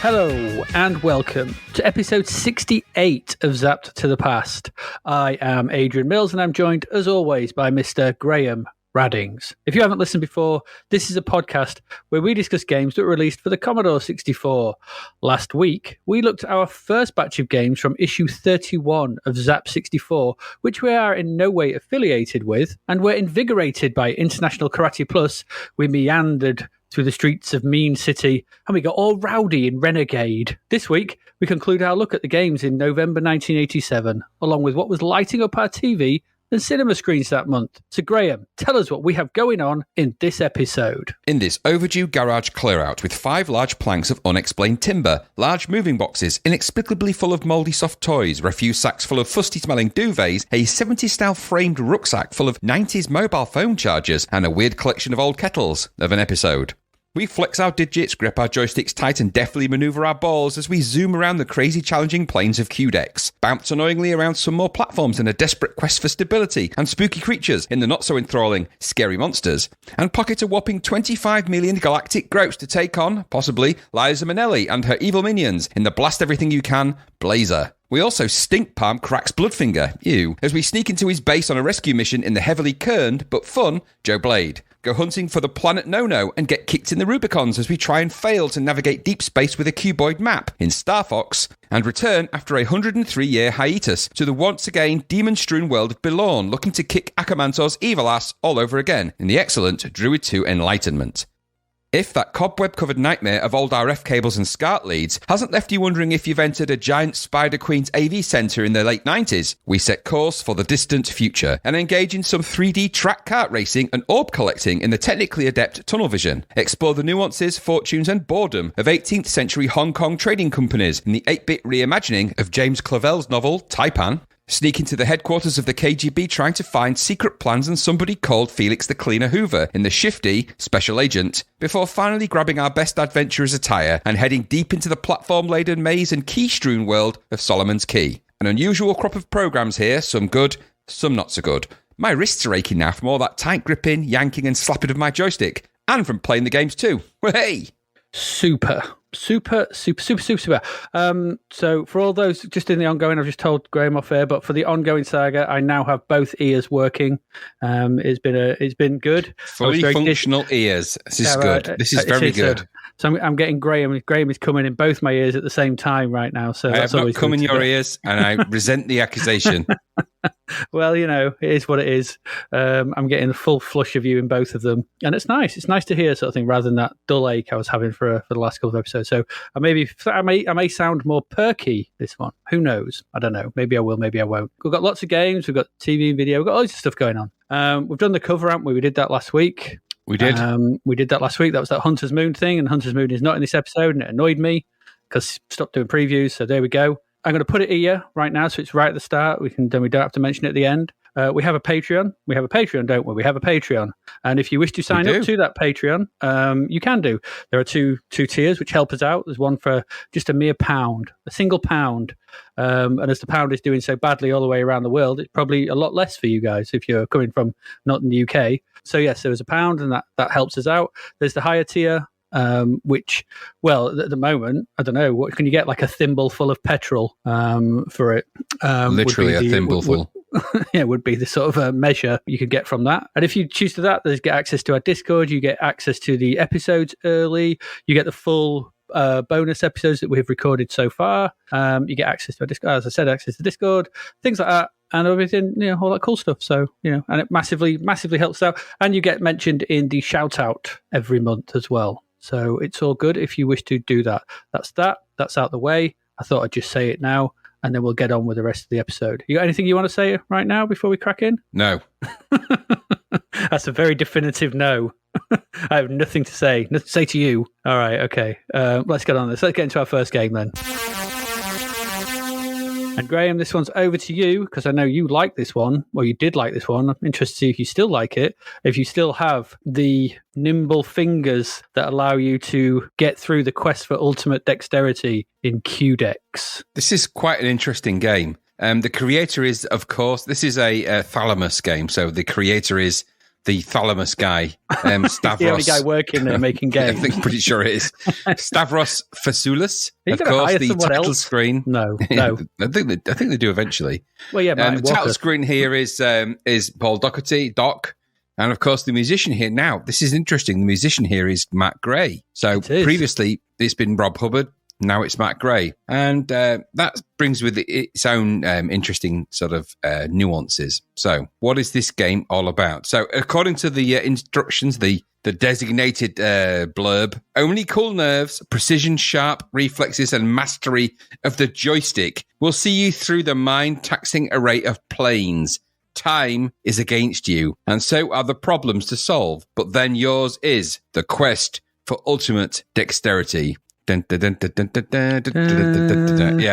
Hello and welcome to episode 68 of Zapped to the Past. I am Adrian Mills and I'm joined as always by Mr. Graham Raddings. If you haven't listened before, this is a podcast where we discuss games that were released for the Commodore 64. Last week, we looked at our first batch of games from issue 31 of Zap 64, which we are in no way affiliated with, and were invigorated by International Karate Plus. We meandered through the streets of Mean City, and we got all rowdy in Renegade. This week, we conclude our look at the games in November 1987, along with what was lighting up our TV and cinema screens that month. So Graham, tell us what we have going on in this episode. In this overdue garage clear-out with 5 large planks of unexplained timber, large moving boxes inexplicably full of mouldy soft toys, refuse sacks full of fusty-smelling duvets, a 70s-style framed rucksack full of 90s mobile phone chargers, and a weird collection of old kettles of an episode. We flex our digits, grip our joysticks tight and deftly manoeuvre our balls as we zoom around the crazy challenging plains of Quedex, bounce annoyingly around some more platforms in a desperate quest for stability and spooky creatures in the not-so-enthralling Scary Monsters, and pocket a whopping 25 million galactic groats to take on, possibly, Liza Minnelli and her evil minions in the Blast Everything You Can Blazer. We also stink palm Crack's Bloodfinger, ew, as we sneak into his base on a rescue mission in the heavily kerned, but fun, Joe Blade. Go hunting for the planet No-No and get kicked in the Rubicons as we try and fail to navigate deep space with a cuboid map in Starfox, and return after a 103-year hiatus to the once-again demon-strewn world of Belorn, looking to kick Akamantor's evil ass all over again in the excellent Druid II Enlightenment. If that cobweb-covered nightmare of old RF cables and SCART leads hasn't left you wondering if you've entered a giant Spider Queen's AV centre in the late 90s, we set course for the distant future and engage in some 3D track kart racing and orb collecting in the technically adept tunnel vision. Explore the nuances, fortunes and boredom of 18th century Hong Kong trading companies in the 8-bit reimagining of James Clavell's novel Tai-Pan. Sneak into the headquarters of the KGB trying to find secret plans and somebody called Felix the Cleaner Hoover in the shifty Special Agent, before finally grabbing our best adventurer's attire and heading deep into the platform-laden maze and key-strewn world of Solomon's Key. An unusual crop of programs here, some good, some not so good. My wrists are aching now from all that tight gripping, yanking and slapping of my joystick, and from playing the games too. Hey! Super. So for all those just in the ongoing, I've just told Graham off air, but for the ongoing saga, I now have both ears working. It's been good. Fully functional ears. This is good. This is very good. So I'm getting Graham. Graham is coming in both my ears at the same time right now. So I have not come in your ears, and I resent the accusation. Well, you know, it is what it is. I'm getting a full flush of you in both of them, and it's nice. It's nice to hear sort of thing rather than that dull ache I was having for the last couple of episodes. So I may sound more perky this one. Who knows? I don't know. Maybe I will. Maybe I won't. We've got lots of games. We've got TV and video. We've got loads of stuff going on. We've done the cover, haven't we? We did that last week. We did. We did that last week. That was that Hunter's Moon thing, and Hunter's Moon is not in this episode, and it annoyed me because stopped doing previews. So there we go. I'm going to put it here right now, so it's right at the start. We don't have to mention it at the end. We have a Patreon. We have a Patreon, don't we? We have a Patreon. And if you wish to sign up to that Patreon, you can do. There are two tiers which help us out. There's one for just a mere £1, a single £1. And as the pound is doing so badly all the way around the world, it's probably a lot less for you guys if you're coming from not in the UK. So yes, there was £1 and that helps us out. There's the higher tier, which, well, at the moment, I don't know, what can you get, like a thimble full of petrol for it? Literally a thimbleful. Yeah, would be the sort of measure you could get from that. And if you choose to that, there's get access to our Discord, you get access to the episodes early, you get the full bonus episodes that we've recorded so far. You get access to our Discord, as I said, access to Discord, things like that. And everything, you know, all that cool stuff. So, you know, and it massively helps out. And you get mentioned in the shout out every month as well. So it's all good if you wish to do that. That's out the way. I thought I'd just say it now, and then we'll get on with the rest of the episode. You got anything you want to say right now before we crack in? No. That's a very definitive no. I have nothing to say to you. All right, okay. Let's get on this. Let's get into our first game then. And Graham, this one's over to you, because I know you like this one. Well, you did like this one. I'm interested to see if you still like it, if you still have the nimble fingers that allow you to get through the quest for ultimate dexterity in Quedex. This is quite an interesting game. The creator is, of course, this is a Thalamus game, so the creator is the thalamus guy, Stavros. The only guy working there making games. I think pretty sure it is. Stavros Fasoulas. Of course, the title else? Screen. No. I think they do eventually. Well, yeah, the title screen here is Paul Doherty, Doc. And of course, the musician here now, this is interesting. The musician here is Matt Gray. So previously it's been Rob Hubbard. Now it's Matt Gray. And that brings with it its own interesting sort of nuances. So what is this game all about? So according to the instructions, the designated blurb, only cool nerves, precision, sharp reflexes, and mastery of the joystick will see you through the mind-taxing array of planes. Time is against you, and so are the problems to solve. But then yours is the quest for ultimate dexterity. Yeah,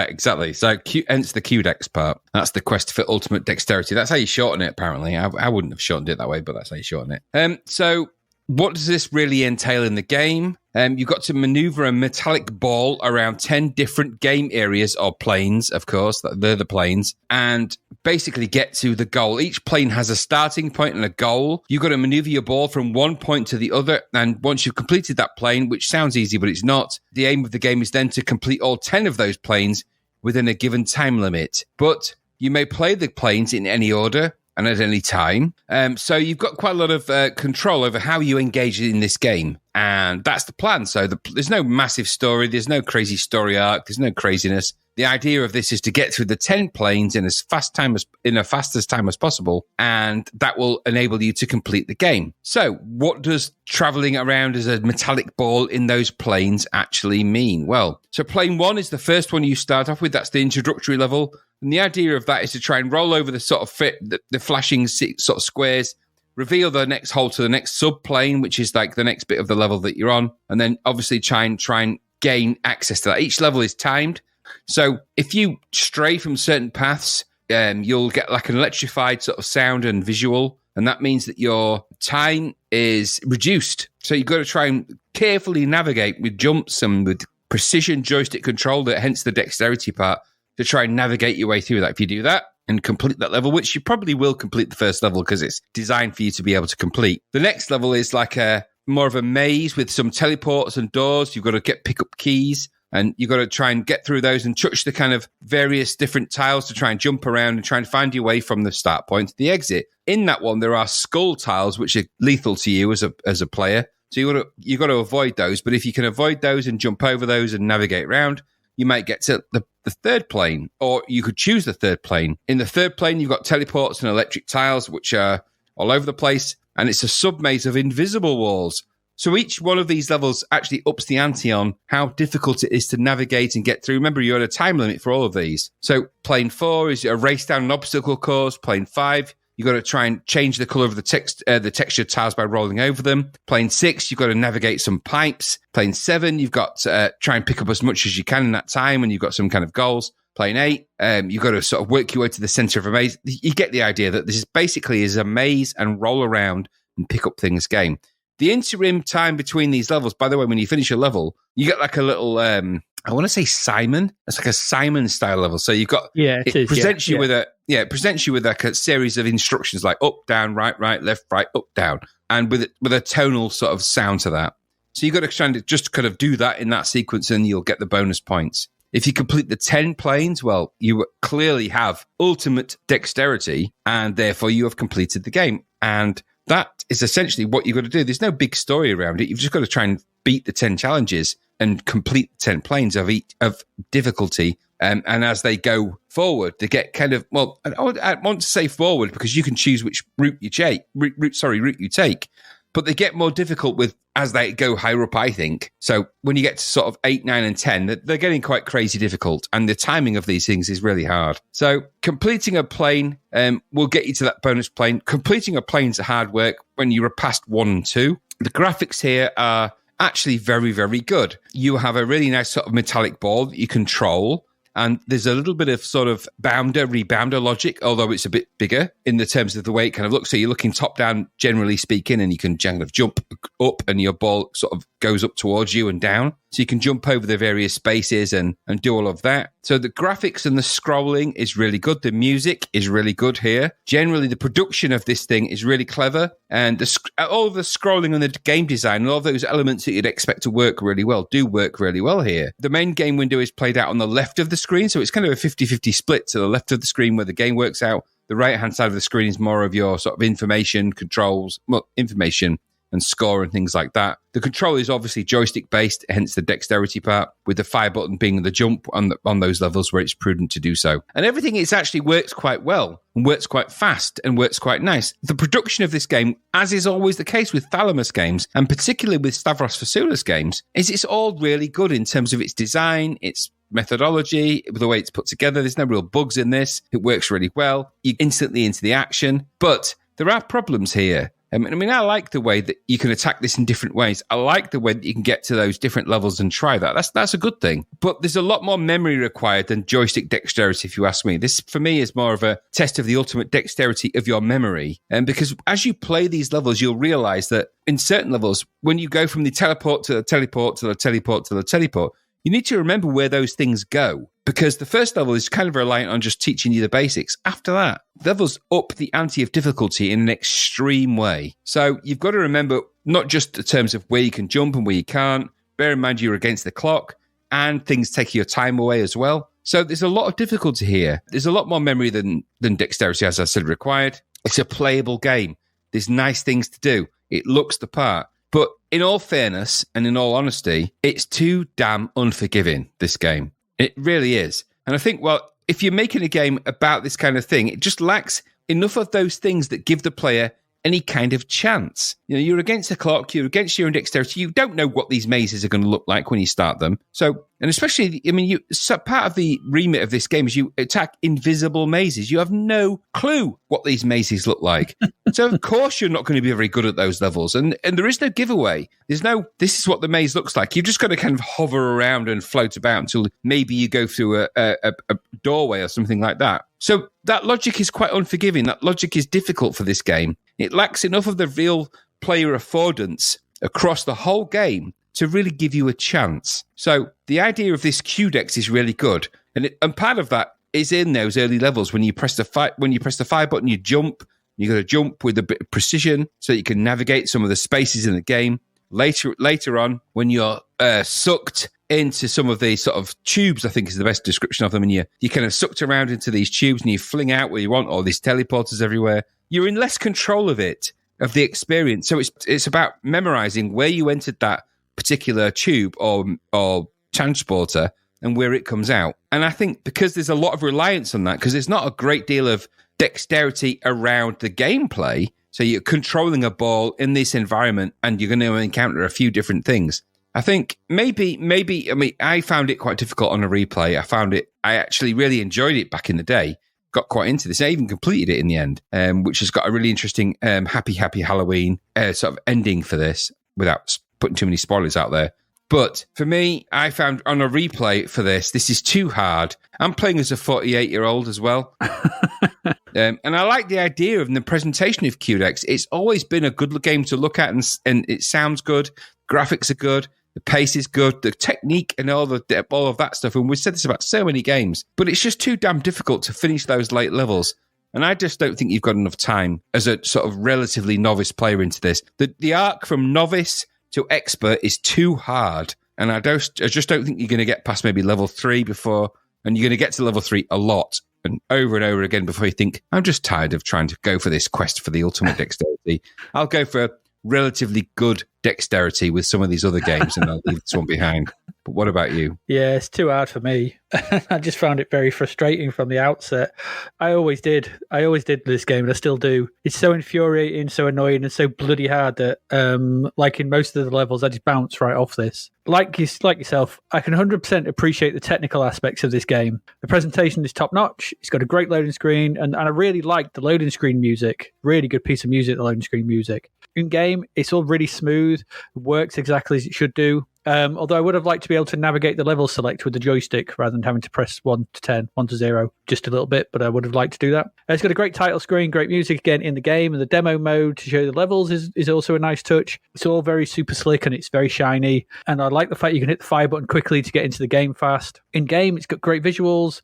exactly. So hence the Quedex part. That's the quest for ultimate dexterity. That's how you shorten it, apparently. I wouldn't have shortened it that way, but that's how you shorten it. So what does this really entail in the game? You've got to maneuver a metallic ball around 10 different game areas or planes, of course. They're the planes. And basically get to the goal. Each plane has a starting point and a goal. You've got to maneuver your ball from one point to the other. And once you've completed that plane, which sounds easy, but it's not, the aim of the game is then to complete all 10 of those planes within a given time limit. But you may play the planes in any order and at any time. So you've got quite a lot of control over how you engage in this game. And that's the plan. So there's no massive story. There's no crazy story arc. There's no craziness. The idea of this is to get through the 10 planes in a fastest time as possible, and that will enable you to complete the game. So what does traveling around as a metallic ball in those planes actually mean? Well, so plane 1 is the first one you start off with. That's the introductory level. And the idea of that is to try and roll over the sort of the flashing sort of squares, reveal the next hole to the next subplane, which is like the next bit of the level that you're on, and then obviously try and gain access to that. Each level is timed. So if you stray from certain paths, you'll get like an electrified sort of sound and visual, and that means that your time is reduced. So you've got to try and carefully navigate with jumps and with precision joystick control, hence the dexterity part, to try and navigate your way through that. If you do that and complete that level, which you probably will complete the first level because it's designed for you to be able to complete. The next level is like more of a maze with some teleports and doors. You've got to pick up keys. And you've got to try and get through those and touch the kind of various different tiles to try and jump around and try and find your way from the start point to the exit. In that one, there are skull tiles, which are lethal to you as a player. So you've got to avoid those. But if you can avoid those and jump over those and navigate around, you might get to the third plane, or you could choose the third plane. In the third plane, you've got teleports and electric tiles, which are all over the place. And it's a sub-maze of invisible walls. So each one of these levels actually ups the ante on how difficult it is to navigate and get through. Remember, you're at a time limit for all of these. So plane 4 is a race down an obstacle course. Plane 5, you've got to try and change the color of the textured tiles by rolling over them. Plane 6, you've got to navigate some pipes. Plane 7, you've got to try and pick up as much as you can in that time, and you've got some kind of goals. Plane 8, you've got to sort of work your way to the center of a maze. You get the idea that this is basically a maze and roll around and pick up things game. The interim time between these levels, by the way, when you finish a level, you get like a little, I want to say Simon. It's like a Simon style level. So you've got, it presents you with like a series of instructions like up, down, right, left, right, up, down, and with a tonal sort of sound to that. So you've got to try and just kind of do that in that sequence and you'll get the bonus points. If you complete the 10 planes, well, you clearly have ultimate dexterity and therefore you have completed the game. And that is essentially what you've got to do. There's no big story around it. You've just got to try and beat the 10 challenges and complete 10 planes of difficulty. And as they go forward, they get kind of, well, I want to say forward because you can choose which route you take. But they get more difficult as they go higher up, I think. So when you get to sort of 8, 9, and 10, they're getting quite crazy difficult. And the timing of these things is really hard. So completing a plane will get you to that bonus plane. Completing a plane's hard work when you're past 1 and 2. The graphics here are actually very, very good. You have a really nice sort of metallic ball that you control. And there's a little bit of sort of rebounder logic, although it's a bit bigger in the terms of the way it kind of looks. So you're looking top down, generally speaking, and you can kind of jump up and your ball sort of goes up towards you and down. So you can jump over the various spaces and do all of that. So the graphics and the scrolling is really good. The music is really good here. Generally, the production of this thing is really clever. And all of the scrolling and the game design and all of those elements that you'd expect to work really well do work really well here. The main game window is played out on the left of the screen. So it's kind of a 50-50 split to the left of the screen where the game works out. The right-hand side of the screen is more of your sort of information, controls, information and score and things like that. The control is obviously joystick-based, hence the dexterity part, with the fire button being the jump on those levels where it's prudent to do so. And everything actually works quite well and works quite fast and works quite nice. The production of this game, as is always the case with Thalamus games, and particularly with Stavros Fasoulas games, is it's all really good in terms of its design, its methodology, the way it's put together. There's no real bugs in this. It works really well. You're instantly into the action. But there are problems here. I mean, I like the way that you can attack this in different ways. I like the way that you can get to those different levels and try that. That's a good thing. But there's a lot more memory required than joystick dexterity, if you ask me. This, for me, is more of a test of the ultimate dexterity of your memory. And because as you play these levels, you'll realize that in certain levels, when you go from the teleport to the teleport to the teleport to the teleport, you need to remember where those things go. Because the first level is kind of reliant on just teaching you the basics. After that, levels up the ante of difficulty in an extreme way. So you've got to remember not just in terms of where you can jump and where you can't. Bear in mind you're against the clock and things take your time away as well. So there's a lot of difficulty here. There's a lot more memory than dexterity, as I said, required. It's a playable game. There's nice things to do. It looks the part. But in all fairness and in all honesty, it's too damn unforgiving, this game. It really is. And I think, well, if you're making a game about this kind of thing, it just lacks enough of those things that give the player any kind of chance. You know, you're against the clock, you're against your own dexterity. You don't know what these mazes are going to look like when you start them. So, and especially, I mean, part of the remit of this game is you attack invisible mazes. You have no clue what these mazes look like. So, of course, you're not going to be very good at those levels. And there is no giveaway. There's no, this is what the maze looks like. You've just got to kind of hover around and float about until maybe you go through a doorway or something like that. So that logic is quite unforgiving. That logic is difficult for this game. It lacks enough of the real player affordance across the whole game to really give you a chance. So the idea of this Quedex is really good. And part of that is in those early levels when you press the fire button, you jump. You got to jump with a bit of precision so you can navigate some of the spaces in the game. Later on, when you're sucked into some of these sort of tubes, I think is the best description of them, and you kind of sucked around into these tubes and you fling out where you want, all these teleporters everywhere. You're in less control of it, of the experience. So it's about memorizing where you entered that particular tube or transporter and where it comes out. And I think because there's a lot of reliance on that, because there's not a great deal of dexterity around the gameplay, so you're controlling a ball in this environment and you're going to encounter a few different things. I think maybe, I mean, I found it quite difficult on a replay. I actually really enjoyed it back in the day, got quite into this. I even completed it in the end, which has got a really interesting Happy Halloween sort of ending for this without putting too many spoilers out there. But for me, I found on a replay for this is too hard. I'm playing as a 48-year-old as well. And I like the idea of the presentation of Quedex. It's always been a good game to look at, and it sounds good. Graphics are good. The pace is good. The technique and all of that stuff. And we've said this about so many games. But it's just too damn difficult to finish those late levels. And I just don't think you've got enough time as a sort of relatively novice player into this. The arc from novice to expert is too hard. And I just don't think you're going to get past maybe level 3 before. And you're going to get to level 3 a lot. And over again before you think, I'm just tired of trying to go for this quest for the ultimate dexterity. I'll go for a relatively good dexterity with some of these other games and I'll leave this one behind. But what about you? Yeah, it's too hard for me. I just found it very frustrating from the outset. I always did this game, and I still do. It's so infuriating, so annoying, and so bloody hard that, like in most of the levels, I just bounce right off this. Like yourself, I can 100% appreciate the technical aspects of this game. The presentation is top-notch. It's got a great loading screen, and I really like the loading screen music. Really good piece of music, the loading screen music. In-game, it's all really smooth. It works exactly as it should do. Although I would have liked to be able to navigate the level select with the joystick rather than having to press 1 to 10, 1 to 0, just a little bit, but I would have liked to do that. It's got a great title screen, great music again in the game, and the demo mode to show the levels is also a nice touch. It's all very super slick and it's very shiny, and I like the fact you can hit the fire button quickly to get into the game fast. In game, it's got great visuals.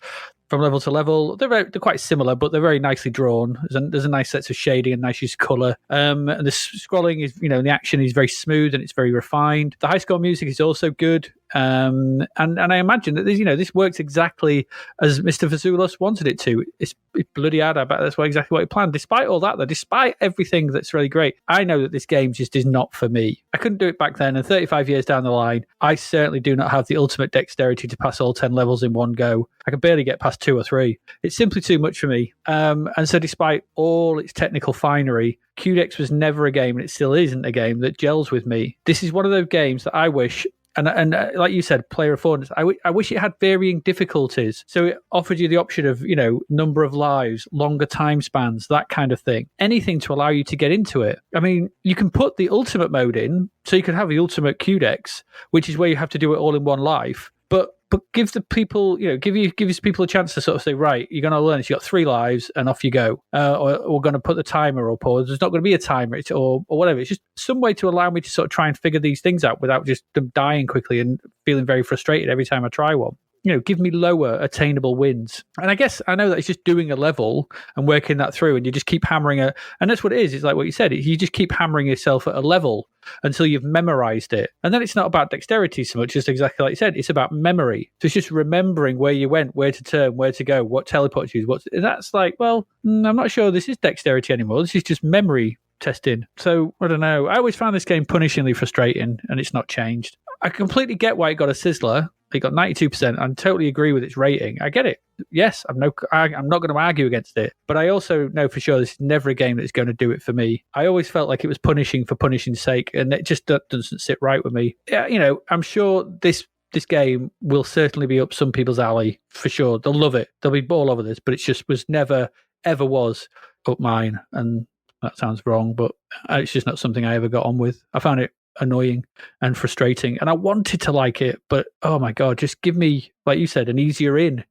From level to level, they're quite similar, but they're very nicely drawn. There's a nice sense of shading and nice use of color. And the scrolling is, the action is very smooth and it's very refined. The high score music is also good. And I imagine that this works exactly as Mr. Vazoulos wanted it to. It's bloody hard. I bet that's exactly what he planned. Despite all that, though, despite everything that's really great, I know that this game just is not for me. I couldn't do it back then, and 35 years down the line, I certainly do not have the ultimate dexterity to pass all 10 levels in one go. I can barely get past 2 or 3. It's simply too much for me. And so despite all its technical finery, Quedex was never a game, and it still isn't a game that gels with me. This is one of those games that I wish... And like you said, player affordance, I wish it had varying difficulties. So it offered you the option of, number of lives, longer time spans, that kind of thing. Anything to allow you to get into it. I mean, you can put the ultimate mode in, so you could have the ultimate Quedex, which is where you have to do it all in one life. But give the people, give people a chance to sort of say, right, you're going to learn this. You've got 3 lives and off you go. Or we're going to put the timer up, or there's not going to be a timer, or whatever. It's just some way to allow me to sort of try and figure these things out without just them dying quickly and feeling very frustrated every time I try one. Give me lower attainable wins. And I guess I know that it's just doing a level and working that through, and you just keep hammering it. And that's what it is. It's like what you said. You just keep hammering yourself at a level until you've memorized it. And then it's not about dexterity so much, just exactly like you said. It's about memory. So it's just remembering where you went, where to turn, where to go, what teleports you. And that's like, well, I'm not sure this is dexterity anymore. This is just memory testing. So I don't know. I always found this game punishingly frustrating, and it's not changed. I completely get why it got a sizzler. It got 92%. I totally agree with its rating. I get it. Yes, I'm not going to argue against it. But I also know for sure this is never a game that's going to do it for me. I always felt like it was punishing for punishing's sake, and it just doesn't sit right with me. Yeah, I'm sure this game will certainly be up some people's alley for sure. They'll love it. They'll be all over this, but it just was never, ever was up mine. And that sounds wrong, but it's just not something I ever got on with. I found it annoying and frustrating, and I wanted to like it, but oh my god, just give me, like you said, an easier in.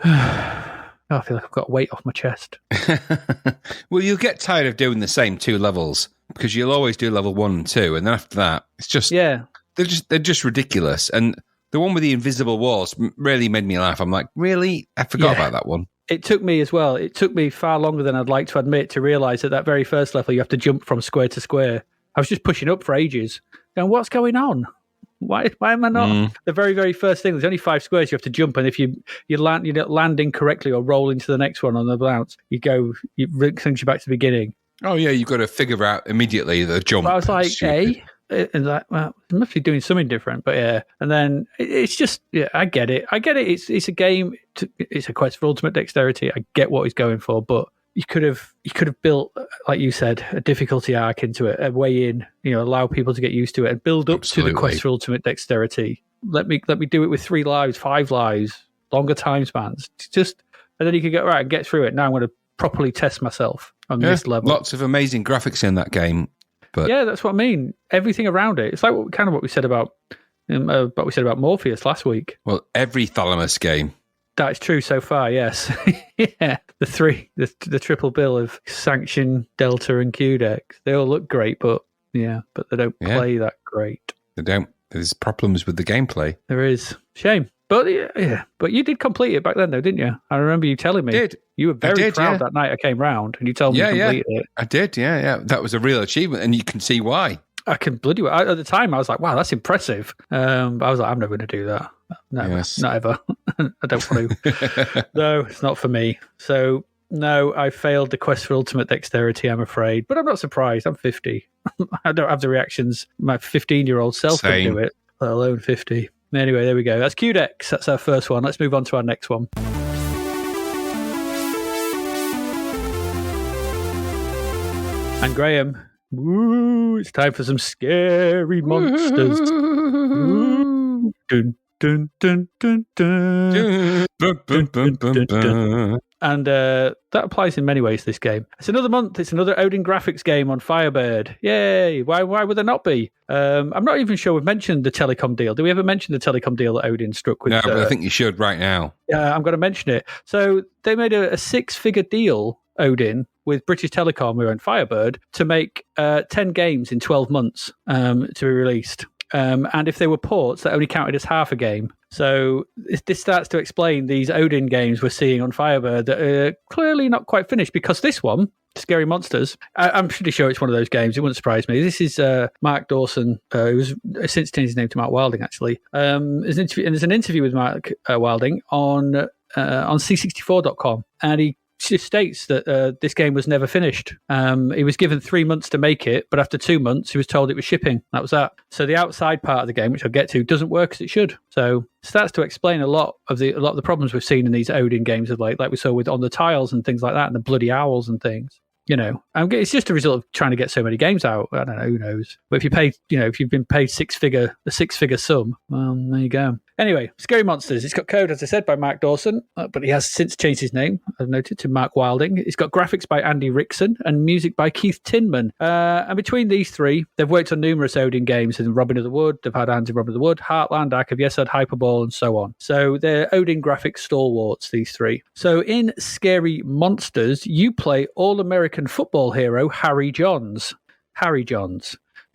I feel like I've got weight off my chest. Well, you'll get tired of doing the same 2 levels, because you'll always do level 1 and 2, and then after that it's just they're just ridiculous. And the one with the invisible walls really made me laugh. I'm like, really? I forgot about that one. It took me as well. It took me far longer than I'd like to admit to realise that very first level you have to jump from square to square. I was just pushing up for ages. Going, what's going on? Why am I not? The very, very first thing, there's only 5 squares you have to jump, and if you land incorrectly or roll into the next one on the bounce, it brings you back to the beginning. Oh yeah, you've got to figure out immediately the jump. But I was like, and like, well, it must be doing something different. But yeah, and then it's just, I get it. It's a game. It's a quest for ultimate dexterity. I get what he's going for, but you could have built, like you said, a difficulty arc into it, a way in, allow people to get used to it and build up to the quest for ultimate dexterity. Let me do it with 3 lives, 5 lives, longer time spans. And then you could go, right, and get through it. Now I'm going to properly test myself on this level. Lots of amazing graphics in that game. But yeah, that's what I mean. Everything around it. It's like what we said about Morpheus last week. Well, every Thalamus game. That's true so far, yes. Yeah, the triple bill of Sanction, Delta, and Quedex. They all look great, but they don't play that great. They don't. There's problems with the gameplay. There is. Shame. But but you did complete it back then, though, didn't you? I remember you telling me. Did. You were very proud that night I came round, and you told me you completed it. I did, yeah. That was a real achievement, and you can see why. I can bloody well. At the time, I was like, wow, that's impressive. But I was like, I'm never going to do that. No, not ever. I don't want to. No, it's not for me. So, no, I failed the quest for ultimate dexterity, I'm afraid. But I'm not surprised. I'm 50. I don't have the reactions my 15-year-old self can do it, let alone 50. Anyway, there we go. That's Quedex. That's our first one. Let's move on to our next one. And Graham, it's time for some scary monsters. Dun, dun, dun, dun, dun. Dun, dun, dun, dun, dun. And that applies in many ways to this game. It's another month. It's another Odin graphics game on Firebird. Yay! Why would there not be? I'm not even sure we've mentioned the Telecom deal. Do we ever mention the Telecom deal that Odin struck with? No, but I think you should right now. Yeah, I'm going to mention it. So they made a 6-figure deal, Odin, with British Telecom, who own Firebird, to make 10 games in 12 months to be released. And if they were ports, that only counted as half a game. So this starts to explain these Odin games we're seeing on Firebird that are clearly not quite finished, because this one, Scary Monsters, I'm pretty sure it's one of those games. It wouldn't surprise me. This is Mark Dawson, who's since changed his name to Mark Wilding, actually. There's an interview with Mark Wilding on C64.com, and he just states that this game was never finished. He was given 3 months to make it, but after 2 months, he was told it was shipping. That was that. So the outside part of the game, which I'll get to, doesn't work as it should. So it starts to explain a lot of the problems we've seen in these Odin games of late, like we saw with On the Tiles and things like that, and the Bloody Owls and things. You know, it's just a result of trying to get so many games out. I don't know, who knows? But if you pay, if you've been paid a six-figure sum, well, there you go. Anyway, Scary Monsters. It's got code, as I said, by Mark Dawson, but he has since changed his name, I've noted, to Mark Wilding. It's got graphics by Andy Rickson and music by Keith Tinman. And between these three, they've worked on numerous Odin games in Robin of the Wood. They've had hands in Robin of the Wood, Heartland, Ark of Yesod, Hyperball, and so on. So they're Odin graphics stalwarts, these three. So in Scary Monsters, you play All-American football hero Harry Johns.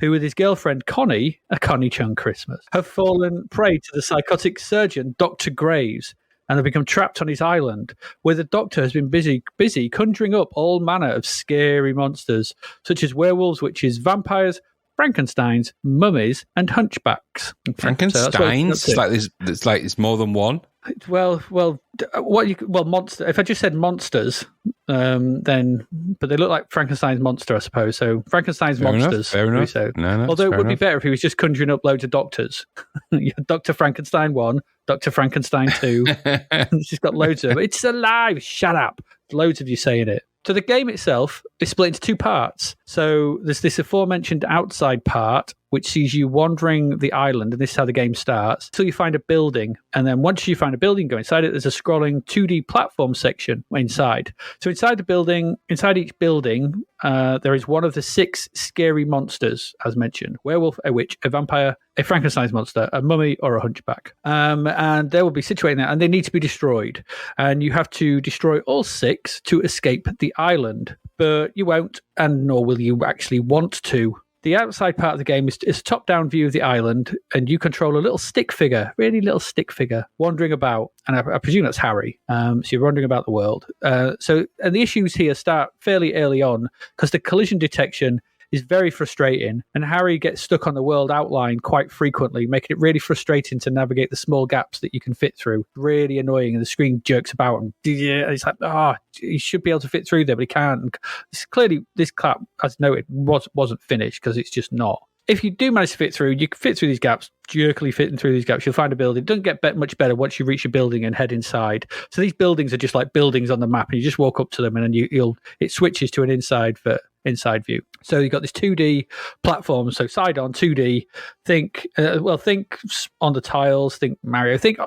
Who with his girlfriend Connie, a Connie Chung Christmas, have fallen prey to the psychotic surgeon Dr. Graves and have become trapped on his island, where the doctor has been busy conjuring up all manner of scary monsters, such as werewolves, witches, vampires, Frankensteins, mummies, and hunchbacks. Okay, Frankensteins? So it's like it's more than one? Well, monster. If I just said monsters, then, but they look like Frankenstein's monster, I suppose. So Frankenstein's monsters. Fair enough. No, although it would be better if he was just conjuring up loads of doctors. Dr. Frankenstein 1, Dr. Frankenstein 2. It's just got loads of them. It's alive. Shut up. Loads of you saying it. So the game itself is split into two parts. So there's this aforementioned outside part, which sees you wandering the island, and this is how the game starts, until you find a building. And then once you find a building, go inside it, there's a scrolling 2D platform section inside. So inside each building, there is one of the 6 scary monsters, as mentioned: werewolf, a witch, a vampire, a Frankenstein's monster, a mummy, or a hunchback. And they will be situated there, and they need to be destroyed. And you have to destroy all 6 to escape the island. But you won't, and nor will you actually want to. The outside part of the game is a top-down view of the island, and you control a little stick figure, really little stick figure, wandering about. And I presume that's Harry. So you're wandering about the world. And the issues here start fairly early on, because the collision detection is very frustrating, and Harry gets stuck on the world outline quite frequently, making it really frustrating to navigate the small gaps that you can fit through. Really annoying, and the screen jerks about, and it's like, he should be able to fit through there, but he can't. And clearly, this clap, as noted, wasn't finished, because it's just not. If you do manage to fit through, you can fit through these gaps, jerkily fitting through these gaps. You'll find a building. It doesn't get much better once you reach a building and head inside. So these buildings are just like buildings on the map, and you just walk up to them, and then it switches to an inside view. So you've got this 2D platform, so side on 2D. Think on the tiles. Think Mario. Think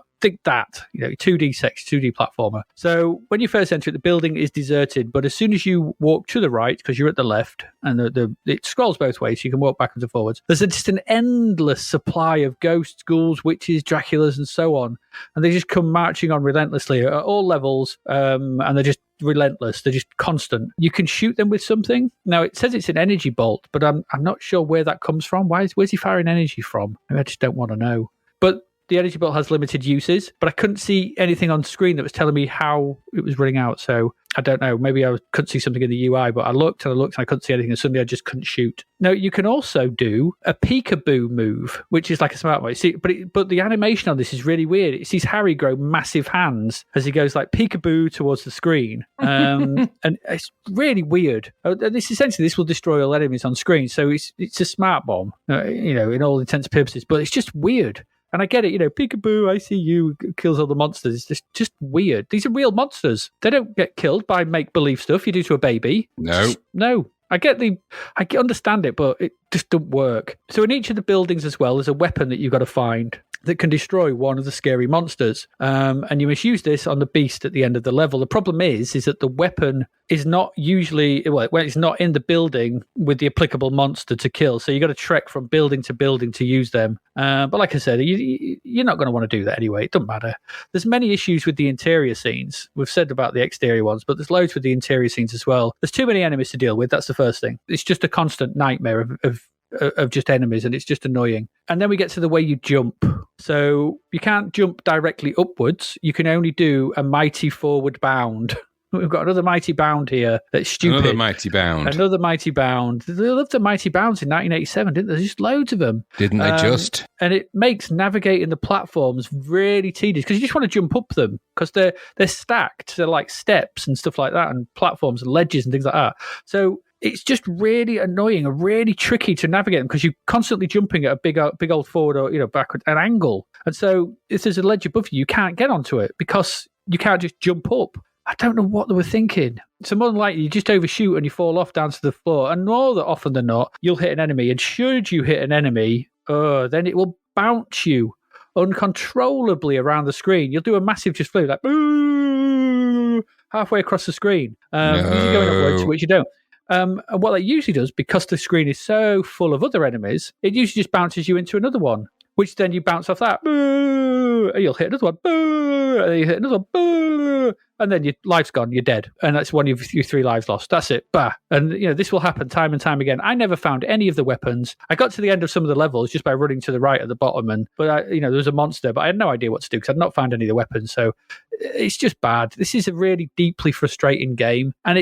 that 2D section, 2D platformer. So when you first enter it, the building is deserted, but as soon as you walk to the right, because you're at the left, and it scrolls both ways, so you can walk backwards and forwards. There's just an endless supply of ghosts, ghouls, witches, Draculas, and so on, and they just come marching on relentlessly at all levels, and they're just relentless. They're just constant. You can shoot them with something. Now it says it's an energy bolt, but I'm not sure where that comes from. Where's he firing energy from? I just don't want to know. But the energy bolt has limited uses, but I couldn't see anything on screen that was telling me how it was running out. So I don't know. Maybe I couldn't see something in the UI, but I looked and I couldn't see anything, and suddenly I just couldn't shoot. Now, you can also do a peekaboo move, which is like a smart way. See, but the animation on this is really weird. It sees Harry grow massive hands as he goes like peekaboo towards the screen. And it's really weird. This will destroy all enemies on screen. So it's a smart bomb, in all intents and purposes, but it's just weird. And I get it, peekaboo, I see you, kills all the monsters. It's just weird. These are real monsters. They don't get killed by make-believe stuff you do to a baby. No. I understand it, but it just doesn't work. So in each of the buildings as well, there's a weapon that you've got to find. that can destroy one of the scary monsters. And you must use this on the beast at the end of the level. The problem is that the weapon is not usually, well, it's not in the building with the applicable monster to kill. So you got to trek from building to building to use them. But like I said, you're not going to want to do that anyway. It doesn't matter. There's many issues with the interior scenes. We've said about the exterior ones, but there's loads with the interior scenes as well. There's too many enemies to deal with. That's the first thing. It's just a constant nightmare of just enemies, and it's just annoying. And then we get to the way you jump. So you can't jump directly upwards. You can only do a mighty forward bound. We've got another mighty bound here. That's stupid. Another mighty bound. Another mighty bound. They loved the mighty bounds in 1987, didn't they? There's just loads of them. Didn't they just? And it makes navigating the platforms really tedious because you just want to jump up them because they're stacked. They're like steps and stuff like that, and platforms and ledges and things like that. So it's just really annoying and really tricky to navigate them because you're constantly jumping at a big old forward or backward an angle. And so if there's a ledge above you, you can't get onto it because you can't just jump up. I don't know what they were thinking. So more than likely, you just overshoot and you fall off down to the floor. And more often than not, you'll hit an enemy. And should you hit an enemy, then it will bounce you uncontrollably around the screen. You'll do a massive just flip, like boo, halfway across the screen. Usually going upwards, which you don't. And what that usually does, because the screen is so full of other enemies, it usually just bounces you into another one, which then you bounce off that, boo, and you'll hit another one, boo, and then you hit another one, boo, and then your life's gone, you're dead. And that's one of your 3 lives lost. That's it. Bah. And, this will happen time and time again. I never found any of the weapons. I got to the end of some of the levels just by running to the right at the bottom. But there was a monster, but I had no idea what to do because I'd not found any of the weapons. So it's just bad. This is a really deeply frustrating game. And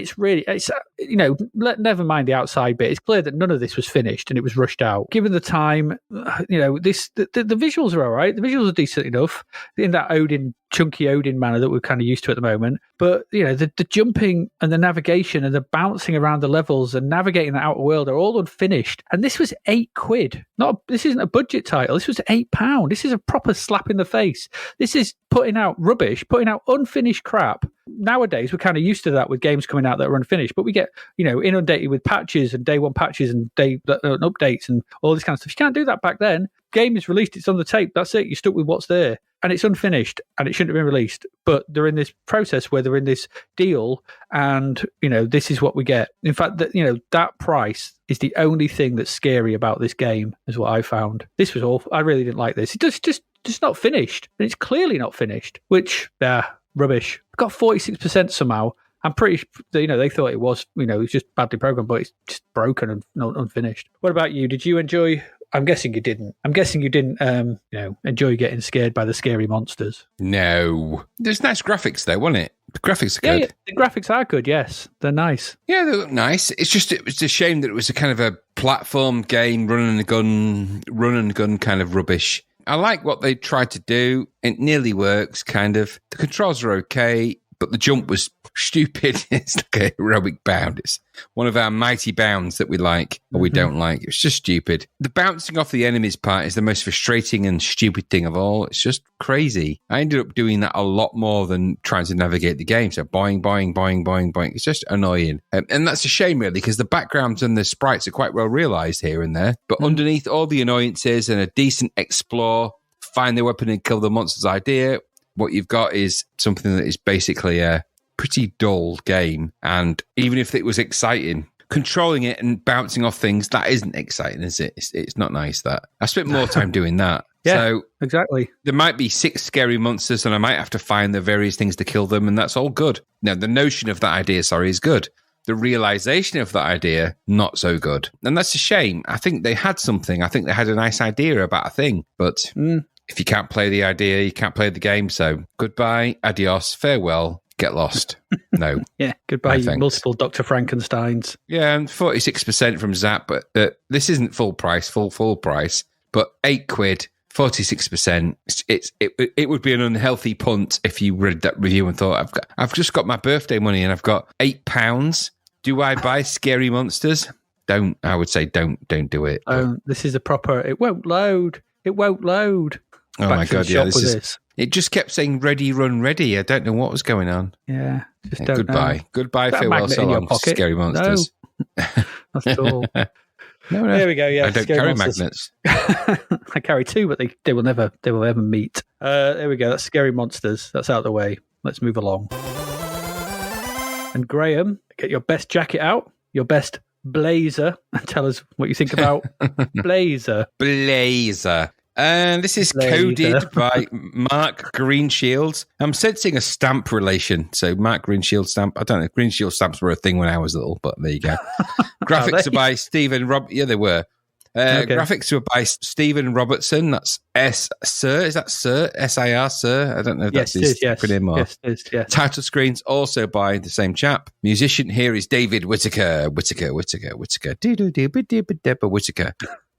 never mind the outside bit. It's clear that none of this was finished and it was rushed out. Given the time, the visuals are all right. The visuals are decent enough in that chunky Odin manner that we're kind of used to at the moment. But the jumping and the navigation and the bouncing around the levels and navigating the outer world are all unfinished. And this was £8. This isn't a budget title. This was £8. This is a proper slap in the face. This is putting out rubbish, putting out unfinished crap. Nowadays, we're kind of used to that with games coming out that are unfinished, but we get, inundated with patches and day one patches and day updates and all this kind of stuff. You can't do that back then. Game is released, it's on the tape, that's it. You're stuck with what's there. And it's unfinished and it shouldn't have been released. But they're in this process where they're in this deal and, this is what we get. In fact, that price is the only thing that's scary about this game, is what I found. This was awful. I really didn't like this. It's just not finished. And it's clearly not finished, which, rubbish. Got 46% somehow. I'm pretty sure, they thought it was, it was just badly programmed, but it's just broken and not unfinished. What about you? Did you enjoy... I'm guessing you didn't. Enjoy getting scared by the scary monsters. No. There's nice graphics though, wasn't it? The graphics are good. Yeah, the graphics are good, yes. They're nice. Yeah, they look nice. It was a shame that it was a kind of a platform game, run and gun kind of rubbish. I like what they tried to do. It nearly works, kind of. The controls are okay, but the jump was stupid. It's like a heroic bound. It's one of our mighty bounds that we like or we don't like. It's just stupid. The bouncing off the enemies part is the most frustrating and stupid thing of all. It's just crazy. I ended up doing that a lot more than trying to navigate the game. So boing, boing, boing, boing, boing. It's just annoying. And that's a shame, really, because the backgrounds and the sprites are quite well realised here and there. But underneath all the annoyances and a decent explore, find the weapon and kill the monsters idea, what you've got is something that is basically a pretty dull game. And even if it was exciting, controlling it and bouncing off things, that isn't exciting, is it? It's not nice, that. I spent more time doing that. Yeah, so exactly. There might be 6 scary monsters and I might have to find the various things to kill them, and that's all good. Now, the notion of that idea, is good. The realization of that idea, not so good. And that's a shame. I think they had something. I think they had a nice idea about a thing, but... If you can't play the idea, you can't play the game. So goodbye, adios, farewell, get lost. No. Yeah, goodbye, you multiple Dr. Frankensteins. Yeah, and 46% from Zapped, but this isn't full price, full price, but £8, 46%. It would be an unhealthy punt if you read that review and thought, I've just got my birthday money and I've got £8. Do I buy scary monsters? Don't. I would say don't do it. This is a proper, it won't load. Oh my God, yeah, it just kept saying ready, run, ready. I don't know what was going on. Yeah, just don't goodbye. know. Goodbye, farewell, so long, scary monsters. No, not at all. No. There we go. Yeah, I don't carry magnets. I carry two, but they will never meet. There we go. That's Scary Monsters. That's out of the way. Let's move along. And Graham, get your best jacket out, your best blazer, and tell us what you think about blazer. Blazer. And this is coded by Mark Greenshields. I'm sensing a stamp relation. So Mark Greenshield stamp. I don't know. Greenshield stamps were a thing when I was little, but there you go. Graphics are by Stephen Yeah, they were. Okay. Graphics were by Stephen Robertson. That's Sir. Is that Sir? S-I-R, Sir? I don't know if that's his acronym or... Yes, it is, yeah. Title screens also by the same chap. Musician here is David Whittaker. Whittaker.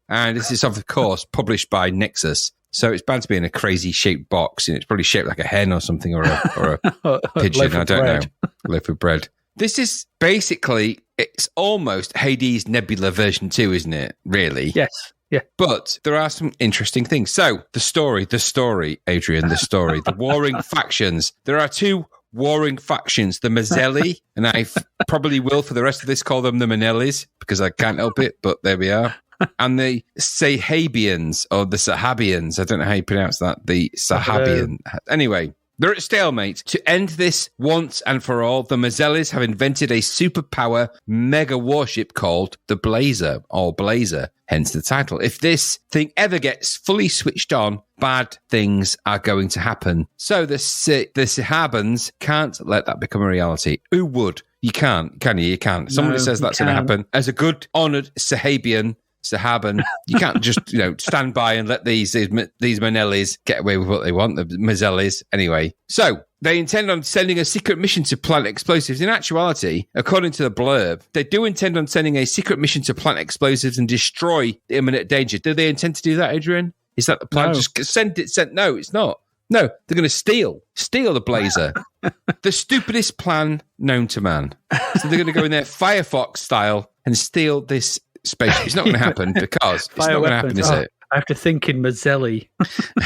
And this is, of course, published by Nexus. So it's bound to be in a crazy shaped box, and it's probably shaped like a hen or something, or a pigeon. I don't know. Loaf of bread. This is basically, it's almost Hades Nebula version 2, isn't it? Really? Yes. Yeah. But there are some interesting things. So the story, Adrian, the story, the warring factions. There are two warring factions, the Mazzelli, and I probably will for the rest of this call them the Manellis because I can't help it, but there we are. And the Sahabians, or the Sahabians, I don't know how you pronounce that, the Sahabian. Anyway, they're at stalemate. To end this once and for all, the Mazzellis have invented a superpower mega warship called the Blazer, or Blazer, hence the title. If this thing ever gets fully switched on, bad things are going to happen. So the Sahabans can't let that become a reality. Who would? You can't, can you? You can't. Somebody says that's going to happen. As a good, honoured Sahaban, you can't just stand by and let these Manellis get away with what they want, the Mazzellis. Anyway, so they intend on sending a secret mission to plant explosives. In actuality, according to the blurb, they do intend on sending a secret mission to plant explosives and destroy the imminent danger. Do they intend to do that, Adrian? Is that the plan? No. Just send it. No, it's not. No, they're going to steal the Blazer. The stupidest plan known to man. So they're going to go in there Firefox style and steal this spaceship. It's not going to happen because it's not going to happen, is it? I have to think in Mazzelli.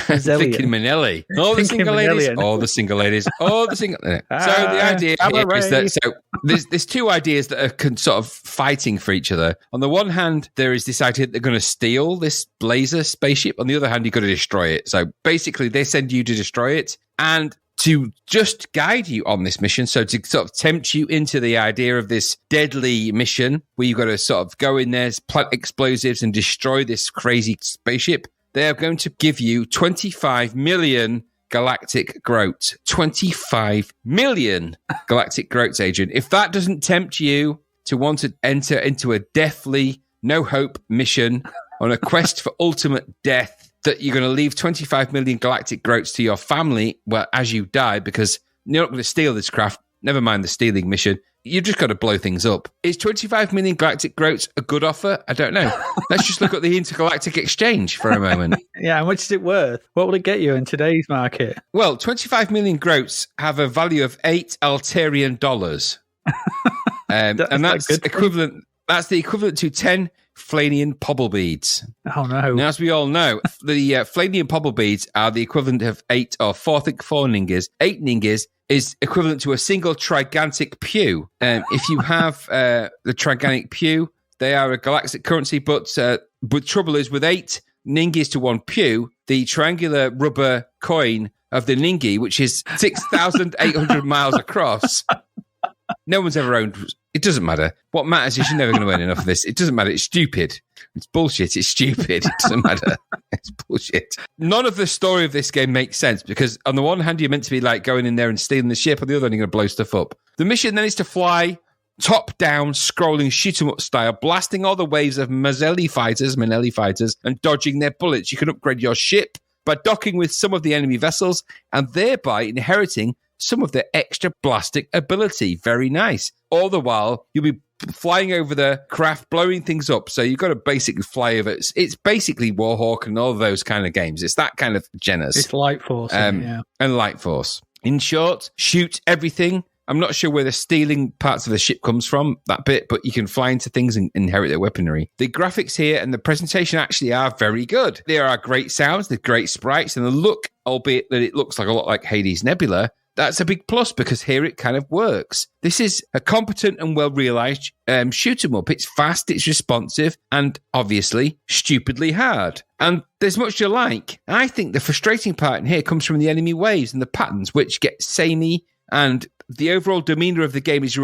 Thinking Manelli. All the single ladies. All the single ladies. All the single. So the idea here is that there's two ideas that are sort of fighting for each other. On the one hand, there is this idea that they're going to steal this Blazer spaceship. On the other hand, you've got to destroy it. So basically, they send you to destroy it and to just guide you on this mission. So to sort of tempt you into the idea of this deadly mission where you've got to sort of go in there, plant explosives and destroy this crazy spaceship. They are going to give you 25 million galactic groats. 25 million galactic groats, Adrian. If that doesn't tempt you to want to enter into a deathly, no hope mission on a quest for ultimate death, that you're going to leave 25 million galactic groats to your family as you die, because you're not going to steal this craft. Never mind the stealing mission. You've just got to blow things up. Is 25 million galactic groats a good offer? I don't know. Let's just look at the intergalactic exchange for a moment. Yeah, how much is it worth? What will it get you in today's market? Well, 25 million groats have a value of $8 Altarian dollars. And that's equivalent. That's the equivalent to 10 Flanian pobble beads. Oh, no. Now, as we all know, the Flanian pobble beads are the equivalent of 8 or 4 ningas. 8 ningas is equivalent to a single trigantic pew. If you have the trigantic pew, they are a galactic currency, but trouble is with 8 ningas to 1 pew, the triangular rubber coin of the ningi, which is 6,800 miles across, no one's ever owned. It doesn't matter. What matters is you're never going to earn enough of this. It doesn't matter. It's stupid. It's bullshit. It's stupid. It doesn't matter. It's bullshit. None of the story of this game makes sense because on the one hand, you're meant to be like going in there and stealing the ship. On the other hand, you're going to blow stuff up. The mission then is to fly top down, scrolling, shoot 'em up style, blasting all the waves of Manelli fighters, and dodging their bullets. You can upgrade your ship by docking with some of the enemy vessels and thereby inheriting some of their extra blastic ability. Very nice. All the while, you'll be flying over the craft, blowing things up. So you've got to basically fly over. It's basically Warhawk and all those kind of games. It's that kind of genus. It's Light Force. Yeah. And Light Force. In short, shoot everything. I'm not sure where the stealing parts of the ship comes from, that bit, but you can fly into things and inherit their weaponry. The graphics here and the presentation actually are very good. There are great sounds, the great sprites, and the look, albeit that it looks like a lot like Hades Nebula, that's a big plus because here it kind of works. This is a competent and well-realised shoot 'em up. It's fast, it's responsive, and obviously stupidly hard. And there's much to like. I think the frustrating part in here comes from the enemy waves and the patterns, which get samey, and the overall demeanour of the game is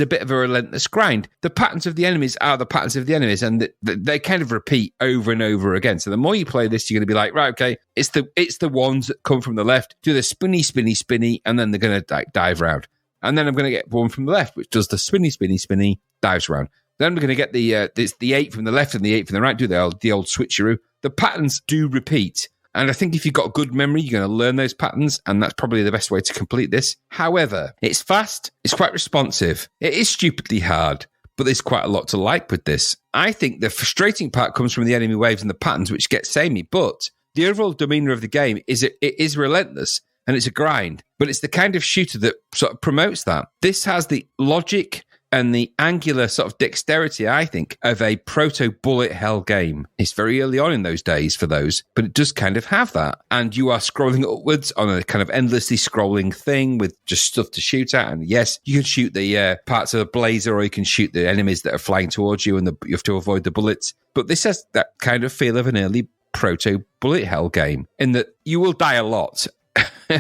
a bit of a relentless grind. The patterns of the enemies are the patterns of the enemies, and they kind of repeat over and over again. So the more you play this, you're going to be like, right, okay, it's the ones that come from the left, do the spinny, spinny, spinny, and then they're going to dive round. And then I'm going to get one from the left, which does the spinny, spinny, spinny, dives round. Then we're going to get the 8 from the left and the 8 from the right, do the old switcheroo. The patterns do repeat. And I think if you've got good memory, you're going to learn those patterns, and that's probably the best way to complete this. However, it's fast, it's quite responsive, it is stupidly hard, but there's quite a lot to like with this. I think the frustrating part comes from the enemy waves and the patterns, which get samey, but the overall demeanour of the game is it is relentless, and it's a grind, but it's the kind of shooter that sort of promotes that. This has the logic and the angular sort of dexterity, I think, of a proto-bullet hell game. It's very early on in those days for those, but it does kind of have that. And you are scrolling upwards on a kind of endlessly scrolling thing with just stuff to shoot at. And yes, you can shoot the parts of a blazer, or you can shoot the enemies that are flying towards you, and you have to avoid the bullets. But this has that kind of feel of an early proto-bullet hell game, in that you will die a lot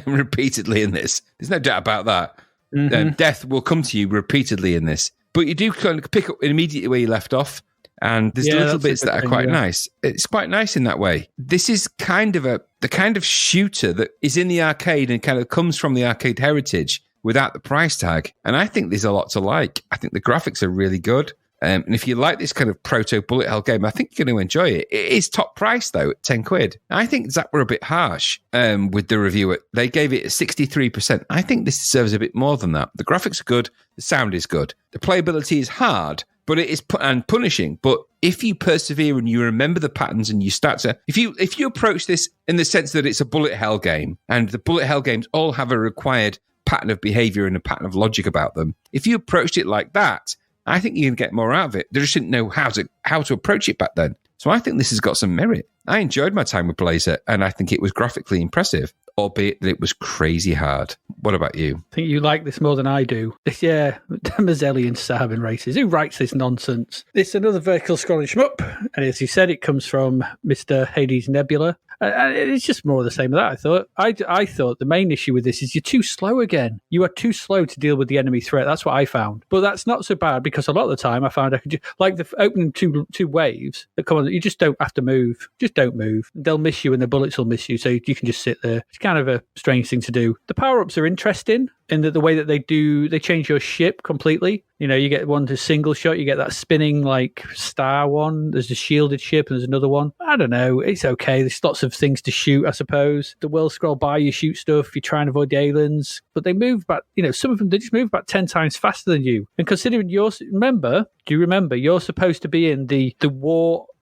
repeatedly in this. There's no doubt about that. Mm-hmm. Death will come to you repeatedly in this, but you do kind of pick up immediately where you left off, and there's little bits that are quite nice. It's quite nice in that way. This is kind of the kind of shooter that is in the arcade and kind of comes from the arcade heritage without the price tag, and I think there's a lot to like. I think the graphics are really good. And if you like this kind of proto-bullet hell game, I think you're going to enjoy it. It is top price, though, at 10 quid. I think Zapped were a bit harsh with the review. They gave it a 63%. I think this deserves a bit more than that. The graphics are good. The sound is good. The playability is hard, but it is punishing. But if you persevere and you remember the patterns and you start to... If you approach this in the sense that it's a bullet hell game, and the bullet hell games all have a required pattern of behaviour and a pattern of logic about them, if you approached it like that, I think you can get more out of it. They just didn't know how to approach it back then. So I think this has got some merit. I enjoyed my time with Blazer, and I think it was graphically impressive, albeit that it was crazy hard. What about you? I think you like this more than I do. Yeah, Mazellian Sahabin races. Who writes this nonsense? It's another vertical scrolling shmup, and as you said, it comes from Mr. Hades Nebula. It's just more of the same as that, I thought. I thought the main issue with this is you're too slow again. You are too slow to deal with the enemy threat. That's what I found. But that's not so bad, because a lot of the time I found I could just, like the opening two waves that come on, you just don't have to move. Just don't move. They'll miss you and the bullets will miss you, so you can just sit there. It's kind of a strange thing to do. The power-ups are interesting in the way that they change your ship completely. You know, you get one to single shot, you get that spinning like star one, there's a shielded ship and there's another one. I don't know, it's okay. There's lots of things to shoot, I suppose. The world scroll by, you shoot stuff, you try and avoid the aliens, but they move back, some of them, they just move about 10 times faster than you. And considering do you remember you're supposed to be in the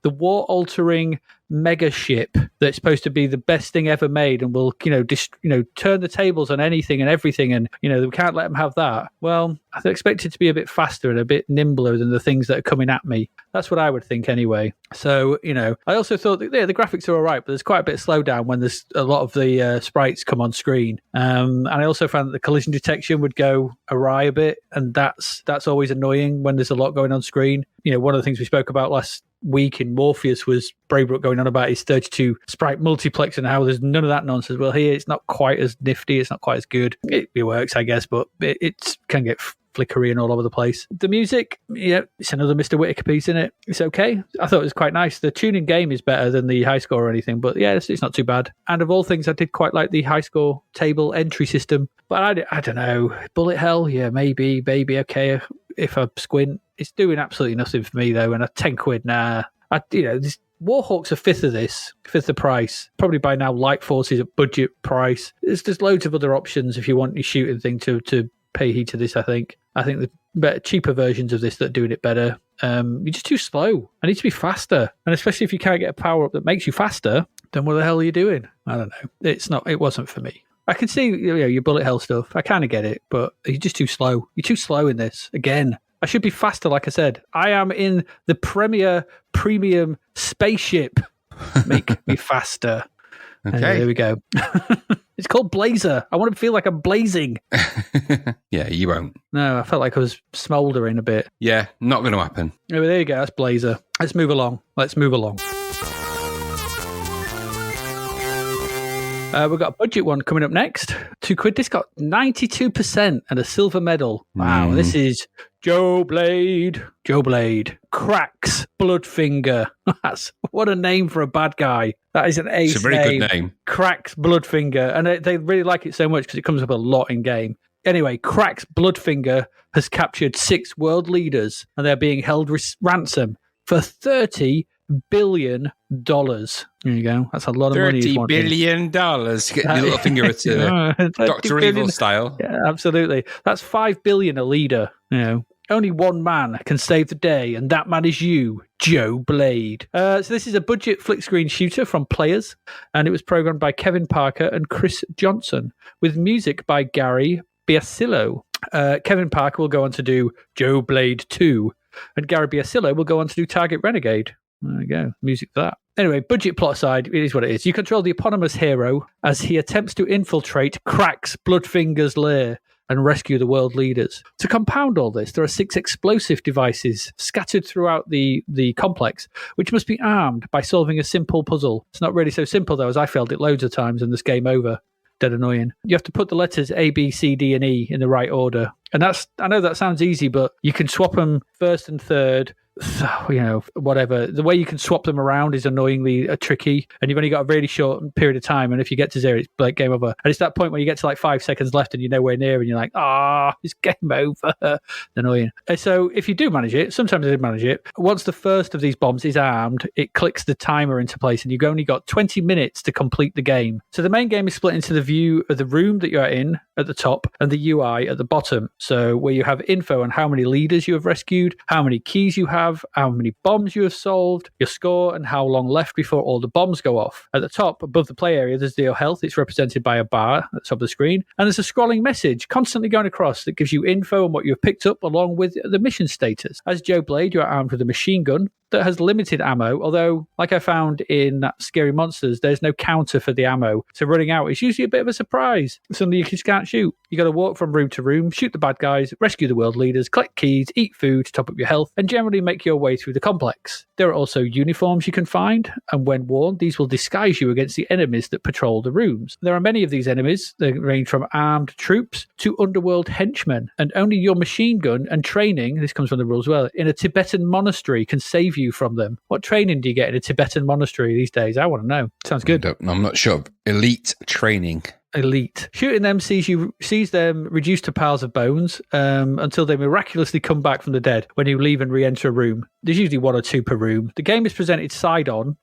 war-altering mega ship that's supposed to be the best thing ever made and will, turn the tables on anything and everything, and, we can't let them have that. Well, I expect it to be a bit faster and a bit nimbler than the things that are coming at me. That's what I would think anyway. So, I also thought that, the graphics are all right, but there's quite a bit of slowdown when there's a lot of the sprites come on screen. And I also found that the collision detection would go awry a bit, and that's always annoying when there's a lot going on screen. One of the things we spoke about last week in Morpheus was Braybrook going on about his 32 sprite multiplex and how there's none of that nonsense. Well, here it's not quite as nifty, it's not quite as good. It works, I guess, but it can get flickery and all over the place. The music, it's another Mr. Whittaker piece, isn't it? It's okay. I thought it was quite nice. The tuning game is better than the high score or anything, but yeah, it's not too bad. And of all things, I did quite like the high score table entry system. But I don't know. Bullet hell, yeah, maybe, okay. If I squint, it's doing absolutely nothing for me though. And at 10 quid, nah. This Warhawk's a fifth of the price. Probably by now, Light Force is at budget price. There's loads of other options if you want your shooting thing to pay heed to this. I think the better, cheaper versions of this that are doing it better. You're just too slow. I need to be faster, and especially if you can't get a power up that makes you faster, then what the hell are you doing? I don't know. It wasn't for me. I can see your bullet hell stuff. I kind of get it, but you're just too slow. You're too slow in this. Again, I should be faster, like I said. I am in the premium spaceship. Make me faster. Okay. There we go. It's called Blazer. I want to feel like I'm blazing. Yeah, you won't. No, I felt like I was smouldering a bit. Yeah, not going to happen. Oh, there you go. That's Blazer. Let's move along. We've got a budget one coming up next. £2. This got 92% and a silver medal. Wow, This is Joe Blade. Cracks Bloodfinger. What a name for a bad guy. That is an ace. It's a very good name. Cracks Bloodfinger. And they really like it so much because it comes up a lot in game. Anyway, Cracks Bloodfinger has captured 6 world leaders and they're being held ransom for $30 billion. There you go. That's a lot of money. $30 billion. Get your little finger at Dr. Evil style. Yeah, absolutely. That's $5 billion a leader. Only one man can save the day, and that man is you, Joe Blade. So this is a budget flick screen shooter from Players, and it was programmed by Kevin Parker and Chris Johnson, with music by Gary Biasillo. Kevin Parker will go on to do Joe Blade 2, and Gary Biasillo will go on to do Target Renegade. There you go. Music for that. Anyway, budget plot aside, it is what it is. You control the eponymous hero as he attempts to infiltrate Cracks Bloodfinger's lair and rescue the world leaders. To compound all this, there are 6 explosive devices scattered throughout the complex, which must be armed by solving a simple puzzle. It's not really so simple, though, as I failed it loads of times and this game over. Dead annoying. You have to put the letters A, B, C, D, and E in the right order. And I know that sounds easy, but you can swap them first and third. Whatever. The way you can swap them around is annoyingly tricky, and you've only got a really short period of time, and if you get to 0, it's like game over. And it's that point where you get to like 5 seconds left and you're nowhere near, and you're like, it's game over. Annoying. So if you do manage it, sometimes I did manage it, once the first of these bombs is armed, it clicks the timer into place, and you've only got 20 minutes to complete the game. So the main game is split into the view of the room that you're in at the top and the UI at the bottom. So where you have info on how many leaders you have rescued, how many keys you have, how many bombs you have solved, your score, and how long left before all the bombs go off. At the top, above the play area, there's your health. It's represented by a bar at the top of the screen. And there's a scrolling message constantly going across that gives you info on what you've picked up along with the mission status. As Joe Blade, you are armed with a machine gun that has limited ammo, although, like I found in Scary Monsters, there's no counter for the ammo. So running out is usually a bit of a surprise. Suddenly you just can't shoot. You got to walk from room to room, shoot the bad guys, rescue the world leaders, collect keys, eat food to top up your health, and generally make your way through the complex. There are also uniforms you can find, and when worn, these will disguise you against the enemies that patrol the rooms. There are many of these enemies. They range from armed troops to underworld henchmen, and only your machine gun and training, this comes from the rules as well, in a Tibetan monastery can save you from them. What training do you get in a Tibetan monastery these days? I want to know. Sounds good. I'm not sure. Elite training. Elite. Shooting them sees them reduced to piles of bones until they miraculously come back from the dead when you leave and re-enter a room. There's usually 1 or 2 per room. The game is presented side on,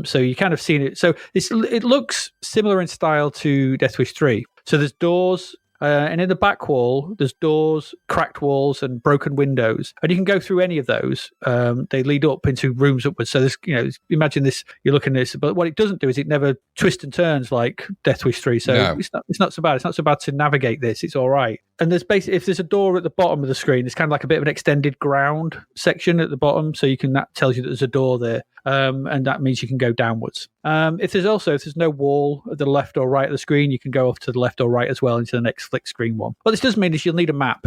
so you kind of seen it. So it looks similar in style to Death Wish 3. So there's doors. And in the back wall, there's doors, cracked walls, and broken windows. And you can go through any of those. They lead up into rooms upwards. So there's, imagine this, you're looking at this, but what it doesn't do is it never twists and turns like Death Wish 3. So no. It's not so bad. It's not so bad to navigate this. It's all right. And there's basically, if there's a door at the bottom of the screen, it's kind of like a bit of an extended ground section at the bottom. So that tells you that there's a door there. And that means you can go downwards. If there's no wall at the left or right of the screen, you can go off to the left or right as well into the next flick screen one. What this does mean is you'll need a map.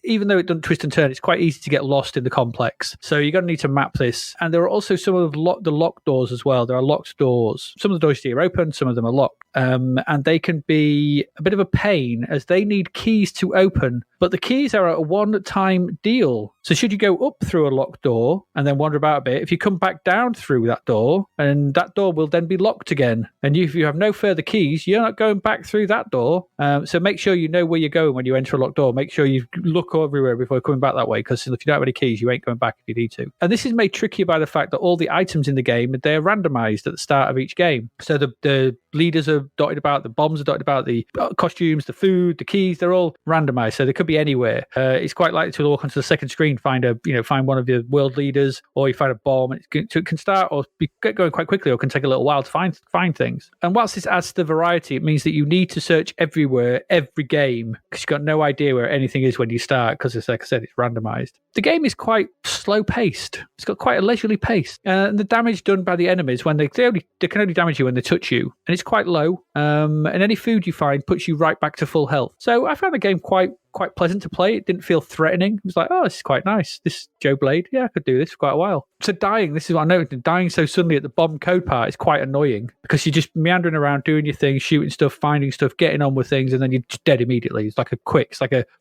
Even though it doesn't twist and turn, it's quite easy to get lost in the complex. So you're going to need to map this. And there are also some of the locked doors as well. There are locked doors. Some of the doors are open, some of them are locked. And they can be a bit of a pain as they need keys to open. But the keys are a one-time deal. So should you go up through a locked door and then wander about a bit, if you come back down through that door, and that door will then be locked again. And if you have no further keys, you're not going back through that door. So make sure you know where you're going when you enter a locked door. Make sure you look everywhere before coming back that way, because if you don't have any keys, you ain't going back if you need to. And this is made trickier by the fact that all the items in the game, they're randomized at the start of each game. So the leaders are dotted about, the bombs are dotted about, the costumes, the food, the keys, they're all randomized. So they could be anywhere. It's quite likely to walk onto the second screen, find one of the world leaders, or you find a bomb. It can start or get going quite quickly, or can take a little while to find things. And whilst this adds to the variety, it means that you need to search everywhere, every game, because you've got no idea where anything is when you start, because like I said, it's randomized. The game is quite slow paced. It's got quite a leisurely pace. And the damage done by the enemies, when they can only damage you when they touch you. And it's quite low, and any food you find puts you right back to full health. So I found the game quite pleasant to play. It didn't feel threatening. It was like, oh, this is quite nice. This Joe Blade, yeah, I could do this for quite a while. So dying, this is what I noticed, dying so suddenly at the bomb code part is quite annoying because you're just meandering around doing your thing, shooting stuff, finding stuff, getting on with things, and then you're just dead immediately. It's like a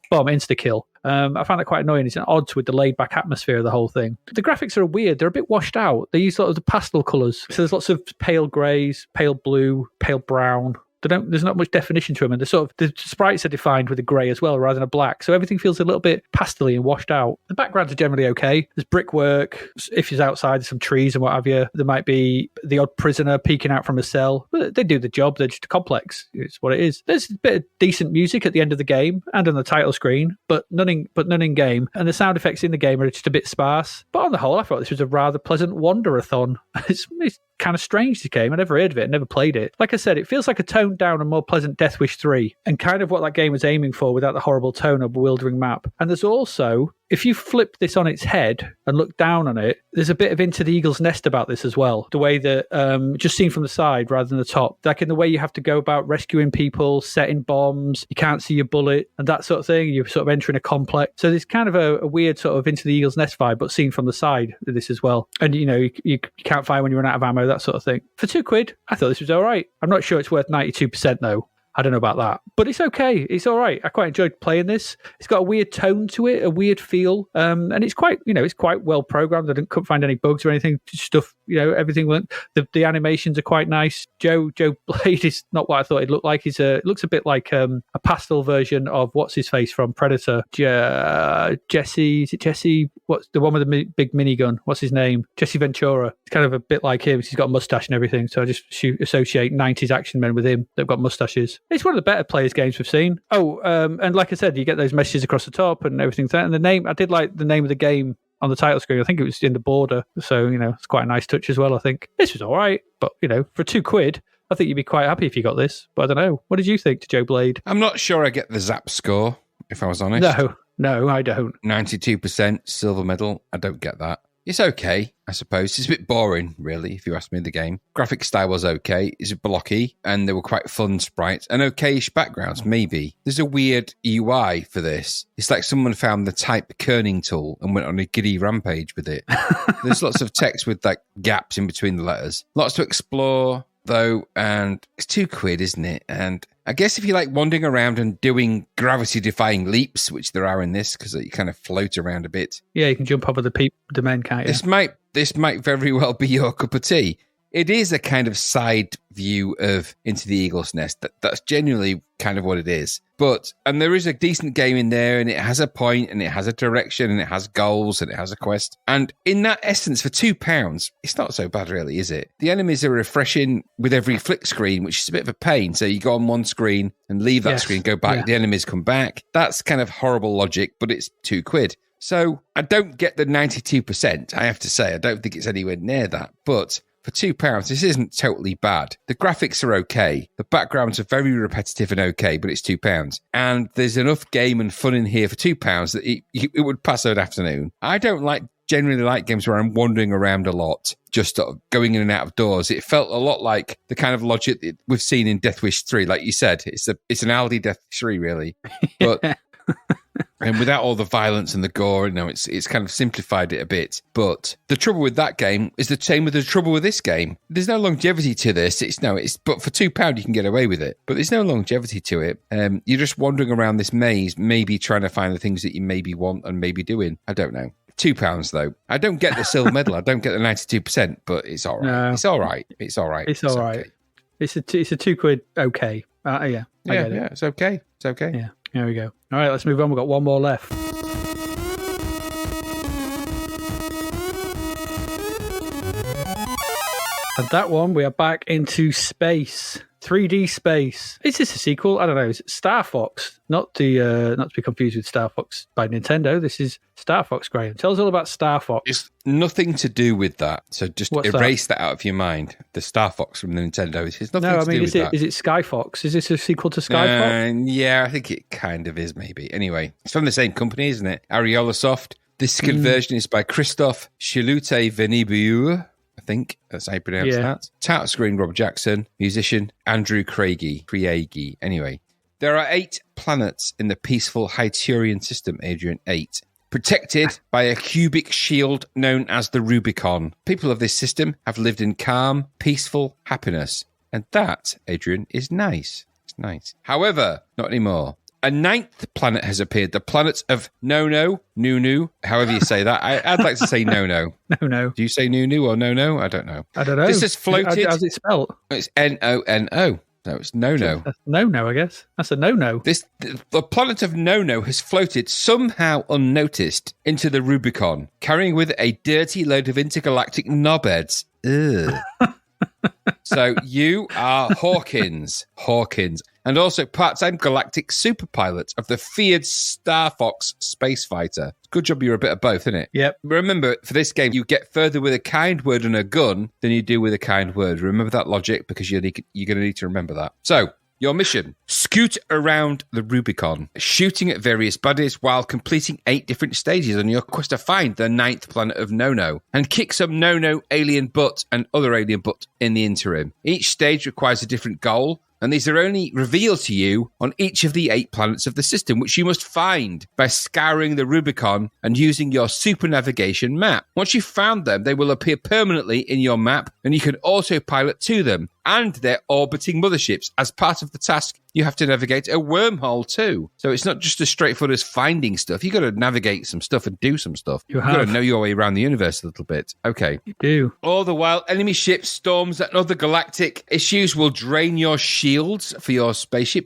bomb insta-kill. I found that quite annoying. It's at odds with the laid-back atmosphere of the whole thing. The graphics are weird. They're a bit washed out. They use sort of the pastel colours. So there's lots of pale greys, pale blue, pale brown. There's not much definition to them, and the sprites are defined with a grey as well rather than a black, so everything feels a little bit pastely and washed out. The backgrounds are generally okay. There's brickwork. If you're outside, there's some trees and what have you. There might be the odd prisoner peeking out from a cell. They do the job. They're just complex. It's what it is. There's a bit of decent music at the end of the game and on the title screen, but none in game. And the sound effects in the game are just a bit sparse. But on the whole, I thought this was a rather pleasant wander-a-thon. It's kind of strange, this game. I never heard of it, never played it. Like I said, it feels like a toned down and more pleasant Death Wish 3, and kind of what that game was aiming for without the horrible tone or bewildering map. And there's also, if you flip this on its head and look down on it, there's a bit of Into the Eagle's Nest about this as well. The way that, just seen from the side rather than the top, like in the way you have to go about rescuing people, setting bombs, you can't see your bullet, and that sort of thing. You're sort of entering a complex. So there's kind of a weird sort of Into the Eagle's Nest vibe, but seen from the side of this as well. And, you can't fire when you run out of ammo, that sort of thing. For £2, I thought this was all right. I'm not sure it's worth 92% though. I don't know about that, but it's okay. It's all right. I quite enjoyed playing this. It's got a weird tone to it, a weird feel, and it's quite, it's quite well programmed. I couldn't find any bugs or anything. Just stuff, everything went. The animations are quite nice. Joe Blade is not what I thought it looked like. It looks a bit like a pastel version of what's his face from Predator. Jesse? Is it Jesse? What's the one with the big minigun? What's his name? Jesse Ventura. It's kind of a bit like him. He's got a mustache and everything. So I just associate 90s action men with him. They've got mustaches. It's one of the better players games we've seen. Oh, and like I said, you get those messages across the top and everything. And the name, I did like the name of the game on the title screen. I think it was in the border. So, it's quite a nice touch as well, I think. This was all right. But, for £2, I think you'd be quite happy if you got this. But I don't know. What did you think to Joe Blade? I'm not sure I get the Zapped score, if I was honest. No, I don't. 92% silver medal. I don't get that. It's okay, I suppose. It's a bit boring, really, if you ask me, the game. Graphic style was okay. It's blocky, and there were quite fun sprites. And okay-ish backgrounds, maybe. There's a weird UI for this. It's like someone found the type kerning tool and went on a giddy rampage with it. There's lots of text with, gaps in between the letters. Lots to explore, though, and it's £2, isn't it? And I guess if you like wandering around and doing gravity-defying leaps, which there are in this, because you kind of float around a bit. Yeah, you can jump over the men, can't you? This might very well be your cup of tea. It is a kind of side view of Into the Eagle's Nest. That's genuinely kind of what it is. And there is a decent game in there, and it has a point, and it has a direction, and it has goals, and it has a quest. And in that essence, for £2, it's not so bad, really, is it? The enemies are refreshing with every flick screen, which is a bit of a pain. So you go on one screen and leave that screen, go back, the enemies come back. That's kind of horrible logic, but it's £2. So I don't get the 92%, I have to say. I don't think it's anywhere near that. But for £2, this isn't totally bad. The graphics are okay. The backgrounds are very repetitive and okay, but it's £2. And there's enough game and fun in here for £2 that it would pass an afternoon. I don't generally like games where I'm wandering around a lot, just sort of going in and out of doors. It felt a lot like the kind of logic that we've seen in Death Wish 3. Like you said, it's an Aldi Death Wish 3, really. But and without all the violence and the gore, it's kind of simplified it a bit. But the trouble with that game is the same with the trouble with this game. There's no longevity to this. But for £2 you can get away with it. But there's no longevity to it. You're just wandering around this maze, maybe trying to find the things that you maybe want and maybe doing. I don't know. £2 though. I don't get the silver medal. I don't get the 92%, but it's all right. No. It's all right. It's all right. It's all right. Okay. It's a £2 okay. Yeah. Yeah. It's okay. It's okay. Yeah. There we go. All right, let's move on. We've got one more left. And that one, we are back into space. 3D space. Is this a sequel? I don't know. Is it Starfox? Not to be confused with Starfox by Nintendo. This is Starfox, Graham. Tell us all about Starfox. It's nothing to do with that. So just erase that out of your mind. The Starfox from the Nintendo. It's nothing to do with that. Is it Skyfox? Is this a sequel to Skyfox? Yeah, I think it kind of is, maybe. Anyway, it's from the same company, isn't it? Ariolasoft. This conversion is by Christophe Chilute Venibeur. I think that's how you pronounce that. Title screen, Rob Jackson. Musician, Andrew Craigie. Anyway, there are 8 planets in the peaceful Hyturian system, Adrian. 8. Protected by a cubic shield known as the Rubicon. People of this system have lived in calm, peaceful happiness. And that, Adrian, is nice. It's nice. However, not anymore. A 9th planet has appeared, the planet of Nunu, however you say that. I'd like to say No-No. No. Do you say Nunu or No-No? I don't know. I don't know. This has floated. How's it spelled? It's N-O-N-O. No, it's No-No. That's no-no, I guess. That's a no-no. The planet of No-No has floated somehow unnoticed into the Rubicon, carrying with it a dirty load of intergalactic knobheads. Ugh. So you are Hawkins, and also part-time galactic super pilot of the feared Starfox space fighter. Good job you're a bit of both, isn't it? Yep. Remember, for this game, you get further with a kind word and a gun than you do with a kind word. Remember that logic, because you're going to need to remember that. So, your mission: scoot around the Rubicon, shooting at various buddies while completing 8 different stages on your quest to find the 9th planet of No-No, and kick some No-No alien butt and other alien butt in the interim. Each stage requires a different goal, and these are only revealed to you on each of the 8 planets of the system, which you must find by scouring the Rubicon and using your super navigation map. Once you've found them, they will appear permanently in your map, and you can autopilot to them and their orbiting motherships. As part of the task, you have to navigate a wormhole too. So it's not just as straightforward as finding stuff. You've got to navigate some stuff and do some stuff. You've got to know your way around the universe a little bit. Okay. You do. All the while, enemy ships, storms, and other galactic issues will drain your shields for your spaceship,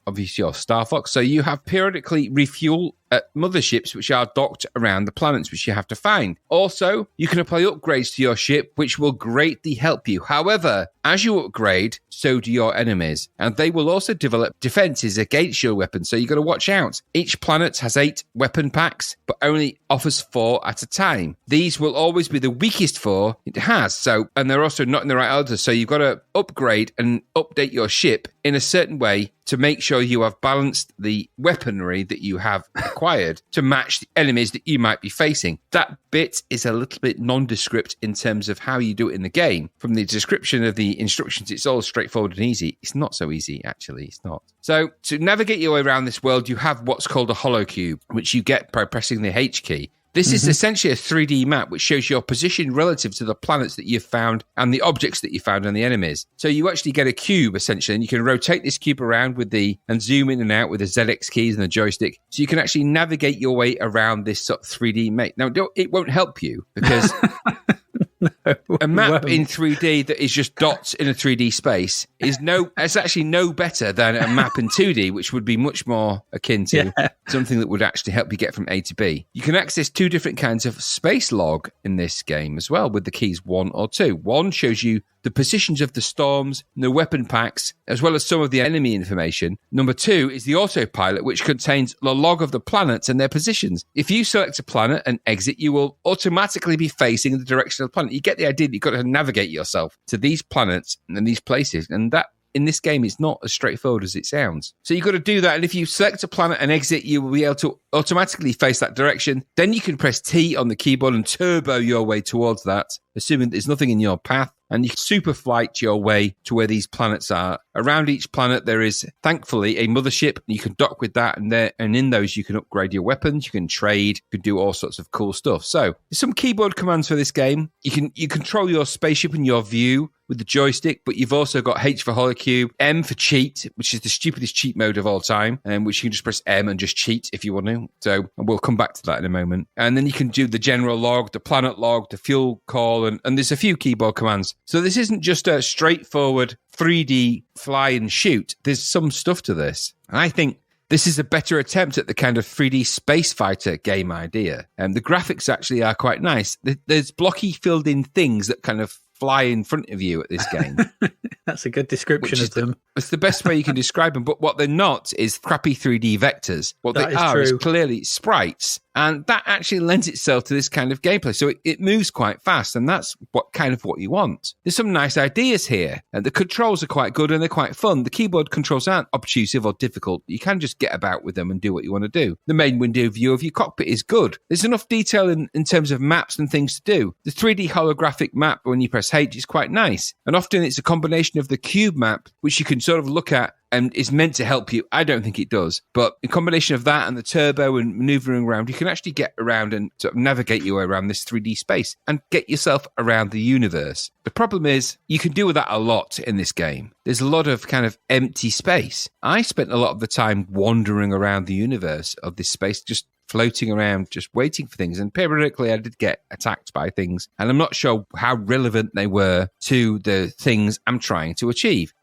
obviously your Starfox. So you have periodically refuel at motherships which are docked around the planets which you have to find. Also, you can apply upgrades to your ship which will greatly help you. However, as you upgrade, so do your enemies, and they will also develop defenses against your weapons, so you've got to watch out. Each planet has 8 weapon packs, but only offers 4 at a time. These will always be the weakest 4 it has, and they're also not in the right order, so you've got to upgrade and update your ship in a certain way to make sure you have balanced the weaponry that you have acquired to match the enemies that you might be facing. That bit is a little bit nondescript in terms of how you do it in the game. From the description of the instructions, it's all straightforward and easy. It's not so easy, actually. It's not. So to navigate your way around this world, you have what's called a holocube, which you get by pressing the H key. This is essentially a 3D map which shows your position relative to the planets that you've found and the objects that you found and the enemies. So you actually get a cube, essentially, and you can rotate this cube around and zoom in and out with the ZX keys and the joystick. So you can actually navigate your way around this sort of 3D map. Now, it won't help you because... a map in 3D that is just dots in a 3D space it's actually no better than a map in 2D, which would be much more akin to something that would actually help you get from A to B. You can access 2 different kinds of space log in this game as well with the keys 1 or 2. 1 shows you the positions of the storms, the weapon packs, as well as some of the enemy information. Number 2 is the autopilot, which contains the log of the planets and their positions. If you select a planet and exit, you will automatically be facing the direction of the planet. You get the idea that you've got to navigate yourself to these planets and these places, and that in this game is not as straightforward as it sounds. So you've got to do that, and if you select a planet and exit, you will be able to automatically face that direction. Then you can press T on the keyboard and turbo your way towards that, assuming there's nothing in your path, and you can super flight your way to where these planets are. Around each planet, there is, thankfully, a mothership. You can dock with that, and in those, you can upgrade your weapons, you can trade, you can do all sorts of cool stuff. So, there's some keyboard commands for this game. You control your spaceship and your view with the joystick, but you've also got H for holocube, M for cheat, which is the stupidest cheat mode of all time, which you can just press M and just cheat if you want to. So, we'll come back to that in a moment. And then you can do the general log, the planet log, the fuel call, and there's a few keyboard commands. So this isn't just a straightforward 3D fly and shoot. There's some stuff to this. And I think this is a better attempt at the kind of 3D space fighter game idea. And the graphics actually are quite nice. There's blocky filled in things that kind of fly in front of you at this game. That's a good description of them. It's the best way you can describe them. But what they're not is crappy 3D vectors. What they are is clearly sprites And that actually lends itself to this kind of gameplay. So it moves quite fast, and that's what you want. There's some nice ideas here. And the controls are quite good and they're quite fun. The keyboard controls aren't obtrusive or difficult. You can just get about with them and do what you want to do. The main window view of your cockpit is good. There's enough detail in terms of maps and things to do. The 3D holographic map when you press H is quite nice. And often it's a combination of the cube map, which you can sort of look at and is meant to help you. I don't think it does. But in combination of that and the turbo and maneuvering around, you can actually get around and sort of navigate your way around this 3D space and get yourself around the universe. The problem is you can do that a lot in this game. There's a lot of kind of empty space. I spent a lot of the time wandering around the universe of this space, just floating around, just waiting for things. And periodically I did get attacked by things. And I'm not sure how relevant they were to the things I'm trying to achieve.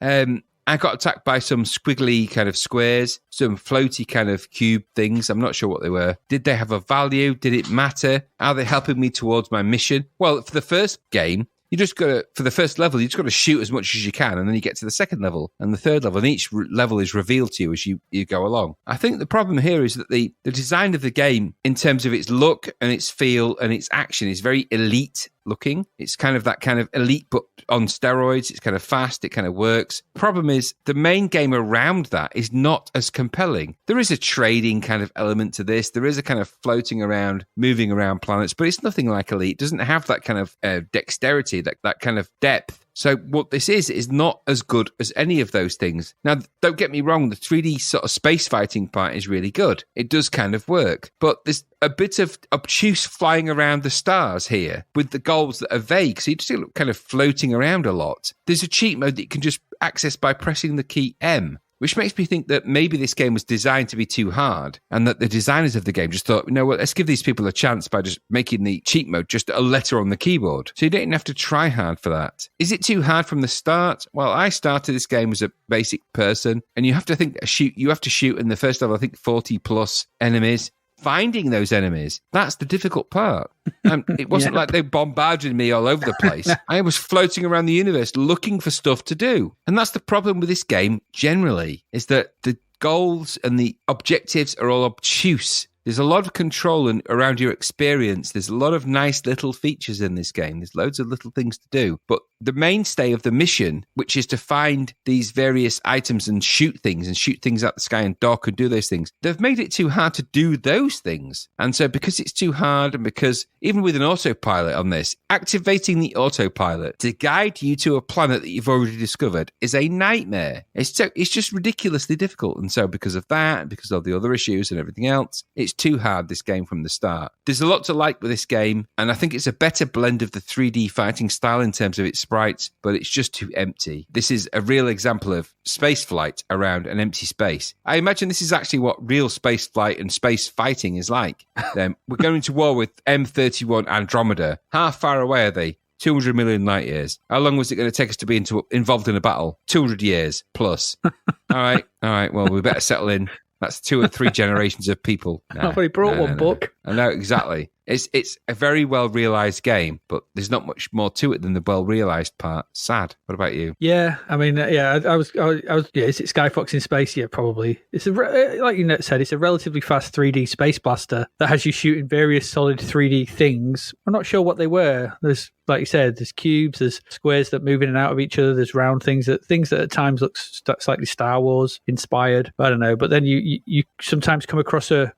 I got attacked by some squiggly kind of squares, some floaty kind of cube things. I'm not sure what they were. Did they have a value? Did it matter? Are they helping me towards my mission? Well, for the first game, for the first level, you just got to shoot as much as you can, and then you get to the second level and the third level, and each level is revealed to you as you go along. I think the problem here is that the design of the game, in terms of its look and its feel and its action, is very elite looking. It's kind of that kind of elite, but on steroids. It's kind of fast. It kind of works. Problem is, the main game around that is not as compelling. There is a trading kind of element to this. There is a kind of floating around, moving around planets, but it's nothing like Elite. It doesn't have that kind of dexterity, that kind of depth. So what this is not as good as any of those things. Now, don't get me wrong, the 3D sort of space fighting part is really good. It does kind of work. But there's a bit of obtuse flying around the stars here with the goals that are vague. So you just kind of floating around a lot. There's a cheat mode that you can just access by pressing the key M, which makes me think that maybe this game was designed to be too hard and that the designers of the game just thought, let's give these people a chance by just making the cheat mode just a letter on the keyboard. So you don't even have to try hard for that. Is it too hard from the start? Well, I started this game as a basic person, and you have to shoot in the first level, I think 40 plus enemies. Finding those enemies, that's the difficult part. It wasn't like they bombarded me all over the place. I was floating around the universe looking for stuff to do. And that's the problem with this game generally, is that the goals and the objectives are all obtuse. There's a lot of control around your experience. There's a lot of nice little features in this game. There's loads of little things to do. But the mainstay of the mission, which is to find these various items and shoot things out the sky and dock and do those things, they've made it too hard to do those things. And so because it's too hard, and because even with an autopilot on this, activating the autopilot to guide you to a planet that you've already discovered is a nightmare. It's just ridiculously difficult. And so because of that, because of the other issues and everything else, it's too hard, this game, from the start. There's a lot to like with this game, and I think it's a better blend of the 3D fighting style in terms of its sprites, but it's just too empty. This is a real example of space flight around an empty space. I imagine this is actually what real space flight and space fighting is like. We're going to war with M31 Andromeda. How far away are they? 200 million light years. How long was it going to take us to be involved in a battle? 200 years plus. All right. Well, we better settle in. That's 2 or 3 generations of people. I've already brought one book. I know, exactly. It's a very well-realised game, but there's not much more to it than the well-realised part. Sad. What about you? Yeah, I mean, I was. Is it Skyfox in space? Yeah, probably. It's like you said, it's a relatively fast 3D space blaster that has you shooting various solid 3D things. I'm not sure what they were. There's, like you said, there's cubes, there's squares that move in and out of each other, there's round things that at times look slightly Star Wars inspired. I don't know. But then you sometimes come across did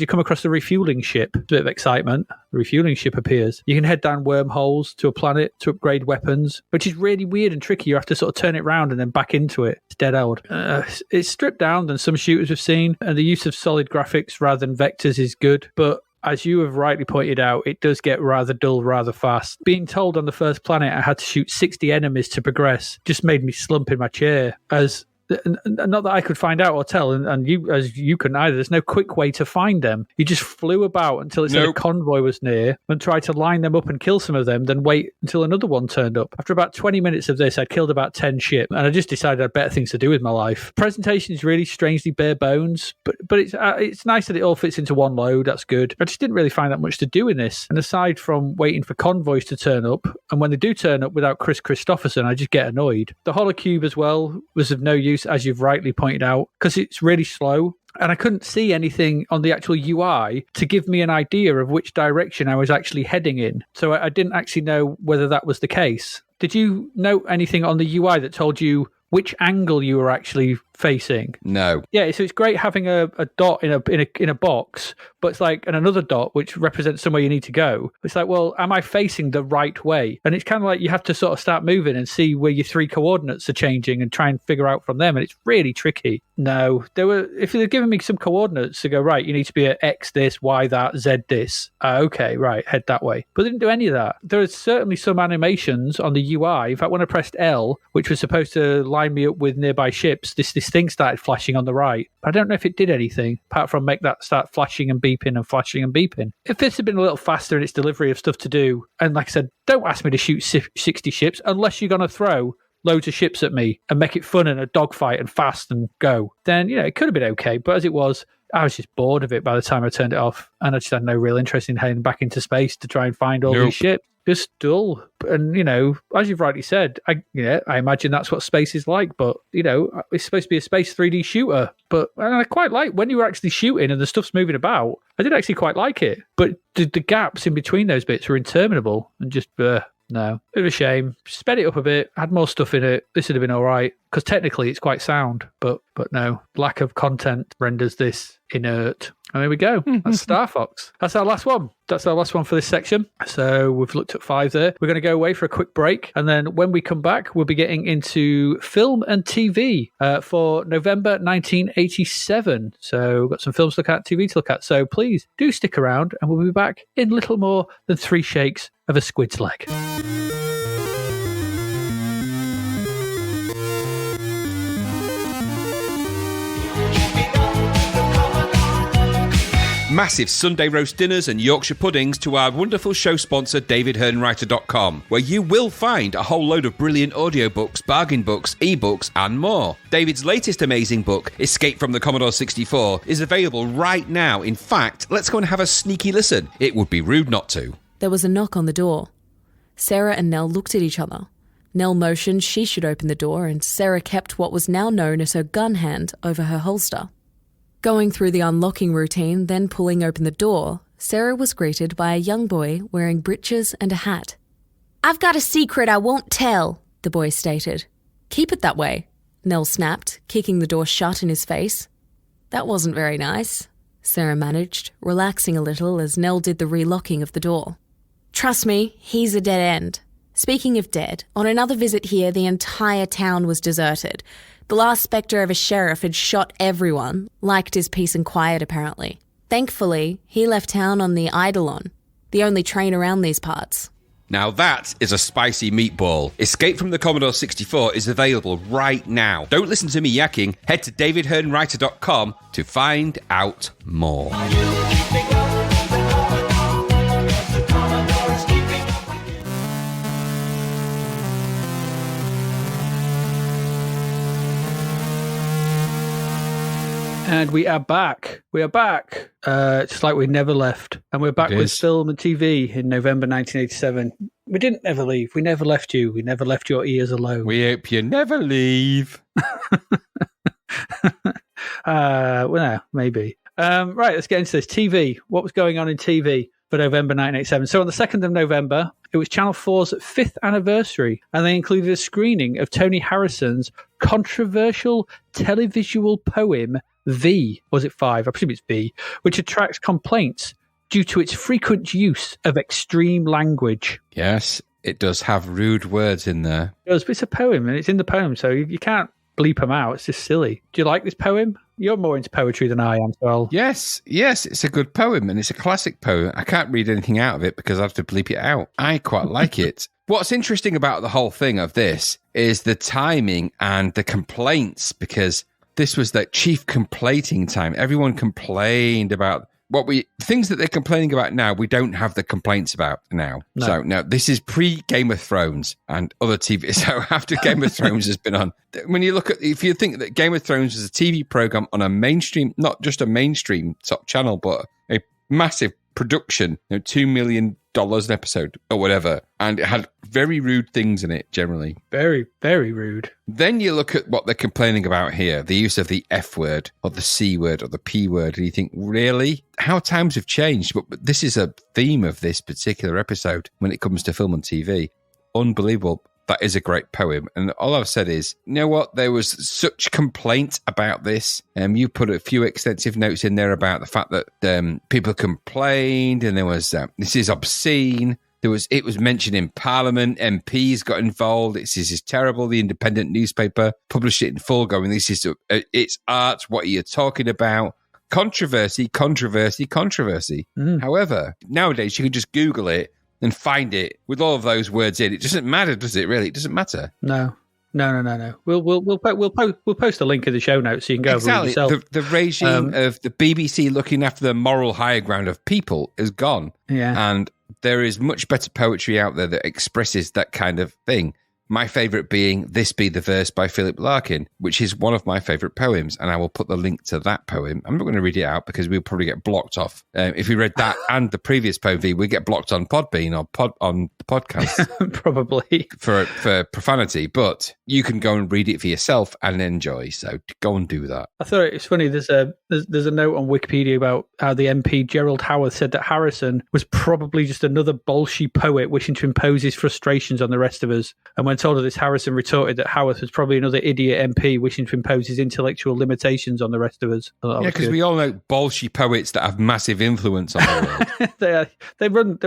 you come across the refueling ship? A bit of excitement. The refueling ship appears. You can head down wormholes to a planet to upgrade weapons, which is really weird and tricky. You have to sort of turn it around and then back into it. It's dead old. It's stripped down than some shooters we've seen, and the use of solid graphics rather than vectors is good, but as you have rightly pointed out, it does get rather dull rather fast. Being told on the first planet I had to shoot 60 enemies to progress just made me slump in my chair, as not that I could find out or tell, and you couldn't either. There's no quick way to find them. You just flew about until it said a convoy was near and tried to line them up and kill some of them, then wait until another one turned up. After about 20 minutes of this, I'd killed about 10 ship, and I just decided I had better things to do with my life. Presentation is really strangely bare bones, but it's nice that it all fits into one load. That's good. I just didn't really find that much to do in this, and aside from waiting for convoys to turn up, and when they do turn up without Chris Christopherson, I just get annoyed. The holocube as well was of no use, as you've rightly pointed out, because it's really slow. and I couldn't see anything on the actual UI to give me an idea of which direction I was actually heading in. So I didn't actually know whether that was the case. Did you note anything on the UI that told you which angle you were actually facing? No. Yeah, so it's great having a dot in a box, but it's like and another dot which represents somewhere you need to go. It's like, well, am I facing the right way? And it's kind of like you have to sort of start moving and see where your 3 coordinates are changing and try and figure out from them. And it's really tricky. No, if they're giving me some coordinates to go, right, you need to be at X this, Y that, Z this. Okay, right, head that way. But they didn't do any of that. There are certainly some animations on the UI. In fact, when I pressed L, which was supposed to line me up with nearby ships, this thing started flashing on the right. But I don't know if it did anything apart from make that start flashing and beeping and flashing and beeping. If this had been a little faster in its delivery of stuff to do, and like I said, don't ask me to shoot 60 ships unless you're going to throw loads of ships at me and make it fun and a dogfight and fast and go, then, it could have been okay. But as it was, I was just bored of it by the time I turned it off. And I just had no real interest in heading back into space to try and find all these ships. Just dull. And, as you've rightly said, I imagine that's what space is like. But, it's supposed to be a space 3D shooter. But and I quite like when you were actually shooting and the stuff's moving about. I did actually quite like it. But the gaps in between those bits were interminable and just... No, bit of a shame. Sped it up a bit, had more stuff in it. This would have been all right because technically it's quite sound, but no, lack of content renders this inert. And there we go. That's Starfox. That's our last one. That's our last one for this section. So we've looked at 5 there. We're going to go away for a quick break, and then when we come back, we'll be getting into film and TV for November 1987. So we've got some films to look at, TV to look at. So please do stick around, and we'll be back in little more than 3 shakes of a squid's leg. Massive Sunday roast dinners and Yorkshire puddings to our wonderful show sponsor davidhearnwriter.com, where you will find a whole load of brilliant audiobooks, bargain books, ebooks and more. David's latest amazing book, Escape from the Commodore 64, is available right now. In fact, let's go and have a sneaky listen. It would be rude not to. There was a knock on the door. Sarah and Nell looked at each other. Nell motioned she should open the door, and Sarah kept what was now known as her gun hand over her holster. Going through the unlocking routine, then pulling open the door, Sarah was greeted by a young boy wearing breeches and a hat. "I've got a secret I won't tell," the boy stated. "Keep it that way," Nell snapped, kicking the door shut in his face. "That wasn't very nice," Sarah managed, relaxing a little as Nell did the relocking of the door. "Trust me, he's a dead end. Speaking of dead, on another visit here, the entire town was deserted. The last spectre of a sheriff had shot everyone, liked his peace and quiet apparently. Thankfully, he left town on the Eidolon, the only train around these parts." Now that is a spicy meatball. Escape from the Commodore 64 is available right now. Don't listen to me yakking. Head to davidhearnwriter.com to find out more. And we are back. We are back. Just like we never left. And we're back with film and TV in November 1987. We didn't ever leave. We never left you. We never left your ears alone. We hope you never leave. Well, no, maybe. Right, let's get into this. TV. What was going on in TV for November 1987? So on the 2nd of November, it was Channel 4's 5th anniversary, and they included a screening of Tony Harrison's controversial televisual poem, V. Was it 5? I presume it's V, which attracts complaints due to its frequent use of extreme language. Yes, it does have rude words in there. It does, but it's a poem, and it's in the poem, so you can't bleep them out. It's just silly. Do you like this poem? You're more into poetry than I am, so Yes, it's a good poem, and it's a classic poem. I can't read anything out of it because I have to bleep it out. I quite like it. What's interesting about the whole thing of this is the timing and the complaints, because this was the chief complaining time. Everyone complained about things that they're complaining about now. We don't have the complaints about now. No. So now this is pre-Game of Thrones and other TV. So after Game of Thrones has been on, when you look at, if you think that Game of Thrones was a TV program on a mainstream, not just a mainstream top channel, but a massive production, $2 million an episode or whatever. And it had very rude things in it, generally. Very, very rude. Then you look at what they're complaining about here, the use of the F word or the C word or the P word, and you think, really? How times have changed, but this is a theme of this particular episode when it comes to film and TV. Unbelievable. That is a great poem. And all I've said is, you know what? There was such complaint about this. You put a few extensive notes in there about the fact that people complained and there was, this is obscene. It was mentioned in Parliament. MPs got involved. This is terrible. The Independent newspaper published it in full going, it's art. What are you talking about? Controversy. However, nowadays you can just Google it and find it with all of those words in. It doesn't matter, does it? Really, it doesn't matter. No. We'll post a link in the show notes so you can go over it yourself. The regime of the BBC looking after the moral higher ground of people is gone. Yeah, and there is much better poetry out there that expresses that kind of thing. My favourite being This Be the Verse by Philip Larkin, which is one of my favourite poems, and I will put the link to that poem. I'm not going to read it out because we'll probably get blocked off. If we read that and the previous poem, we get blocked on Podbean or on the podcast. Probably. For profanity, but you can go and read it for yourself and enjoy, so go and do that. I thought it was funny, there's a note on Wikipedia about how the MP Gerald Howarth said that Harrison was probably just another bolshy poet wishing to impose his frustrations on the rest of us. And when told of this, Harrison retorted that Howarth was probably another idiot MP wishing to impose his intellectual limitations on the rest of us. Yeah, because we all know bolshy poets that have massive influence on the world. They run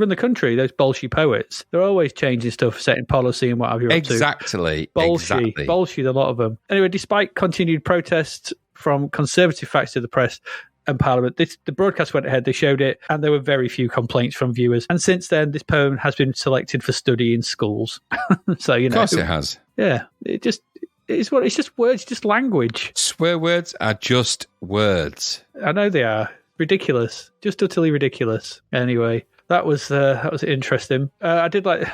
the country. Those bolshy poets. They're always changing stuff, setting policy and what have you. Exactly. Bolshy, a lot of them. Anyway, despite continued protests from conservative factions of the press and Parliament, the broadcast went ahead, they showed it, and there were very few complaints from viewers. And since then, this poem has been selected for study in schools. So, you know. Of course it has. Yeah. It's just words, just language. Swear words are just words. I know they are. Ridiculous. Just utterly ridiculous. Anyway. That was interesting. I did like,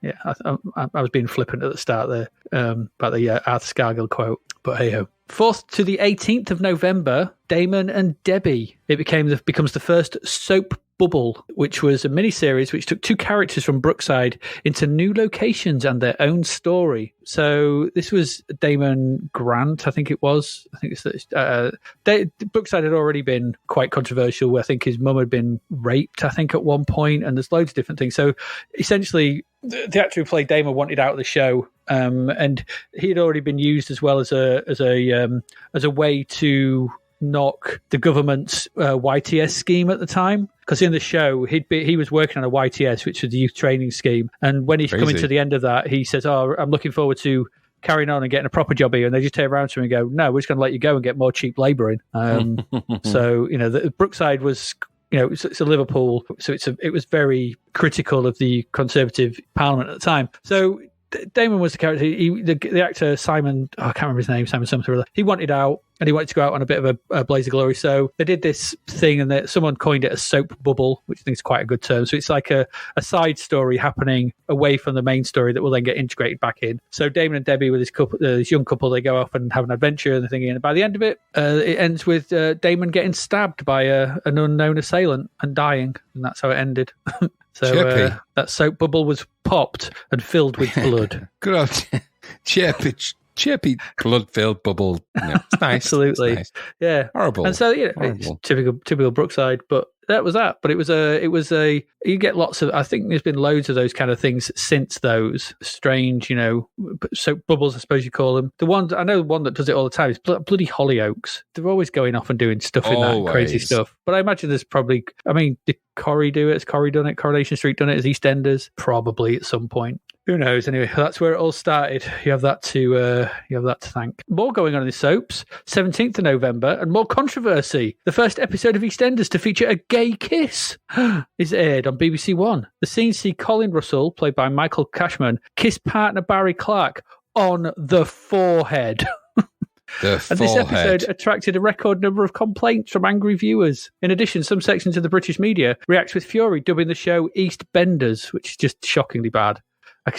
yeah. I was being flippant at the start there about the Arthur Scargill quote, but hey ho. 4th to the 18th of November, Damon and Debbie. It becomes the first soap bubble, which was a miniseries which took two characters from Brookside into new locations and their own story. So this was Damon Grant, I think it was. I think Brookside had already been quite controversial. I think his mum had been raped, I think, at one point, and there's loads of different things. So essentially, the actor who played Damon wanted out of the show, and he had already been used as well as a way to knock the government's YTS scheme at the time. Because in the show, he was working on a YTS, which was the youth training scheme. And when he's coming to the end of that, he says, "Oh, I'm looking forward to carrying on and getting a proper job here." And they just turn around to him and go, "No, we're just going to let you go and get more cheap labour in." So, you know, the Brookside was, you know, it's a Liverpool, so it was very critical of the Conservative Parliament at the time. So Damon was the character. The actor Simon, I can't remember his name, Simon something or other. He wanted out, and he wanted to go out on a bit of a blaze of glory. So they did this thing, and someone coined it a soap bubble, which I think is quite a good term. So it's like a side story happening away from the main story that will then get integrated back in. So Damon and Debbie, with this young couple, they go off and have an adventure and the thing. And by the end of it, it ends with Damon getting stabbed by an unknown assailant and dying, and that's how it ended. So that soap bubble was popped and filled with blood. Good old chirpy blood-filled bubble. Yeah, it's nice. Absolutely. It's nice. Yeah. Horrible. And so, yeah, it's typical Brookside, but that was that. But it was a you get lots of, I think there's been loads of those kind of things since those strange, you know, soap bubbles, I suppose you call them. I know the one that does it all the time is bloody Hollyoaks. They're always going off and doing stuff in that crazy stuff. But I imagine there's probably, I mean, did Corrie do it? Has Corrie done it? Coronation Street done it? Has EastEnders? Probably at some point. Who knows? Anyway, that's where it all started. You have that to thank. More going on in the soaps. 17th of November, and more controversy. The first episode of EastEnders to feature a gay kiss is aired on BBC One. The scene see Colin Russell, played by Michael Cashman, kiss partner Barry Clark on the forehead. And this episode attracted a record number of complaints from angry viewers. In addition, some sections of the British media react with fury, dubbing the show EastBenders, which is just shockingly bad.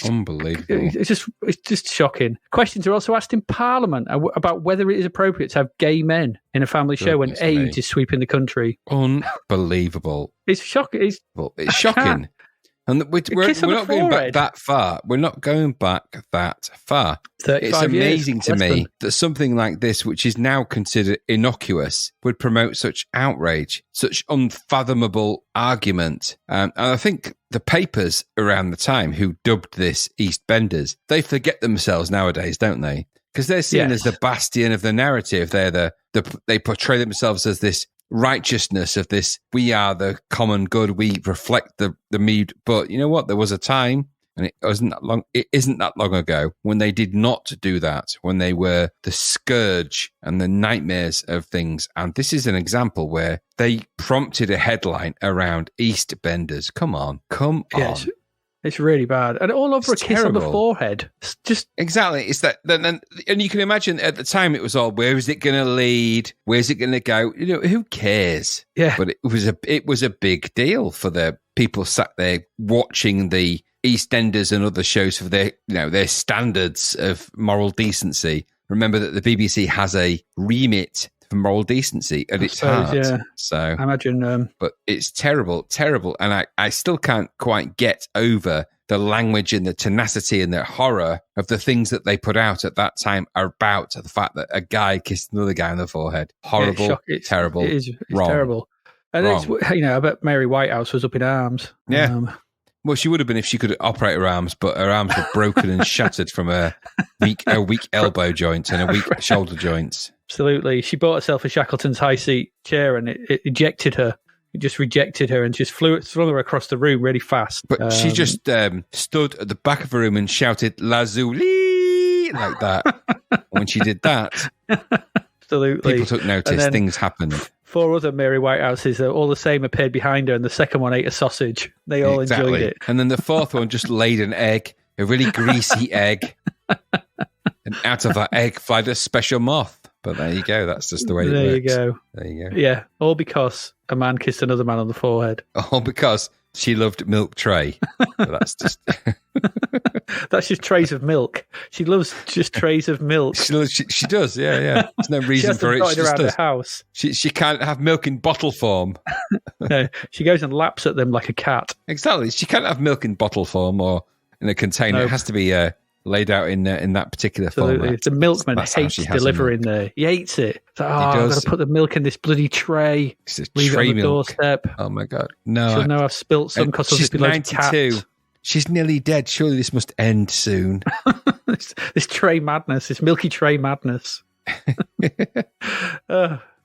Unbelievable. It's just shocking. Questions are also asked in Parliament about whether it is appropriate to have gay men in a family show when AIDS is sweeping the country. Unbelievable. It's shocking. It's shocking. And we're not going back that far. We're not going back that far. It's amazing to me that something like this, which is now considered innocuous, would promote such outrage, such unfathomable argument. And I think the papers around the time who dubbed this EastBenders, they forget themselves nowadays, don't they? Because they're seen as the bastion of the narrative. They portray themselves as this righteousness of this, we are the common good, we reflect the mead. But you know what? There was a time, and it isn't that long ago, when they did not do that, when they were the scourge and the nightmares of things. And this is an example where they prompted a headline around EastBenders. Come on. It's really bad. And all over it's a kiss terrible. on the forehead. It's just... Exactly. It's that, and you can imagine at the time it was all, where is it going to lead? Where's it going to go? You know, who cares? Yeah. But it was a big deal for the people sat there watching the EastEnders and other shows for their standards of moral decency. Remember that the BBC has a remit for moral decency at its heart. Yeah. So I imagine. But it's terrible. And I still can't quite get over the language and the tenacity and the horror of the things that they put out at that time about the fact that a guy kissed another guy on the forehead. Horrible, terrible. It's wrong, terrible. And I bet Mary Whitehouse was up in arms. Yeah. Well, she would have been if she could operate her arms, but her arms were broken and shattered from a weak elbow joint and a weak shoulder joints. Absolutely. She bought herself a Shackleton's high seat chair and it ejected her. It just rejected her and just flung her across the room really fast. But she just stood at the back of her room and shouted Lazuli like that. When she did that, absolutely, people took notice. Things happened. 4 other Mary Whitehouses, all the same, appeared behind her, and the second one ate a sausage. They all enjoyed it. And then the 4th one just laid an egg, a really greasy egg. And out of that egg flied a special moth. But there you go. That's just the way it works. There you go. Yeah, all because a man kissed another man on the forehead. All because she loved milk tray. That's just... That's just trays of milk. She loves just trays of milk. She does, yeah. There's no reason for it. She just around does. Her house. She can't have milk in bottle form. No, she goes and laps at them like a cat. Exactly. She can't have milk in bottle form or in a container. Nope. It has to be laid out in that particular format. The milkman hates delivering there. He hates it. It's like, I've got to put the milk in this bloody tray. It's a leave tray it on the milk. doorstep. Oh my God. No. She'll know I've spilt some because she's 92. She's nearly dead. Surely this must end soon. this tray madness, this milky tray madness.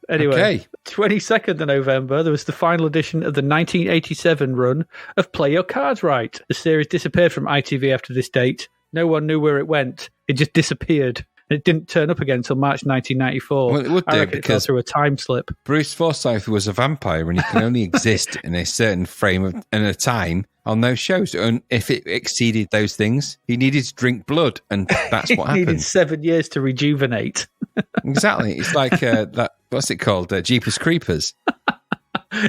Anyway, 22nd of November, there was the final edition of the 1987 run of Play Your Cards Right. The series disappeared from ITV after this date. No one knew where it went. It just disappeared. It didn't turn up again until March 1994. Well, it would do, because it fell through a time slip. Bruce Forsyth was a vampire and he can only exist in a certain frame and a time on those shows. And if it exceeded those things, he needed to drink blood, and that's what happened. He needed 7 years to rejuvenate. Exactly. It's like that. What's it called? Jeepers Creepers.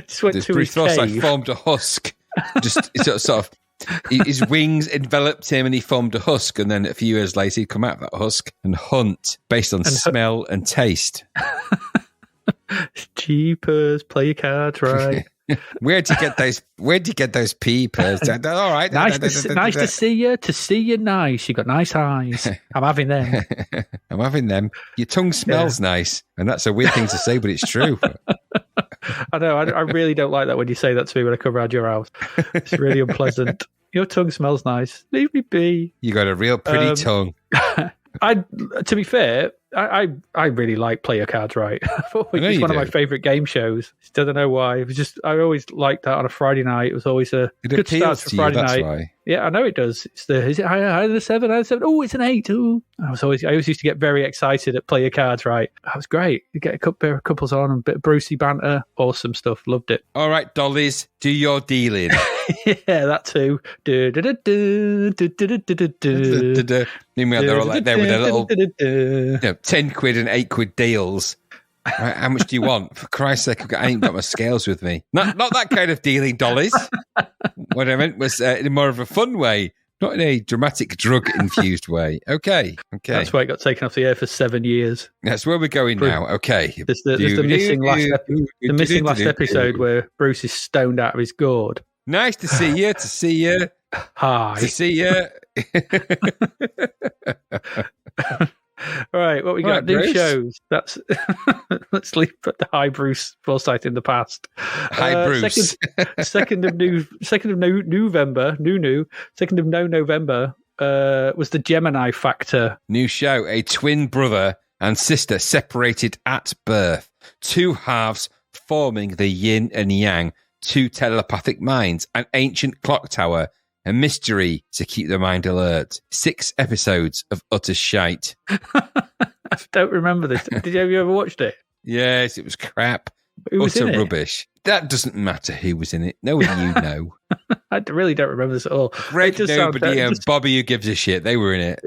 Just went to Bruce his Forsyth cave. Formed a husk. Just sort of. His wings enveloped him and he formed a husk, and then a few years later he'd come out of that husk and hunt based on smell and taste. Jeepers, play your cards right. Where'd you get those peepers? All right. Nice to see you. To see you nice. You got nice eyes. I'm having them. I'm having them. Your tongue smells nice. And that's a weird thing to say, but it's true. I know. I really don't like that when you say that to me when I come around your house. It's really unpleasant. Your tongue smells nice. Leave me be. You got a real pretty tongue. To be fair, I really like Play Your Cards Right. It's one of my favourite game shows. I don't know why. It was just I always liked that on a Friday night. It was always a good start for Friday night. Why. Yeah, I know it does. Is it higher than 7? Oh, it's an 8. Ooh. I always used to get very excited at Play Your Cards Right. That was great. You get a pair of couples on and a bit of Brucey banter. Awesome stuff. Loved it. All right, dollies, do your dealing. Yeah, that too. Meanwhile, they're all like there with their little 10 quid and 8 quid deals. Right, how much do you want? For Christ's sake, I ain't got my scales with me. Not that kind of dealing, dollies. What I meant was in more of a fun way. Not in a dramatic drug-infused way. Okay. That's why it got taken off the air for 7 years. That's where we're going now. Okay. There's the missing last episode where Bruce is stoned out of his gourd. Nice to see you. Hi. To see you. All right, what we got? New Bruce. shows. That's let's leave the Hi Bruce Forsyth in the past. Hi Bruce. Second of November was the Gemini Factor. New show: a twin brother and sister separated at birth, two halves forming the yin and yang, two telepathic minds, an ancient clock tower. A mystery to keep the mind alert. 6 episodes of utter shite. I don't remember this. Have you ever watched it? Yes, it was crap. Who was utter in it? That doesn't matter who was in it. No one you know. I really don't remember this at all. Greg, nobody, and Bobby who gives a shit. They were in it.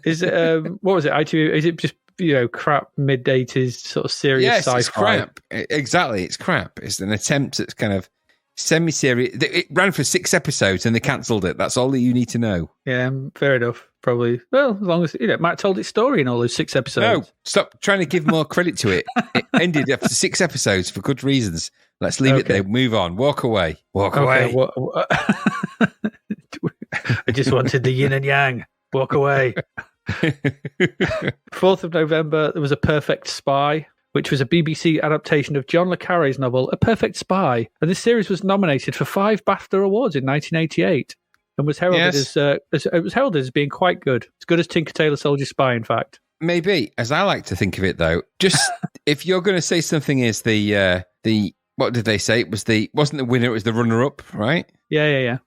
Is it? What was it? ITV? Is it just crap mid-80s sort of serious sci-fi? It's crap. Exactly, it's crap. It's an attempt at kind of semi-serious. It ran for 6 episodes and they cancelled it. That's all that you need to know. Yeah, fair enough. Probably. Well, as long as it might have told its story in all those 6 episodes. No, stop trying to give more credit to it. It ended after 6 episodes for good reasons. Let's leave it there. Move on. Walk away. Away. I just wanted the yin and yang. Walk away. 4th of November, there was A Perfect Spy, which was a BBC adaptation of John le Carré's novel A Perfect Spy. And this series was nominated for 5 BAFTA awards in 1988 and was heralded as being quite good. As good as Tinker Tailor Soldier Spy, in fact. Maybe, as I like to think of it, though. Just if you're going to say something is the what did they say? It wasn't the winner, it was the runner-up, right? Yeah.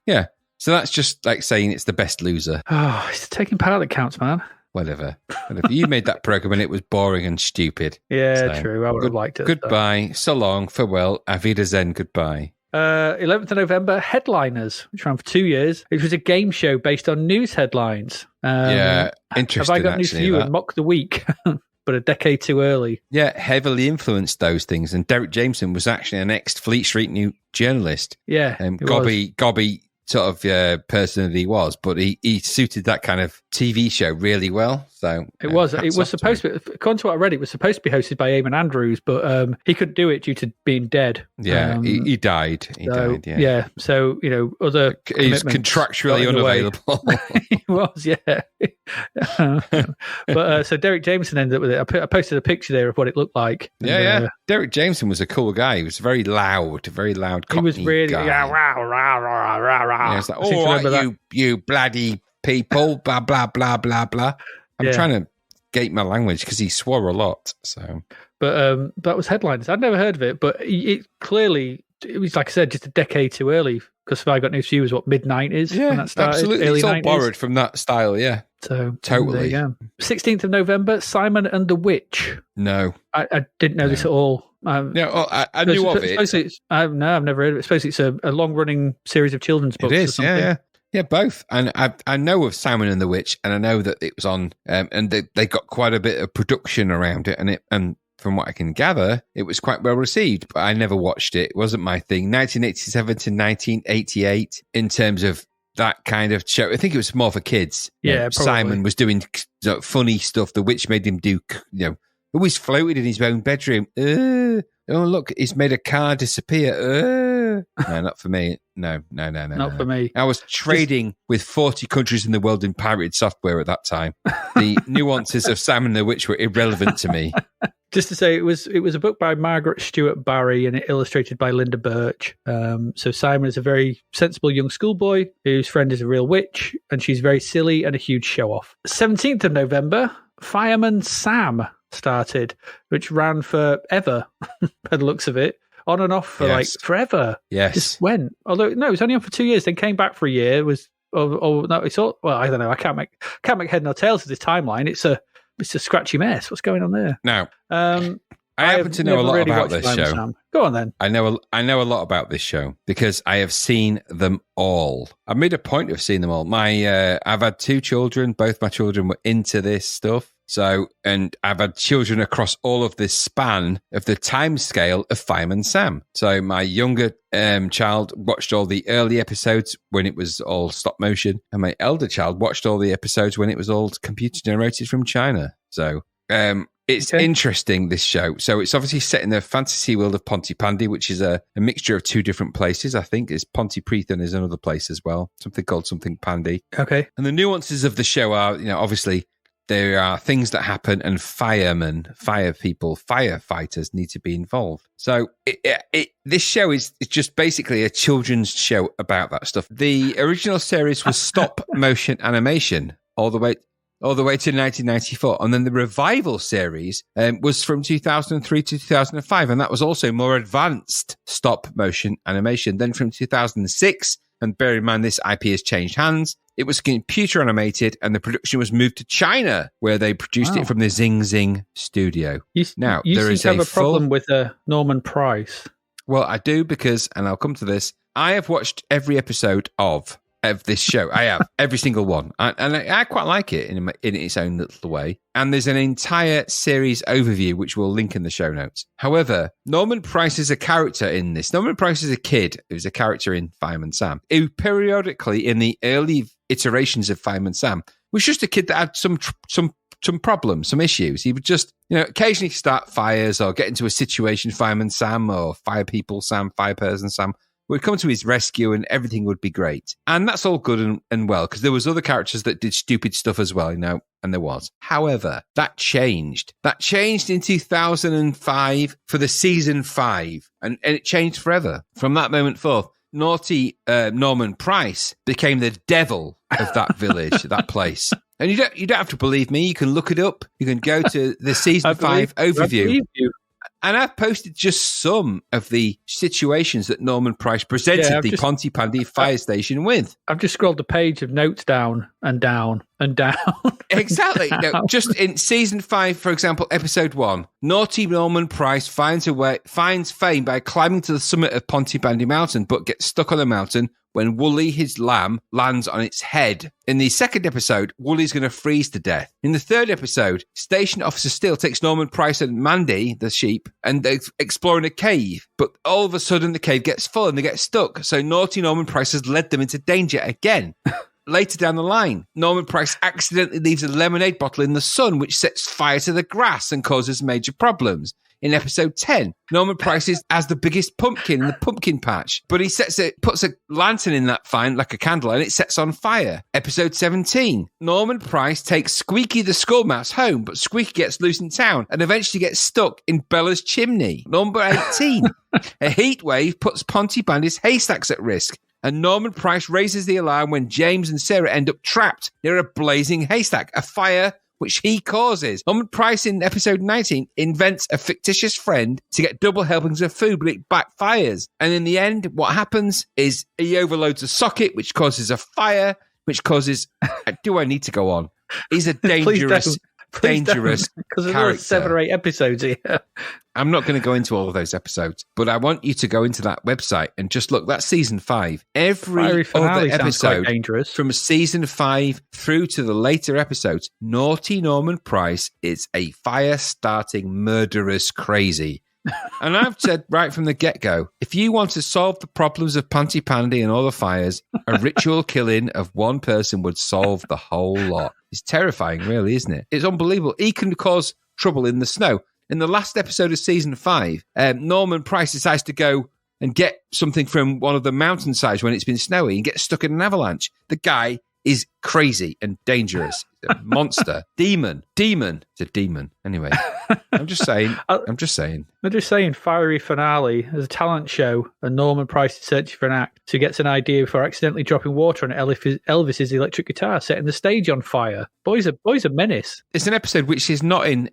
So that's just like saying it's the best loser. Oh, it's taking part that counts, man. Whatever. You made that program and it was boring and stupid. Yeah, so, true. I would have liked it. Goodbye. So long. Farewell. Auf Wiedersehen. Goodbye. 11th of November, Headliners, which ran for 2 years. It was a game show based on news headlines. Interesting. Have I got news for you? And Mock the Week, but a decade too early. Yeah, heavily influenced those things. And Derek Jameson was actually an ex-Fleet Street News journalist. Yeah. Gobby sort of person that he was, but he suited that kind of TV show really well. So it was supposed to be, according to what I read, it was supposed to be hosted by Eamon Andrews, but he couldn't do it due to being dead. Yeah, he died. He died. Yeah. So other he's contractually unavailable. He was, yeah. But so Derek Jameson ended up with it. I posted a picture there of what it looked like. Yeah. Derek Jameson was a cool guy. He was very loud. Cockney he was really guy. Yeah, it's like, right, you bloody people, blah blah blah blah blah. I'm trying to gate my language because he swore a lot. So, but that was Headliners. I'd never heard of it, but it was, like I said, just a decade too early. Because I Got News for You was mid-90s when that started. Absolutely, early it's all 90s. Borrowed from that style. Yeah, so totally. 16th of November, Simon and the Witch. No, I didn't know this at all. I knew of it. I've never heard of it. I suppose it's a long-running series of children's books. It is, or something. yeah, both. And I know of Simon and the Witch, and I know that it was on, and they got quite a bit of production around it, and from what I can gather, it was quite well received. But I never watched it. It wasn't my thing. 1987 to 1988, in terms of that kind of show. I think it was more for kids. Yeah, Simon was doing funny stuff. The Witch made him do, always floated in his own bedroom. Oh, look, he's made a car disappear. No, not for me. No. Not for me. I was trading with 40 countries in the world in pirated software at that time. The nuances of Simon the Witch were irrelevant to me. Just to say, it was a book by Margaret Stewart Barry and illustrated by Linda Birch. So Simon is a very sensible young schoolboy whose friend is a real witch, and she's very silly and a huge show-off. 17th of November, Fireman Sam started, which ran forever, by the looks of it. On and off for like forever. Yes. Just went. Although, no, it was only on for 2 years, then came back for a year. No, it's all, well, I don't know. I can't make head nor tails of this timeline. It's a scratchy mess. What's going on there? Now, I happen to know a lot really about this show. Sam. Go on then. I know a lot about this show because I have seen them all. I made a point of seeing them all. I've had 2 children. Both my children were into this stuff. So, and I've had children across all of this span of the time scale of Fireman Sam. So my younger child watched all the early episodes when it was all stop motion, and my elder child watched all the episodes when it was all computer generated from China. So it's interesting, this show. So it's obviously set in the fantasy world of Pontypandy, which is a mixture of two different places. I think is Pontypridd is another place as well, something called something Pandy. Okay. And the nuances of the show are, obviously there are things that happen, and firemen, firefighters need to be involved. So this show is just basically a children's show about that stuff. The original series was stop motion animation all the way to 1994. And then the revival series was from 2003 to 2005. And that was also more advanced stop motion animation. Then from 2006, and bear in mind this IP has changed hands, it was computer animated, and the production was moved to China, where they produced it from the Zing Zing studio. You seem to have a problem with Norman Price. Well, I do because, and I'll come to this, I have watched every episode of this show. I have every single one, and I quite like it in its own little way. And there's an entire series overview which we'll link in the show notes. However, Norman Price is a character in this. Norman Price is a kid who's a character in Fireman Sam, who periodically in the early iterations of Fireman Sam was just a kid that had some problems, some issues. He would just, occasionally start fires or get into a situation, Fireman Sam or Fire People Sam, Fire Person Sam would come to his rescue and everything would be great. And that's all good and well, because there was other characters that did stupid stuff as well, and there was. However, that changed. That changed in 2005 for the season 5, and it changed forever. From that moment forth, naughty Norman Price became the devil of that village, that place. And you don't have to believe me. You can look it up. You can go to the season 5 overview. And I've posted just some of the situations that Norman Price presented the Pontypandy fire station with. I've just scrolled the page of notes down and down and down. Exactly. No, just in season 5, for example, episode 1, naughty Norman Price finds fame by climbing to the summit of Pontypandy Mountain, but gets stuck on the mountain when Wooly, his lamb, lands on its head. In the second episode, Wooly's going to freeze to death. In the third episode, Station Officer Steele takes Norman Price and Mandy, the sheep, and they're exploring a cave. But all of a sudden, the cave gets full and they get stuck. So naughty Norman Price has led them into danger again. Later down the line, Norman Price accidentally leaves a lemonade bottle in the sun, which sets fire to the grass and causes major problems. In episode 10, Norman Price has the biggest pumpkin in the pumpkin patch, but he puts a lantern in that fine, like a candle, and it sets on fire. Episode 17, Norman Price takes Squeaky the Skull Mouse home, but Squeaky gets loose in town and eventually gets stuck in Bella's chimney. Number 18, a heat wave puts Pontypandy's haystacks at risk, and Norman Price raises the alarm when James and Sarah end up trapped near a blazing haystack, a fire which he causes. Norman Price in episode 19 invents a fictitious friend to get double helpings of food, but it backfires. And in the end, what happens is he overloads a socket, which causes a fire, which causes... Do I need to go on? He's a dangerous dangerous because there's 7 or 8 episodes here. I'm not going to go into all of those episodes, but I want you to go into that website and just look. That's season 5. Every other episode from season 5 through to the later episodes, naughty Norman Price is a fire-starting murderous crazy. And I've said right from the get-go, if you want to solve the problems of Pontypandy and all the fires, a ritual killing of one person would solve the whole lot. It's terrifying, really, isn't it? It's unbelievable. He can cause trouble in the snow. In the last episode of season 5, Norman Price decides to go and get something from one of the mountainsides when it's been snowy and get stuck in an avalanche. The guy is crazy and dangerous. A monster. Demon. It's a demon. Anyway, I'm just saying. Fiery Finale is a talent show, and Norman Price is searching for an act. So he gets an idea for accidentally dropping water on Elvis's electric guitar, setting the stage on fire. Boy's a menace. It's an episode which is not in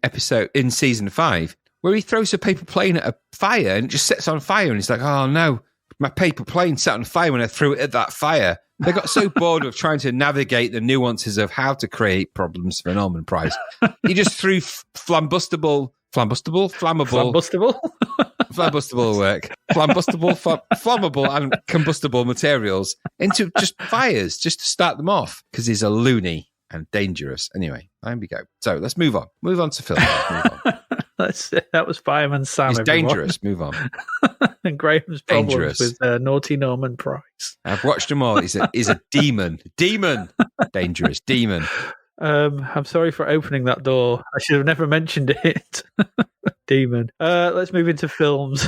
season 5, where he throws a paper plane at a fire and it just sets on fire, and he's like, "Oh no, my paper plane set on fire when I threw it at that fire." They got so bored of trying to navigate the nuances of how to create problems for Norman Price. He just threw flammable and combustible materials into just fires, just to start them off, because he's a loony. and dangerous. Anyway, there we go. So let's move on. Move on to film. Let's move on. That was Fireman Sam. He's everyone. dangerous. Move on. And Graham's problems Dangerous. with naughty Norman Price. I've watched them all. He's a demon. Demon. Dangerous. Demon. I'm sorry for opening that door. I should have never mentioned it. Demon. Let's move into films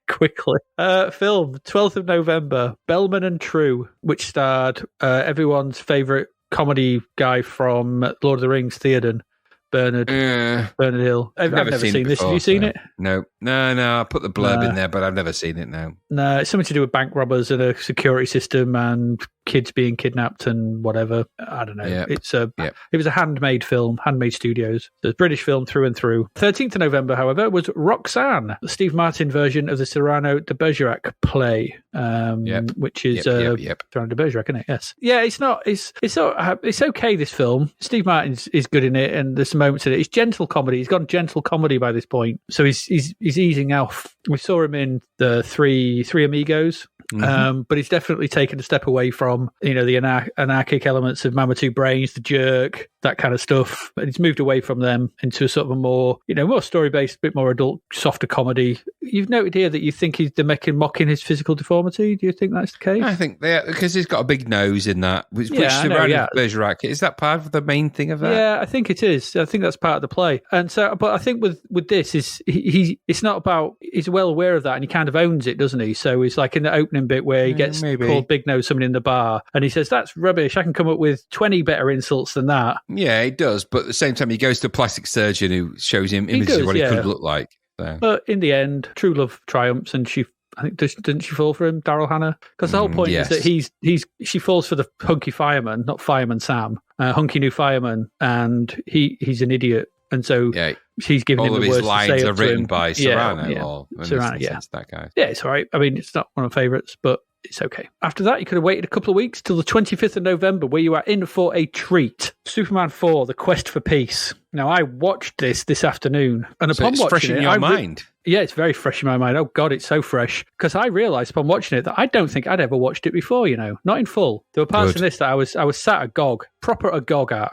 quickly. Film, 12th of November, Bellman and True, which starred everyone's favourite comedy guy from Lord of the Rings, Theoden. Bernard Hill. I've never seen this. Have you seen it? No. I put the blurb in there, but I've never seen it. No. It's something to do with bank robbers and a security system and kids being kidnapped and whatever. I don't know. Yep. It was a handmade film, handmade studios. So it's a British film through and through. 13th of November, however, was Roxanne, the Steve Martin version of the Cyrano de Bergerac play, which is Cyrano de Bergerac, isn't it? Yes. Yeah, it's okay. This film, Steve Martin is good in it, and there's some moments in it. It's gentle comedy. He's gone gentle comedy by this point, so he's easing off. We saw him in the Three Amigos. But he's definitely taken a step away from, the anarchic elements of Mama Two Brains, The Jerk, that kind of stuff. And he's moved away from them into a sort of a more, more story-based, bit more adult, softer comedy. You've noted here that you think they're mocking his physical deformity. Do you think that's the case? I think because he's got a big nose in that, which Bergerac. Is that part of the main thing of that? Yeah, I think it is. I think that's part of the play. And so, but I think with this is it's not about, he's well aware of that and he kind of owns it, doesn't he? So he's like in the opening bit where he gets called Big Nose someone in the bar and he says, that's rubbish. I can come up with 20 better insults than that. Yeah, he does. But at the same time, he goes to a plastic surgeon who shows him images of what he could look like. So. But in the end, true love triumphs and didn't she fall for him, Daryl Hannah? Because the whole point is that she falls for the hunky fireman, not Fireman Sam, hunky new fireman, and he's an idiot. And so she's giving him the words to say. All of his lines are written by Serrano. Serrano, that guy. Yeah, it's all right. I mean, it's not one of my favourites, but it's okay. After that, you could have waited a couple of weeks till the 25th of November, where you are in for a treat. Superman 4, The Quest for Peace. Now, I watched this afternoon, and upon watching it, fresh in your mind. Yeah, it's very fresh in my mind. Oh, God, it's so fresh. Because I realised upon watching it that I don't think I'd ever watched it before, not in full. There were parts in this that I was sat agog, proper agog at.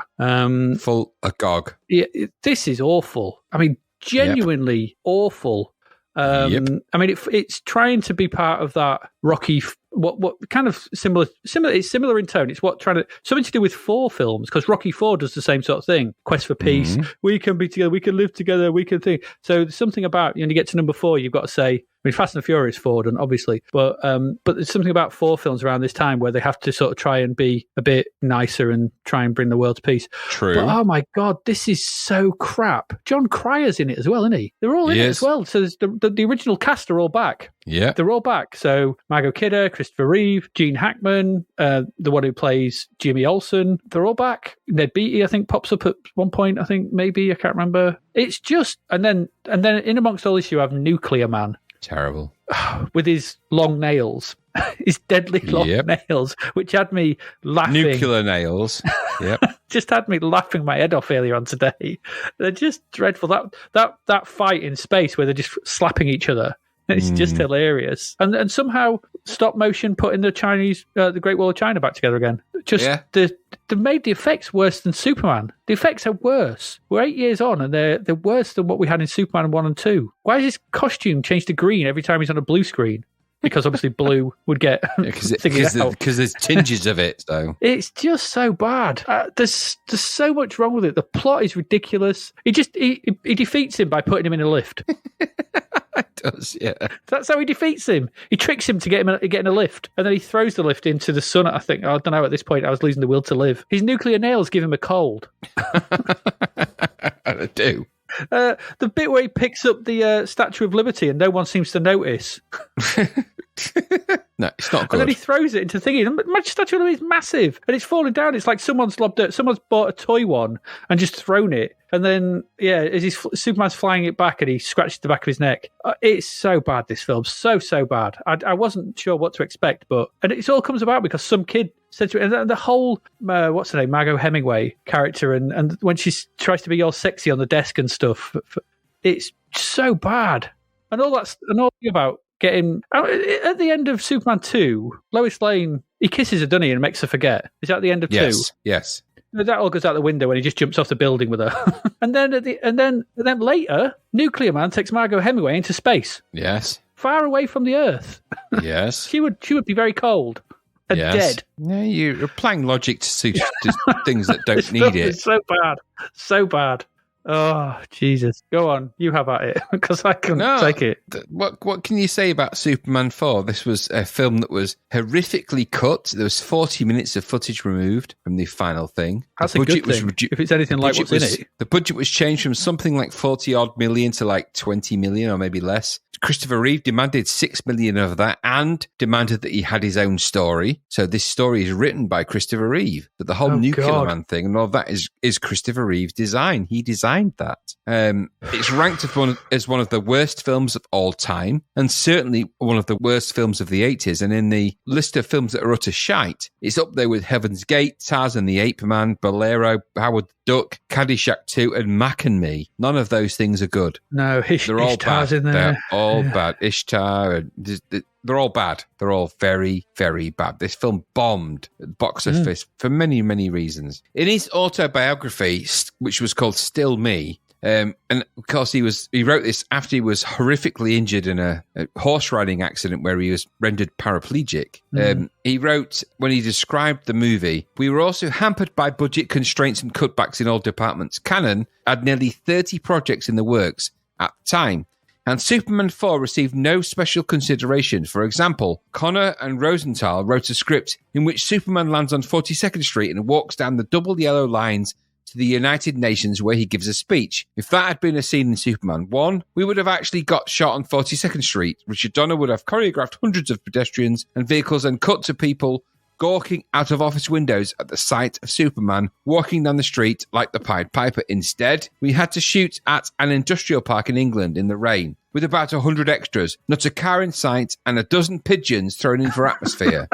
Full agog. Yeah, this is awful. I mean, genuinely awful. I mean, it's trying to be part of that Rocky... What kind of similar? It's similar in tone. It's something to do with 4 films, because Rocky 4 does the same sort of thing. Quest for Peace. We can be together. We can live together. We can think. So there's something about when you get to number 4, you've got to say. I mean, Fast and the Furious 4 done, obviously, but there's something about 4 films around this time where they have to sort of try and be a bit nicer and try and bring the world to peace. True. But oh my God, this is so crap. John Cryer's in it as well, isn't he? They're all in it as well. So the original cast are all back. Yeah, they're all back. So Margot Kidder, Christopher Reeve, Gene Hackman, the one who plays Jimmy Olsen, they're all back. Ned Beatty, I think, pops up at one point. I think maybe I can't remember. It's just and then in amongst all this, you have Nuclear Man. Terrible. With his long nails, his deadly long nails, which had me laughing. Nuclear nails. Yep. Just had me laughing my head off earlier on today. They're just dreadful. That fight in space where they're just slapping each other. It's just hilarious. And somehow stop motion putting the Chinese, the Great Wall of China back together again. They made the effects worse than Superman. The effects are worse. We're 8 years on and they're worse than what we had in Superman 1 and 2. Why is his costume changed to green every time he's on a blue screen? Because obviously blue would get because there's tinges of it. So it's just so bad. There's so much wrong with it. The plot is ridiculous. He defeats him by putting him in a lift. It does, yeah. That's how he defeats him. He tricks him to get in a lift, and then he throws the lift into the sun. I don't know. At this point, I was losing the will to live. His nuclear nails give him a cold. I do. The bit where he picks up the Statue of Liberty and no one seems to notice. No, it's not good. And then he throws it into thingy. The Statue of Liberty is massive and it's falling down. It's like someone's bought a toy one and just thrown it. And then, as Superman's flying it back and he scratches the back of his neck. It's so bad, this film. So bad. I wasn't sure what to expect, and it all comes about because some kid said to it, and the whole, what's her name, Margot Hemingway character, and when she tries to be all sexy on the desk and stuff, it's so bad. And all about getting, at the end of Superman 2, Lois Lane, he kisses her, doesn't he, and makes her forget. Is that the end of 2? Yes. That all goes out the window when he just jumps off the building with her. and then later, Nuclear Man takes Margot Hemingway into space. Yes. Far away from the Earth. Yes. She would be very cold and dead. Yeah, you're applying logic to things that don't need it. It's so bad. So bad. Oh, Jesus. Go on. You have at it, because I couldn't take it. What can you say about Superman 4? This was a film that was horrifically cut. There was 40 minutes of footage removed from the final thing. That's a good thing, if it's anything like what's in it. The budget was changed from something like 40-odd million to like 20 million or maybe less. Christopher Reeve demanded 6 million of that and demanded that he had his own story. So this story is written by Christopher Reeve. But the whole Nuclear Man thing and all that is Christopher Reeve's design. He designed that. It's ranked as one of the worst films of all time, and certainly one of the worst films of the 80s. And in the list of films that are utter shite, it's up there with Heaven's Gate, Tarzan the Ape Man, Bolero, Howard the Duck, Caddyshack 2, and Mac and Me. None of those things are good. No, they're all bad. In there. They're all bad. Ishtar, they're all bad. They're all very, very bad. This film bombed at the box office for many, many reasons. In his autobiography, which was called Still Me, and of course he wrote this after he was horrifically injured in a horse riding accident where he was rendered paraplegic. He wrote, when he described the movie, "We were also hampered by budget constraints and cutbacks in all departments. Cannon had nearly 30 projects in the works at the time, and Superman 4 received no special consideration. For example, Connor and Rosenthal wrote a script in which Superman lands on 42nd Street and walks down the double yellow lines to the United Nations where he gives a speech. If that had been a scene in Superman 1, we would have actually got shot on 42nd Street. Richard Donner would have choreographed hundreds of pedestrians and vehicles and cut to people gawking out of office windows at the sight of Superman walking down the street like the Pied Piper. Instead, we had to shoot at an industrial park in England in the rain, with about 100 extras, not a car in sight, and a dozen pigeons thrown in for atmosphere."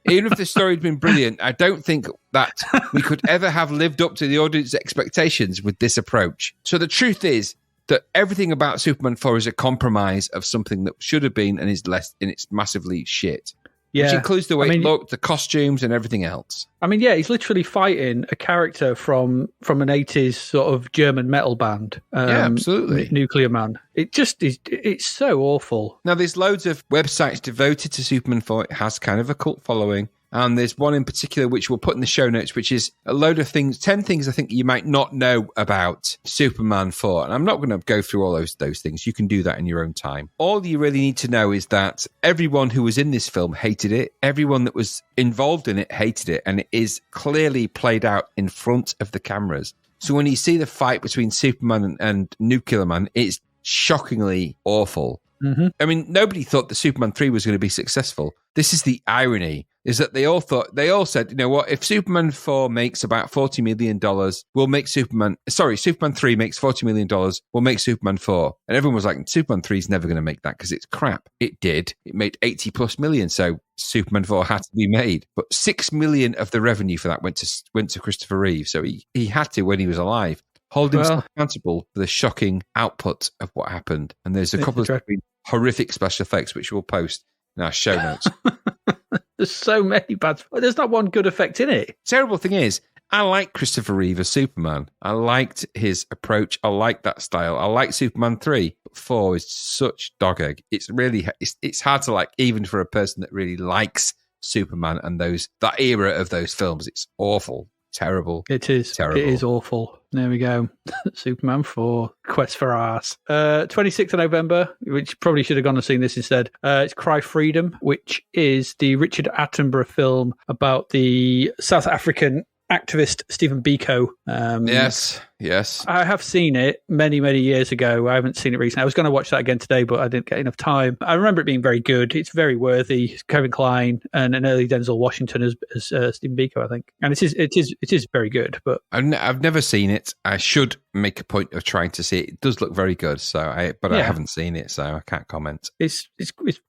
Even if the story had been brilliant, I don't think that we could ever have lived up to the audience's expectations with this approach. So the truth is that everything about Superman 4 is a compromise of something that should have been and is less, and it's massively shit. Yeah. Which includes the way it looked, the costumes, and everything else. I mean, yeah, he's literally fighting a character from an 80s sort of German metal band. Yeah, absolutely. Nuclear Man. It just is, it's so awful. Now, there's loads of websites devoted to Superman 4. It has kind of a cult following. And there's one in particular which we'll put in the show notes, which is a load of things, 10 things I think you might not know about Superman 4. And I'm not going to go through all those things. You can do that in your own time. All you really need to know is that everyone who was in this film hated it. Everyone that was involved in it hated it. And it is clearly played out in front of the cameras. So when you see the fight between Superman and Nuclear Man, it's shockingly awful. Mm-hmm. I mean, nobody thought that Superman 3 was going to be successful. This is the irony, is that they all said, you know what, if Superman 4 makes about $40 million, we'll make Superman 3 makes $40 million, we'll make Superman 4. And everyone was like, Superman 3 is never going to make that because it's crap. It did. It made 80 plus million, so Superman 4 had to be made. But 6 million of the revenue for that went to Christopher Reeve, so he had to when he was alive. Hold himself accountable for the shocking output of what happened. And there's a couple of horrific special effects, which we'll post in our show notes. There's so many bad... There's not one good effect in it. Terrible thing is, I like Christopher Reeve as Superman. I liked his approach. I like that style. I like Superman 3. But 4 is such dog egg. It's really... It's hard to like, even for a person that really likes Superman and that era of those films. It's awful. Terrible. It is. Terrible. It is awful. There we go. Superman 4, Quest for Arse. 26th of November, which probably should have gone and seen this instead. It's Cry Freedom, which is the Richard Attenborough film about the South African activist Stephen Biko. Yes. I have seen it many, many years ago. I haven't seen it recently. I was going to watch that again today, but I didn't get enough time. I remember it being very good. It's very worthy. Kevin Kline and an early Denzel Washington as Stephen Biko, I think. And it is very good. But I've never seen it. I should make a point of trying to see it. It does look very good. I haven't seen it, so I can't comment. It's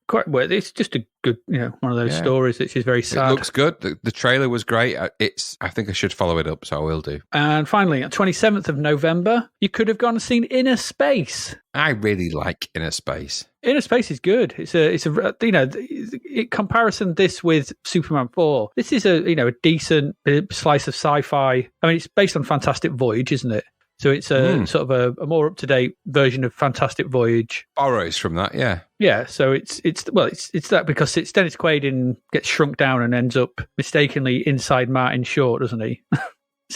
quite worthy. It's just a good, one of those stories which is very sad. It looks good. The trailer was great. I think I should follow it up, so I will do. And finally, 27th 7th of November, you could have gone and seen Inner Space. I really like Inner Space. Inner Space is good. It's a comparison this with Superman 4. This is a decent slice of sci-fi. I mean, it's based on Fantastic Voyage, isn't it? So it's a sort of a more up-to-date version of Fantastic Voyage. Borrows from that, yeah. Yeah, so it's that because Dennis Quaid gets shrunk down and ends up mistakenly inside Martin Short, doesn't he?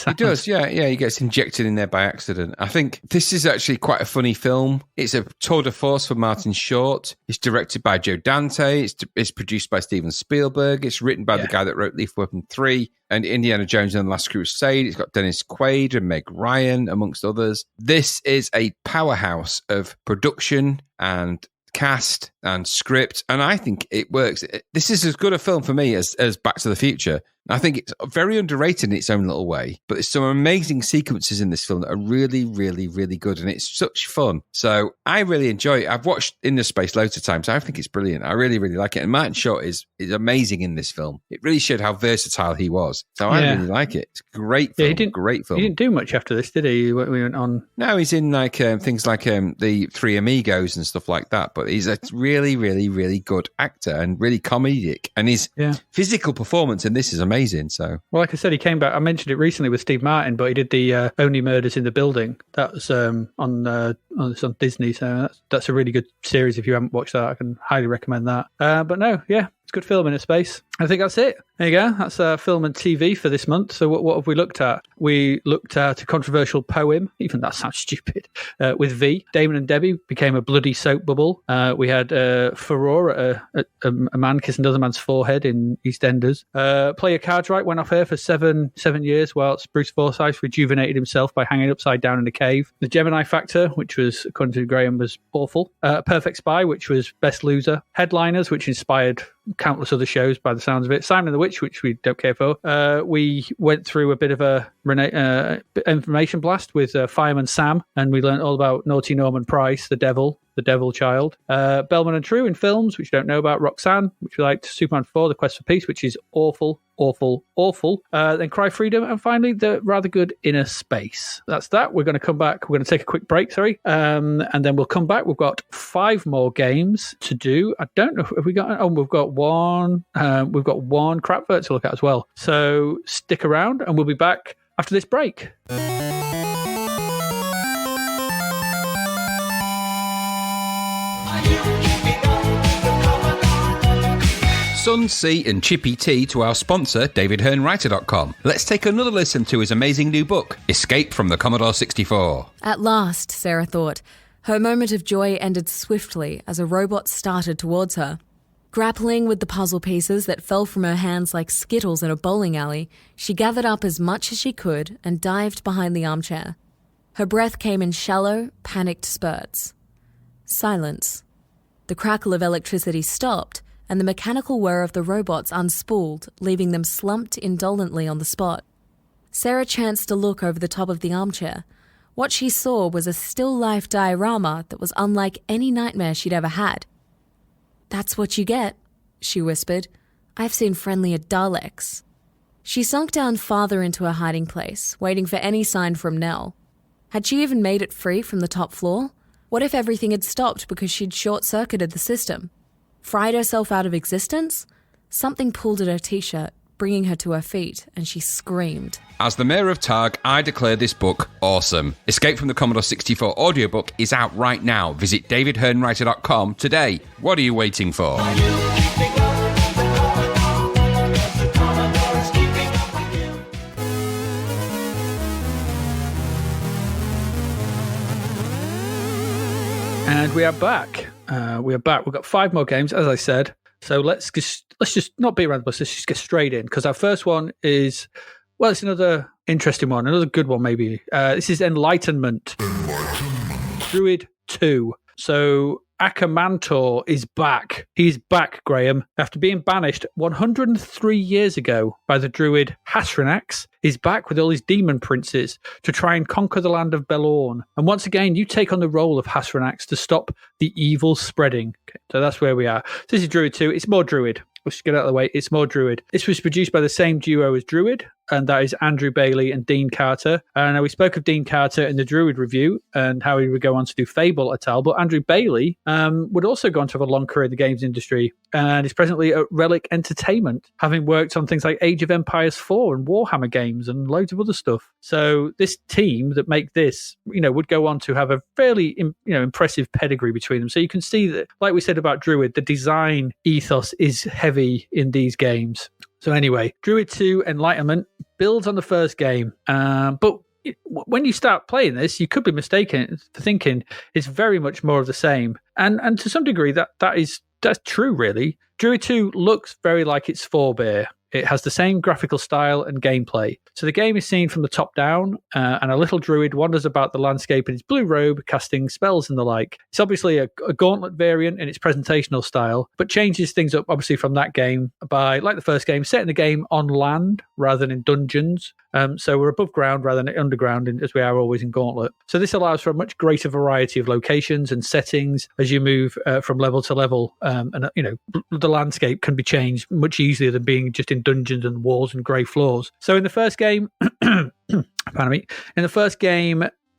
He does, yeah. He gets injected in there by accident. I think this is actually quite a funny film. It's a tour de force for Martin Short. It's directed by Joe Dante. It's produced by Steven Spielberg. It's written by the guy that wrote Lethal Weapon 3 and Indiana Jones and the Last Crusade. It's got Dennis Quaid and Meg Ryan, amongst others. This is a powerhouse of production and cast and script, and I think it works. This is as good a film for me as Back to the Future. I think it's very underrated in its own little way, but there's some amazing sequences in this film that are really, really, really good, and it's such fun. So I really enjoy it. I've watched Inner Space loads of times. I think it's brilliant. I really, really like it. And Martin Short is amazing in this film. It really showed how versatile he was. So I really like it. It's a great film. Great film. He didn't do much after this, did he? We went on. No, he's in like things like the Three Amigos and stuff like that. But he's a really, really, really good actor and really comedic. And his physical performance in this is amazing. So, well, like I said, he came back. I mentioned it recently with Steve Martin, but he did the Only Murders in the Building. That was on Disney. So that's a really good series. If you haven't watched that, I can highly recommend that. But no, yeah, it's a good film in a space. I think that's it. There you go. That's film and TV for this month. So what have we looked at? We looked at a controversial poem. Even that sounds stupid. With V. Damon and Debbie became a bloody soap bubble. We had Furore, a man kissing another man's forehead in EastEnders. Play Your Cards Right went off air for seven years whilst Bruce Forsyth rejuvenated himself by hanging upside down in a cave. The Gemini Factor, which was, according to Graham, was awful. Perfect Spy, which was best loser. Headliners, which inspired countless other shows by the sounds of it. Simon and the Witch, which we don't care for. We went through a bit of a information blast with Fireman Sam, and we learned all about Naughty Norman Price, the devil child. Bellman and True in films, which you don't know about. Roxanne, which we liked. Superman 4, The Quest for Peace, which is awful. Then Cry Freedom, and finally the rather good Inner Space. That's that. We're going to come back. We're going to take a quick break, and then we'll come back. We've got 5 more games to do. I don't know if we got. Oh, we've got one. We've got one crap vert to look at as well. So stick around, and we'll be back after this break. Sun, Sea and Chippy Tea to our sponsor, DavidHearnWriter.com. Let's take another listen to his amazing new book, Escape from the Commodore 64. At last, Sarah thought. Her moment of joy ended swiftly as a robot started towards her. Grappling with the puzzle pieces that fell from her hands like skittles in a bowling alley, she gathered up as much as she could and dived behind the armchair. Her breath came in shallow, panicked spurts. Silence. The crackle of electricity stopped, and the mechanical whir of the robots unspooled, leaving them slumped indolently on the spot. Sarah chanced to look over the top of the armchair. What she saw was a still-life diorama that was unlike any nightmare she'd ever had. "That's what you get," she whispered. "I've seen friendlier Daleks." She sunk down farther into her hiding place, waiting for any sign from Nell. Had she even made it free from the top floor? What if everything had stopped because she'd short-circuited the system? Fried herself out of existence? Something pulled at her t-shirt, bringing her to her feet, and she screamed. As the Mayor of Targ, I declare this book awesome. Escape from the Commodore 64 audiobook is out right now. Visit DavidHearnWriter.com today. What are you waiting for? And we are back. We've got 5 more games, as I said. So let's just not beat around the bush. Let's just get straight in, because our first one is, well, it's another interesting one, another good one maybe. This is Enlightenment. Druid II. So Akamantor is back. He's back, Graham. After being banished 103 years ago by the druid Hasranax, he's back with all his demon princes to try and conquer the land of Belorn. And once again, you take on the role of Hasranax to stop the evil spreading. Okay, so that's where we are. This is Druid II. It's more Druid. Let's get out of the way. It's more Druid. This was produced by the same duo as Druid, and that is Andrew Bailey and Dean Carter. And we spoke of Dean Carter in the Druid review and how he would go on to do Fable et al. But Andrew Bailey would also go on to have a long career in the games industry and is presently at Relic Entertainment, having worked on things like Age of Empires 4 and Warhammer games and loads of other stuff. So this team that make this, would go on to have a fairly, impressive pedigree between them. So you can see that, like we said about Druid, the design ethos is heavy in these games. So anyway, Druid II Enlightenment builds on the first game, but when you start playing this, you could be mistaken for thinking it's very much more of the same. And to some degree, that's true, really. Druid 2 looks very like its forebear. It has the same graphical style and gameplay. So the game is seen from the top down, and a little druid wanders about the landscape in his blue robe, casting spells and the like. It's obviously a gauntlet variant in its presentational style, but changes things up, obviously, from that game by, like the first game, setting the game on land rather than in dungeons. So we're above ground rather than underground, as we are always in Gauntlet. So this allows for a much greater variety of locations and settings as you move from level to level. And the landscape can be changed much easier than being just in dungeons and walls and grey floors. So in the first game, pardon me,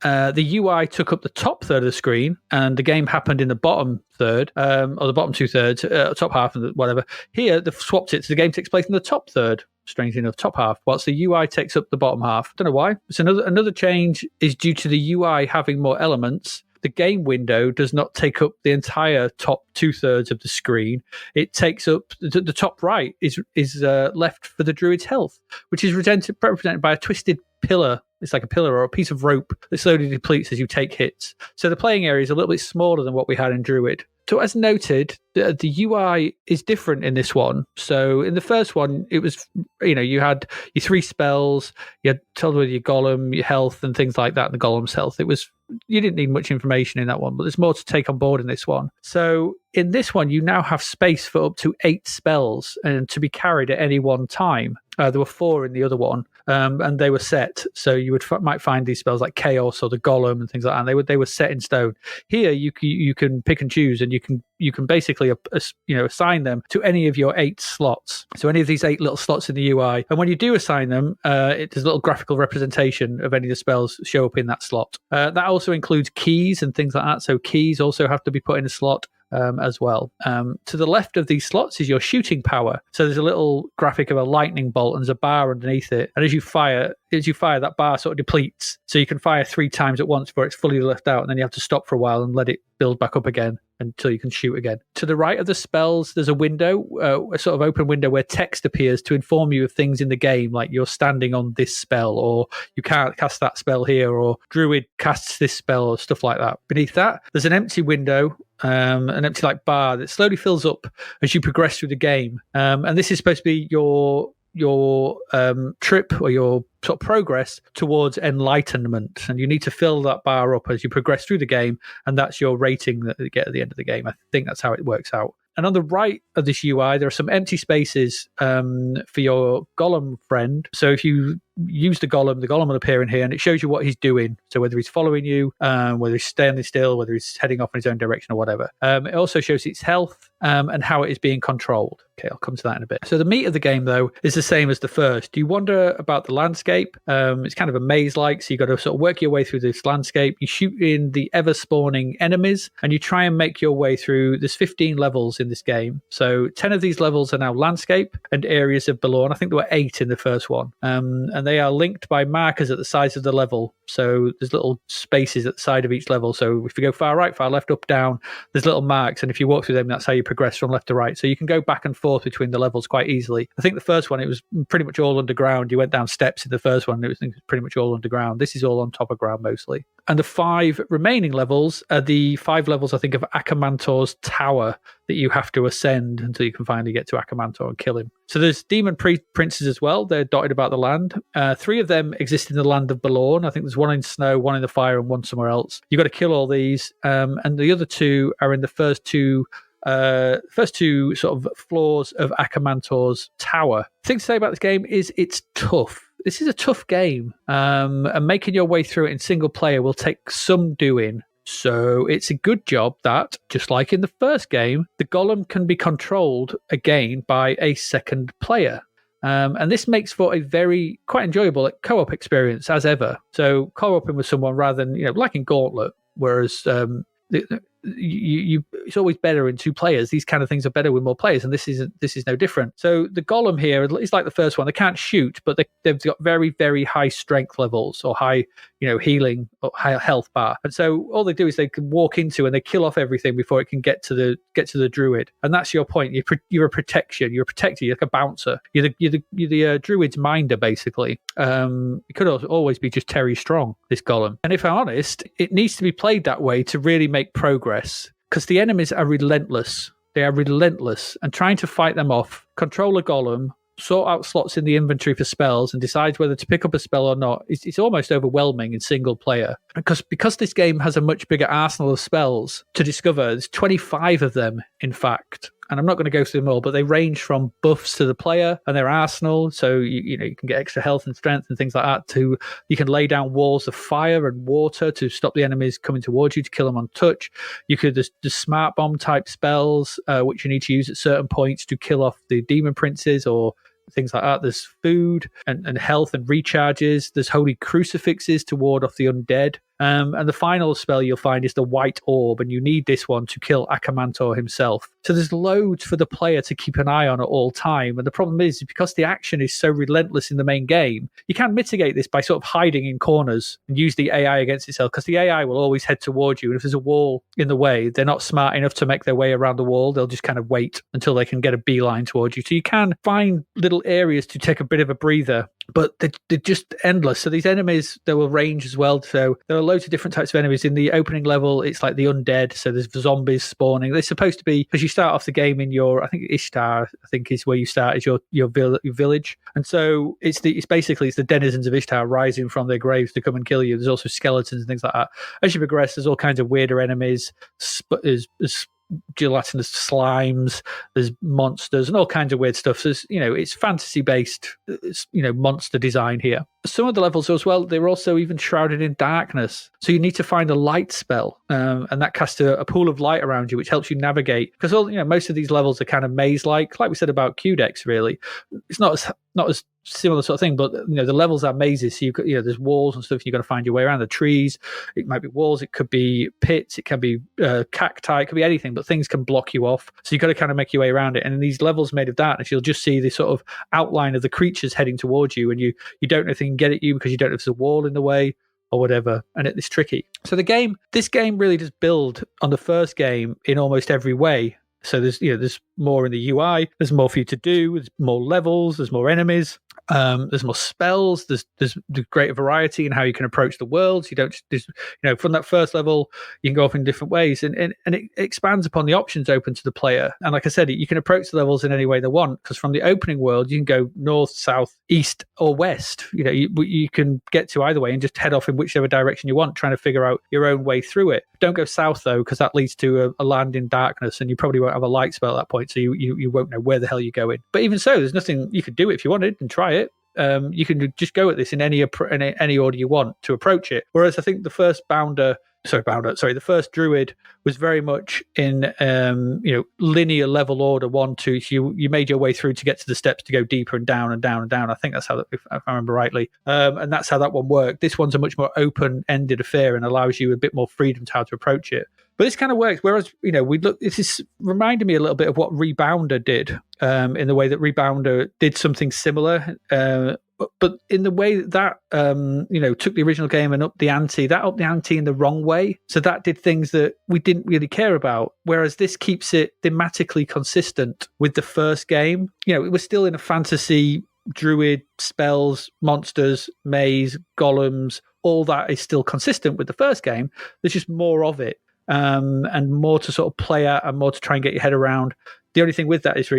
the UI took up the top third of the screen, and the game happened in the bottom third, or the bottom 2/3, top half, and whatever. Here, they've swapped it, so the game takes place in the top third. Strangely enough, top half, whilst the UI takes up the bottom half. Don't know why. So another change is due to the UI having more elements. The game window does not take up the entire top 2/3 of the screen. It takes up the top right is left for the druid's health, which is represented by a twisted pillar. It's like a pillar or a piece of rope that slowly depletes as you take hits. So the playing area is a little bit smaller than what we had in Druid. So as noted, the UI is different in this one. So in the first one, it was, you had your 3 spells, you had told with your golem, your health and things like that, and the golem's health. You didn't need much information in that one, but there's more to take on board in this one. So in this one, you now have space for up to 8 spells and to be carried at any one time. There were 4 in the other one, and they were set. So you might find these spells like Chaos or the Golem and things like that. And they were set in stone. Here, you can pick and choose, and you can basically assign them to any of your 8 slots. So any of these 8 little slots in the UI. And when you do assign them, there's a little graphical representation of any of the spells show up in that slot. That also includes keys and things like that. So keys also have to be put in a slot. As well. To the left of these slots is your shooting power. So there's a little graphic of a lightning bolt and there's a bar underneath it. And as you fire, that bar sort of depletes. So you can fire 3 times at once before it's fully left out, and then you have to stop for a while and let it build back up again until you can shoot again. To the right of the spells, there's a window, a sort of open window where text appears to inform you of things in the game, like you're standing on this spell, or you can't cast that spell here, or Druid casts this spell, or stuff like that. Beneath that, there's an empty window, an empty bar that slowly fills up as you progress through the game. And this is supposed to be your trip or your sort of progress towards Enlightenment, and you need to fill that bar up as you progress through the game, and that's your rating that you get at the end of the game. I think that's how it works out. And on the right of this UI, there are some empty spaces for your golem friend. So if you use the golem will appear in here, and it shows you what he's doing. So whether he's following you, whether he's standing still, whether he's heading off in his own direction or whatever. It also shows its health and how it is being controlled. Okay, I'll come to that in a bit. So the meat of the game, though, is the same as the first. You wander about the landscape. It's kind of a maze-like, so you've got to sort of work your way through this landscape. You shoot in the ever-spawning enemies, and you try and make your way through. There's 15 levels in this game. So 10 of these levels are now landscape and areas of below, and I think there were 8 in the first one. And they are linked by markers at the sides of the level. So there's little spaces at the side of each level. So if you go far right, far left, up, down, there's little marks. And if you walk through them, that's how you progress from left to right. So you can go back and forth between the levels quite easily. I think the first one, it was pretty much all underground. You went down steps in the first one. It was pretty much all underground. This is all on top of ground mostly. And the 5 remaining levels are the 5 levels, I think, of Akamantor's tower that you have to ascend until you can finally get to Akamantor and kill him. So there's demon princes as well. They're dotted about the land. 3 of them exist in the land of Balorn. I think there's 1 in snow, 1 in the fire, and 1 somewhere else. You've got to kill all these. And the other 2 are in the first two sort of floors of Akamantor's tower. The thing to say about this game is it's tough. This is a tough game, and making your way through it in single player will take some doing. So it's a good job that, just like in the first game, the golem can be controlled again by a second player. And this makes for a very quite enjoyable co-op experience as ever. So co-oping with someone rather than like in Gauntlet, whereas it's always better in two players. These kind of things are better with more players, and this is no different. So the golem here is like the first one. They can't shoot, but they've got very, very high strength levels or high healing or high health bar. And so all they do is they can walk into and they kill off everything before it can get to the druid. And that's your point. You're a protection. You're a protector. You're like a bouncer. You're the druid's minder, basically. It could always be just Terry Strong, this golem. And if I'm honest, it needs to be played that way to really make progress, because the enemies are relentless. They are relentless, and trying to fight them off, control a golem, sort out slots in the inventory for spells, and decide whether to pick up a spell or not, it's almost overwhelming in single player. Because this game has a much bigger arsenal of spells to discover. There's 25 of them, in fact. And I'm not going to go through them all, but they range from buffs to the player and their arsenal. So you can get extra health and strength and things like that. You can lay down walls of fire and water to stop the enemies coming towards you, to kill them on touch. There's smart bomb type spells, which you need to use at certain points to kill off the demon princes or things like that. There's food and health and recharges. There's holy crucifixes to ward off the undead. And the final spell you'll find is the White Orb, and you need this one to kill Akamantor himself. So there's loads for the player to keep an eye on at all time. And the problem is because the action is so relentless in the main game, you can mitigate this by sort of hiding in corners and use the AI against itself, because the AI will always head towards you. And if there's a wall in the way, they're not smart enough to make their way around the wall. They'll just kind of wait until they can get a beeline towards you. So you can find little areas to take a bit of a breather, but they're just endless. So these enemies, they will range as well. So there are loads of different types of enemies. In the opening level, it's like the undead. So there's zombies spawning. They're supposed to be, because you start off the game in I think Ishtar, is where you start, is your village. And so it's basically the denizens of Ishtar rising from their graves to come and kill you. There's also skeletons and things like that. As you progress, there's all kinds of weirder enemies. There's gelatinous slimes, there's monsters and all kinds of weird stuff. So it's fantasy based monster design here. Some of the levels as well, they're also even shrouded in darkness, so you need to find a light spell, and that casts a pool of light around you, which helps you navigate, because most of these levels are kind of maze like we said about Quedex. Really, it's not as similar sort of thing, but the levels are mazes. So there's walls and stuff. You've got to find your way around the trees. It might be walls, it could be pits, it can be cacti, it could be anything, but things can block you off. So you've got to kind of make your way around it. And in these levels made of darkness, you'll just see this sort of outline of the creatures heading towards you, and you don't know if they can get at you because you don't know if there's a wall in the way or whatever, and it's tricky. So this game really does build on the first game in almost every way. So there's more in the UI, there's more for you to do, there's more levels, there's more enemies, there's more spells, there's greater variety in how you can approach the worlds. You don't just, from that first level, you can go off in different ways, and it expands upon the options open to the player. And like I said, you can approach the levels in any way they want, because from the opening world, you can go north, south, east, or west. You can get to either way and just head off in whichever direction you want, trying to figure out your own way through it. Don't go south though, because that leads to a land in darkness, and you probably won't have a light spell at that point, so you won't know where the hell you're going. But even so, there's nothing you could do if you wanted and try it. You can just go at this in any order you want to approach it. Whereas I think the first the first druid was very much in linear level order 1, 2. So you made your way through to get to the steps to go deeper and down and down and down. I think that's how, if I remember rightly, and that's how that one worked. This one's a much more open-ended affair and allows you a bit more freedom to how to approach it. But this kind of works. Whereas, this is reminded me a little bit of what Rebounder did, in the way that Rebounder did something similar, but in the way that took the original game and upped the ante in the wrong way. So that did things that we didn't really care about. Whereas this keeps it thematically consistent with the first game. It was still in a fantasy, druid, spells, monsters, maze, golems. All that is still consistent with the first game. There's just more of it. And more to sort of play at and more to try and get your head around. The only thing with that is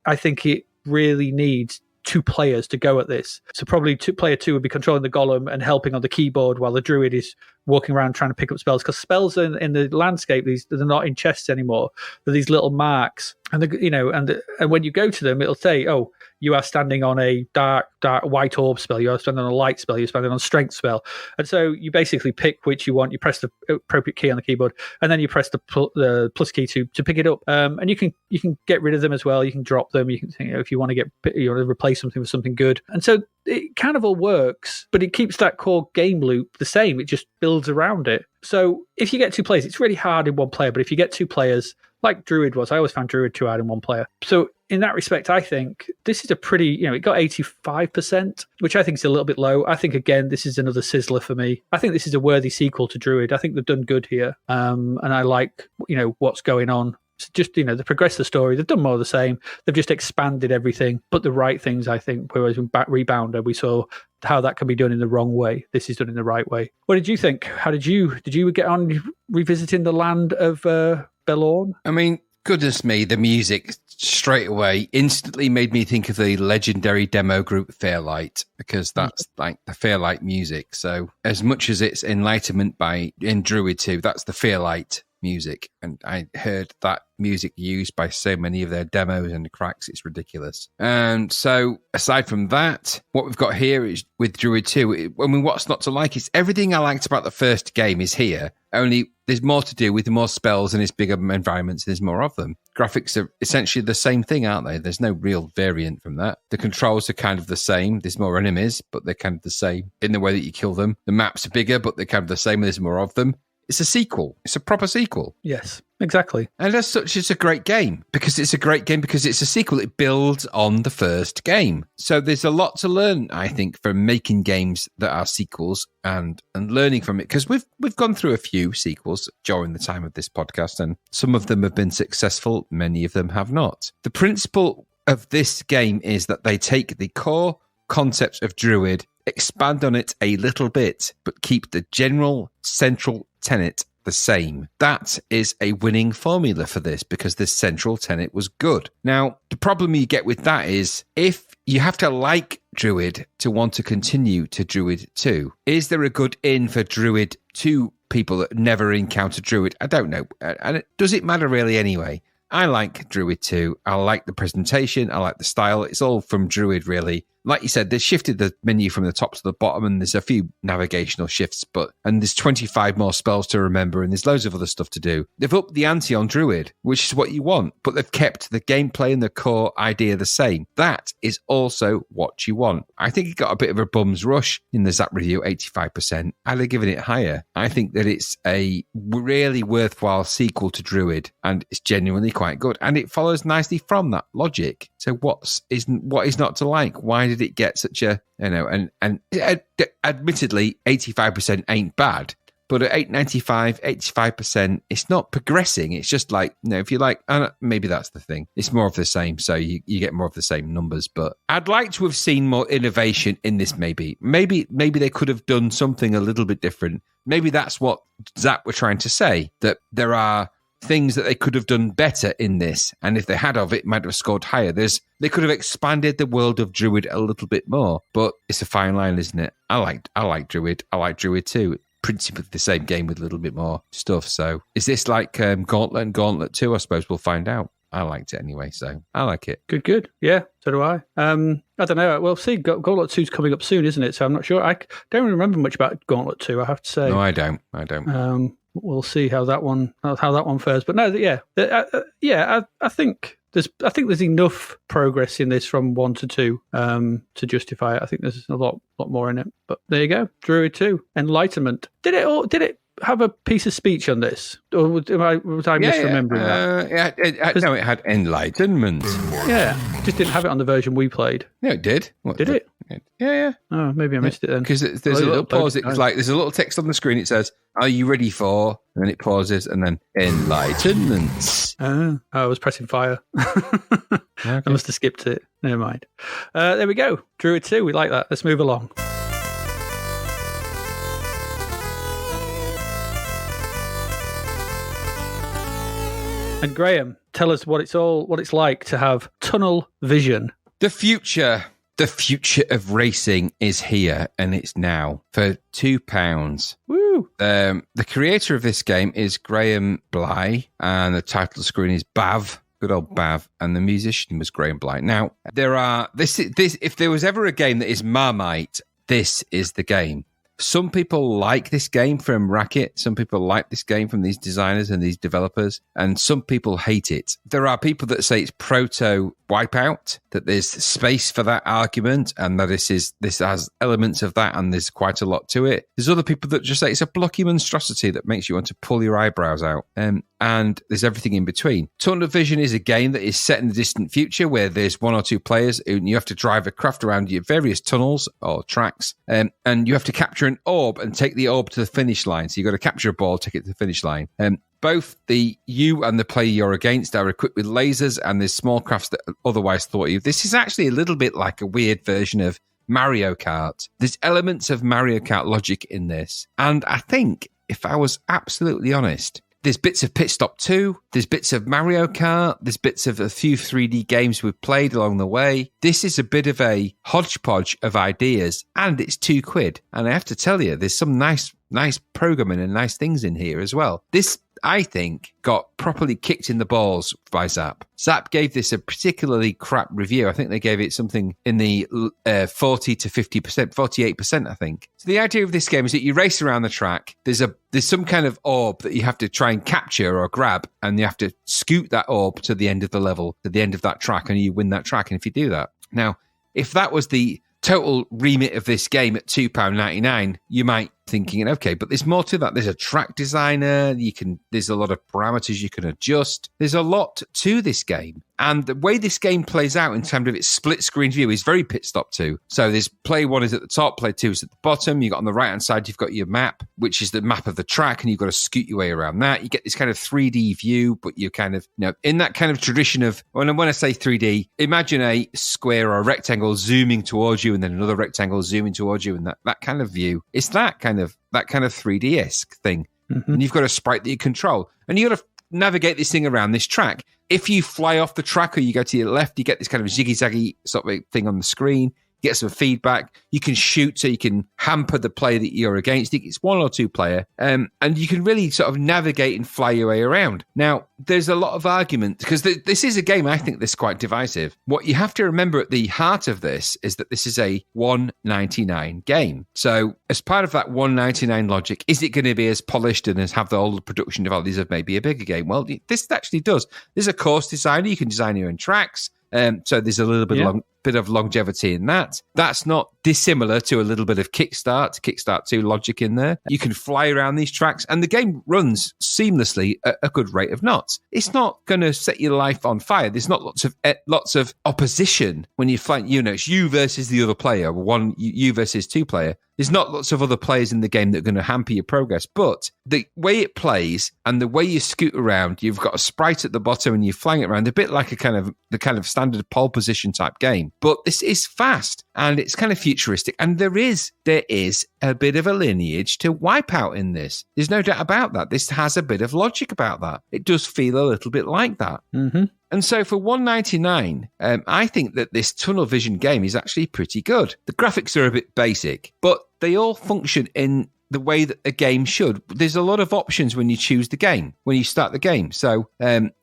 I think it really needs 2 players to go at this. So probably player 2 would be controlling the golem and helping on the keyboard while the druid is walking around trying to pick up spells, because spells in the landscape, they're not in chests anymore. They're these little marks, and and when you go to them, it'll say, oh, you are standing on a dark white orb spell, you are standing on a light spell, you're standing on a strength spell. And so you basically pick which you want, you press the appropriate key on the keyboard, and then you press the plus key to pick it up. And you can get rid of them as well, you can drop them, you can, if you want to replace something with something good. And so it kind of all works, but it keeps that core game loop the same. It just builds around it. So if you get 2 players, it's really hard in one player, but if you get 2 players, like Druid was, I always found Druid too hard in one player. So in that respect, I think this is a pretty, it got 85%, which I think is a little bit low. I think, again, this is another sizzler for me. I think this is a worthy sequel to Druid. I think they've done good here. And I like, what's going on. It's just, they progress the story. They've done more of the same. They've just expanded everything, but the right things, I think. Whereas in Rebounder, we saw how that can be done in the wrong way. This is done in the right way. What did you think? How did you get on revisiting the land of Belorn? I mean, goodness me, the music straight away instantly made me think of the legendary demo group Fairlight, because that's like the Fairlight music. So as much as it's Enlightenment in Druid II, that's the Fairlight music. And I heard that music used by so many of their demos and cracks, it's ridiculous. And so aside from that, what we've got here is with Druid II, what's not to like is everything I liked about the first game is here, only there's more to do with more spells and it's bigger environments, there's more of them. Graphics are essentially the same thing, aren't they? There's no real variant from that. The controls are kind of the same. There's more enemies, but they're kind of the same in the way that you kill them. The maps are bigger, but they're kind of the same. There's more of them. It's a sequel. It's a proper sequel. Yes, exactly. And as such, it's a great game because it's a sequel. It builds on the first game. So there's a lot to learn, I think, from making games that are sequels and learning from it. Because we've gone through a few sequels during the time of this podcast, and some of them have been successful. Many of them have not. The principle of this game is that they take the core concepts of Druid, expand on it a little bit, but keep the general central tenet the same. That is a winning formula for this because the central tenet was good. Now, the problem you get with that is if you have to like Druid to want to continue to Druid 2, is there a good in for Druid 2 people that never encountered Druid? I don't know. And does it matter really anyway? I like Druid 2. I like the presentation. I like the style. It's all from Druid, really. Like you said, they shifted the menu from the top to the bottom, and there's a few navigational shifts, and there's 25 more spells to remember, and there's loads of other stuff to do. They've upped the ante on Druid, which is what you want, but they've kept the gameplay and the core idea the same. That is also what you want. I think it got a bit of a bum's rush in the Zapped review, 85%. I'd have given it higher. I think that it's a really worthwhile sequel to Druid, and it's genuinely quite good, and it follows nicely from that logic. So what is not to like? Why did it get such a, and admittedly 85% ain't bad, but at 85%, it's not progressing. It's just like, if you like, maybe that's the thing. It's more of the same, so you get more of the same numbers. But I'd like to have seen more innovation in this. Maybe they could have done something a little bit different. Maybe that's what Zap were trying to say, that there are things that they could have done better in this, and if they had of it might have scored higher. They could have expanded the world of Druid a little bit more, but it's a fine line, isn't it? I like Druid. I like Druid too. Principally the same game with a little bit more stuff. So is this like Gauntlet and Gauntlet 2? I suppose we'll find out. I liked it anyway, so I like it. Good. Yeah, so do I. I don't know. Well, see, Gauntlet 2 is coming up soon, isn't it? So I'm not sure. I don't remember much about Gauntlet 2, I have to say. No, I don't. We'll see how that one fares. But no, I think there's enough progress in this from 1 to 2 to justify it. I think there's a lot more in it. But there you go, Druid 2, Enlightenment. Did it have a piece of speech on this, or was I misremembering that? No, it had Enlightenment. Yeah, just didn't have it on the version we played. No, it did. Did it? Yeah. Oh, maybe I missed it then. Because there's a little pause. It's like there's a little text on the screen. It says, "Are you ready for?" And then it pauses, and then Enlightenment. I was pressing fire. Okay. I must have skipped it. Never mind. There we go. Druid 2. We like that. Let's move along. And Graham, tell us what it's like to have tunnel vision. The future of racing is here, and it's now for £2. Woo! The creator of this game is Graham Bly, and the title screen is Bav. good old Bav, and the musician was Graham Blight. Now, this if there was ever a game that is Marmite, this is the game. Some people like this game from Racket. Some people like this game from these designers and these developers, and some people hate it. There are people that say it's proto Wipeout, that there's space for that argument, and that this has elements of that, and there's quite a lot to it. There's other people that just say it's a blocky monstrosity that makes you want to pull your eyebrows out. And there's everything in between. Tunnel Vision is a game that is set in the distant future where there's one or two players and you have to drive a craft around your various tunnels or tracks, and you have to capture an orb and take the orb to the finish line. So you've got to capture a ball, take it to the finish line. Both you and the player you're against are equipped with lasers, and there's small crafts that otherwise thwart you. This is actually a little bit like a weird version of Mario Kart. There's elements of Mario Kart logic in this. And I think, if I was absolutely honest, there's bits of Pit Stop 2, there's bits of Mario Kart, there's bits of a few 3D games we've played along the way. This is a bit of a hodgepodge of ideas, and it's £2. And I have to tell you, there's some nice programming and nice things in here as well. This, I think, got properly kicked in the balls by Zap. Zap gave this a particularly crap review. I think they gave it something in the 40 to 50%, 48%, I think. So the idea of this game is that you race around the track. There's some kind of orb that you have to try and capture or grab, and you have to scoot that orb to the end of the level, to the end of that track, and you win that track. And if you do that, now, if that was the total remit of this game at £2.99, you might thinking, okay, but there's more to that. There's a track designer. There's a lot of parameters you can adjust. There's a lot to this game. And the way this game plays out in terms of its split screen view is very Pit Stop 2. So there's play 1 is at the top, play 2 is at the bottom. You've got on the right-hand side, you've got your map, which is the map of the track, and you've got to scoot your way around that. You get this kind of 3D view, but you're kind of, in that kind of tradition of, when I say 3D, imagine a square or a rectangle zooming towards you, and then another rectangle zooming towards you, and that kind of view. It's that kind of 3D-esque thing. Mm-hmm. And you've got a sprite that you control. And you've got to navigate this thing around this track. If you fly off the track or you go to your left, you get this kind of ziggy-zaggy sort of thing on the screen. You get some feedback. You can shoot, so you can hamper the player that you're against. It's 1 or 2 player. And you can really sort of navigate and fly your way around. Now, there's a lot of argument, because this is a game, I think, that's quite divisive. What you have to remember at the heart of this is that this is a $1.99 game. So as part of that $1.99 logic, is it going to be as polished and as have all the production values of maybe a bigger game? Well, this actually does. There's a course designer. You can design your own tracks. So there's a little bit of longevity in that. That's not dissimilar to a little bit of Kickstart 2 logic in there. You can fly around these tracks, and the game runs seamlessly at a good rate of knots. It's not going to set your life on fire. There's not lots of opposition when you're flying. It's you versus the other player, you versus 2 player. There's not lots of other players in the game that are going to hamper your progress. But the way it plays and the way you scoot around, you've got a sprite at the bottom and you're flying it around, a bit like the kind of standard pole position type game. But this is fast and it's kind of futuristic. And there is a bit of a lineage to Wipeout in this. There's no doubt about that. This has a bit of logic about that. It does feel a little bit like that. Mm-hmm. And so for $1.99, I think that this Tunnel Vision game is actually pretty good. The graphics are a bit basic, but they all function in the way that a game should. There's a lot of options when you choose the game, when you start the game. So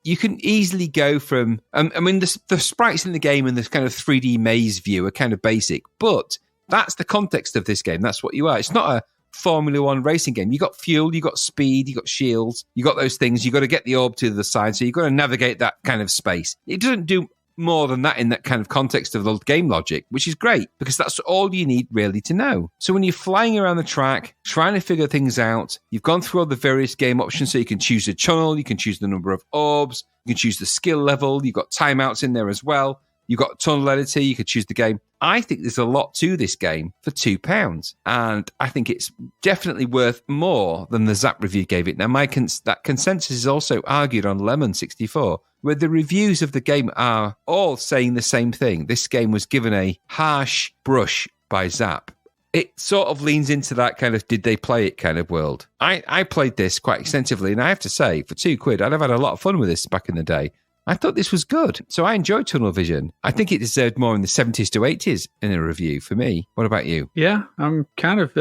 you can easily go from... the sprites in the game and this kind of 3D maze view are kind of basic, but that's the context of this game. That's what you are. It's not a Formula One racing game. You got fuel, you got speed, you got shields, you got those things. You got to get the orb to the side, so you've got to navigate that kind of space. It doesn't do more than that in that kind of context of the game logic, which is great because that's all you need really to know. So when you're flying around the track, trying to figure things out, you've gone through all the various game options, so you can choose a tunnel, you can choose the number of orbs, you can choose the skill level, you've got timeouts in there as well. You've got tunnel editor, you could choose the game. I think there's a lot to this game for £2. And I think it's definitely worth more than the Zap review gave it. Now, that consensus is also argued on Lemon64, where the reviews of the game are all saying the same thing. This game was given a harsh brush by Zap. It sort of leans into that kind of did they play it kind of world. I played this quite extensively, and I have to say, for £2, I'd have had a lot of fun with this back in the day. I thought this was good. So I enjoyed Tunnel Vision. I think it deserved more in the 70s to 80s in a review for me. What about you? Yeah, I'm kind of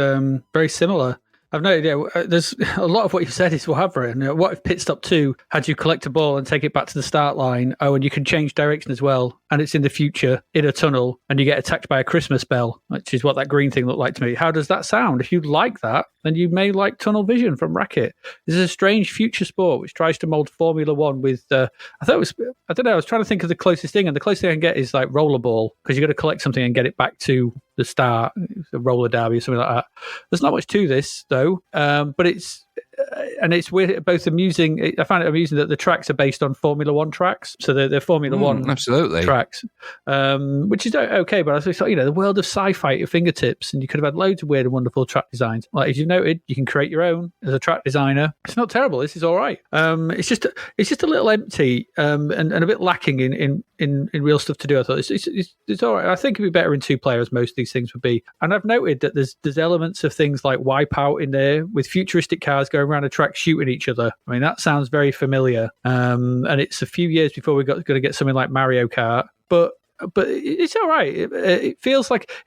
very similar. I've noted, there's a lot of what you said is what I've written. What if Pit Stop 2 had you collect a ball and take it back to the start line? Oh, and you can change direction as well. And it's in the future, in a tunnel, and you get attacked by a Christmas bell, which is what that green thing looked like to me. How does that sound? If you like that, then you may like Tunnel Vision from Racket. This is a strange future sport which tries to mold Formula One with, I was trying to think of the closest thing, and the closest thing I can get is like rollerball, because you've got to collect something and get it back to the start, a roller derby or something like that. There's not much to this though, but it's weird, both amusing. I find it amusing that the tracks are based on Formula One tracks, so they're Formula One absolutely tracks, which is okay. But I thought, the world of sci-fi at your fingertips, and you could have had loads of weird and wonderful track designs. Like as you've noted, you can create your own as a track designer. It's not terrible. This is all right. It's just a little empty and a bit lacking in real stuff to do. I thought it's all right. I think it'd be better in two players. Most of these things would be, and I've noted that there's elements of things like Wipeout in there with futuristic cars going around a track shooting each other. I mean, that sounds very familiar. And it's a few years before we're going to get something like Mario Kart, but it's all right. It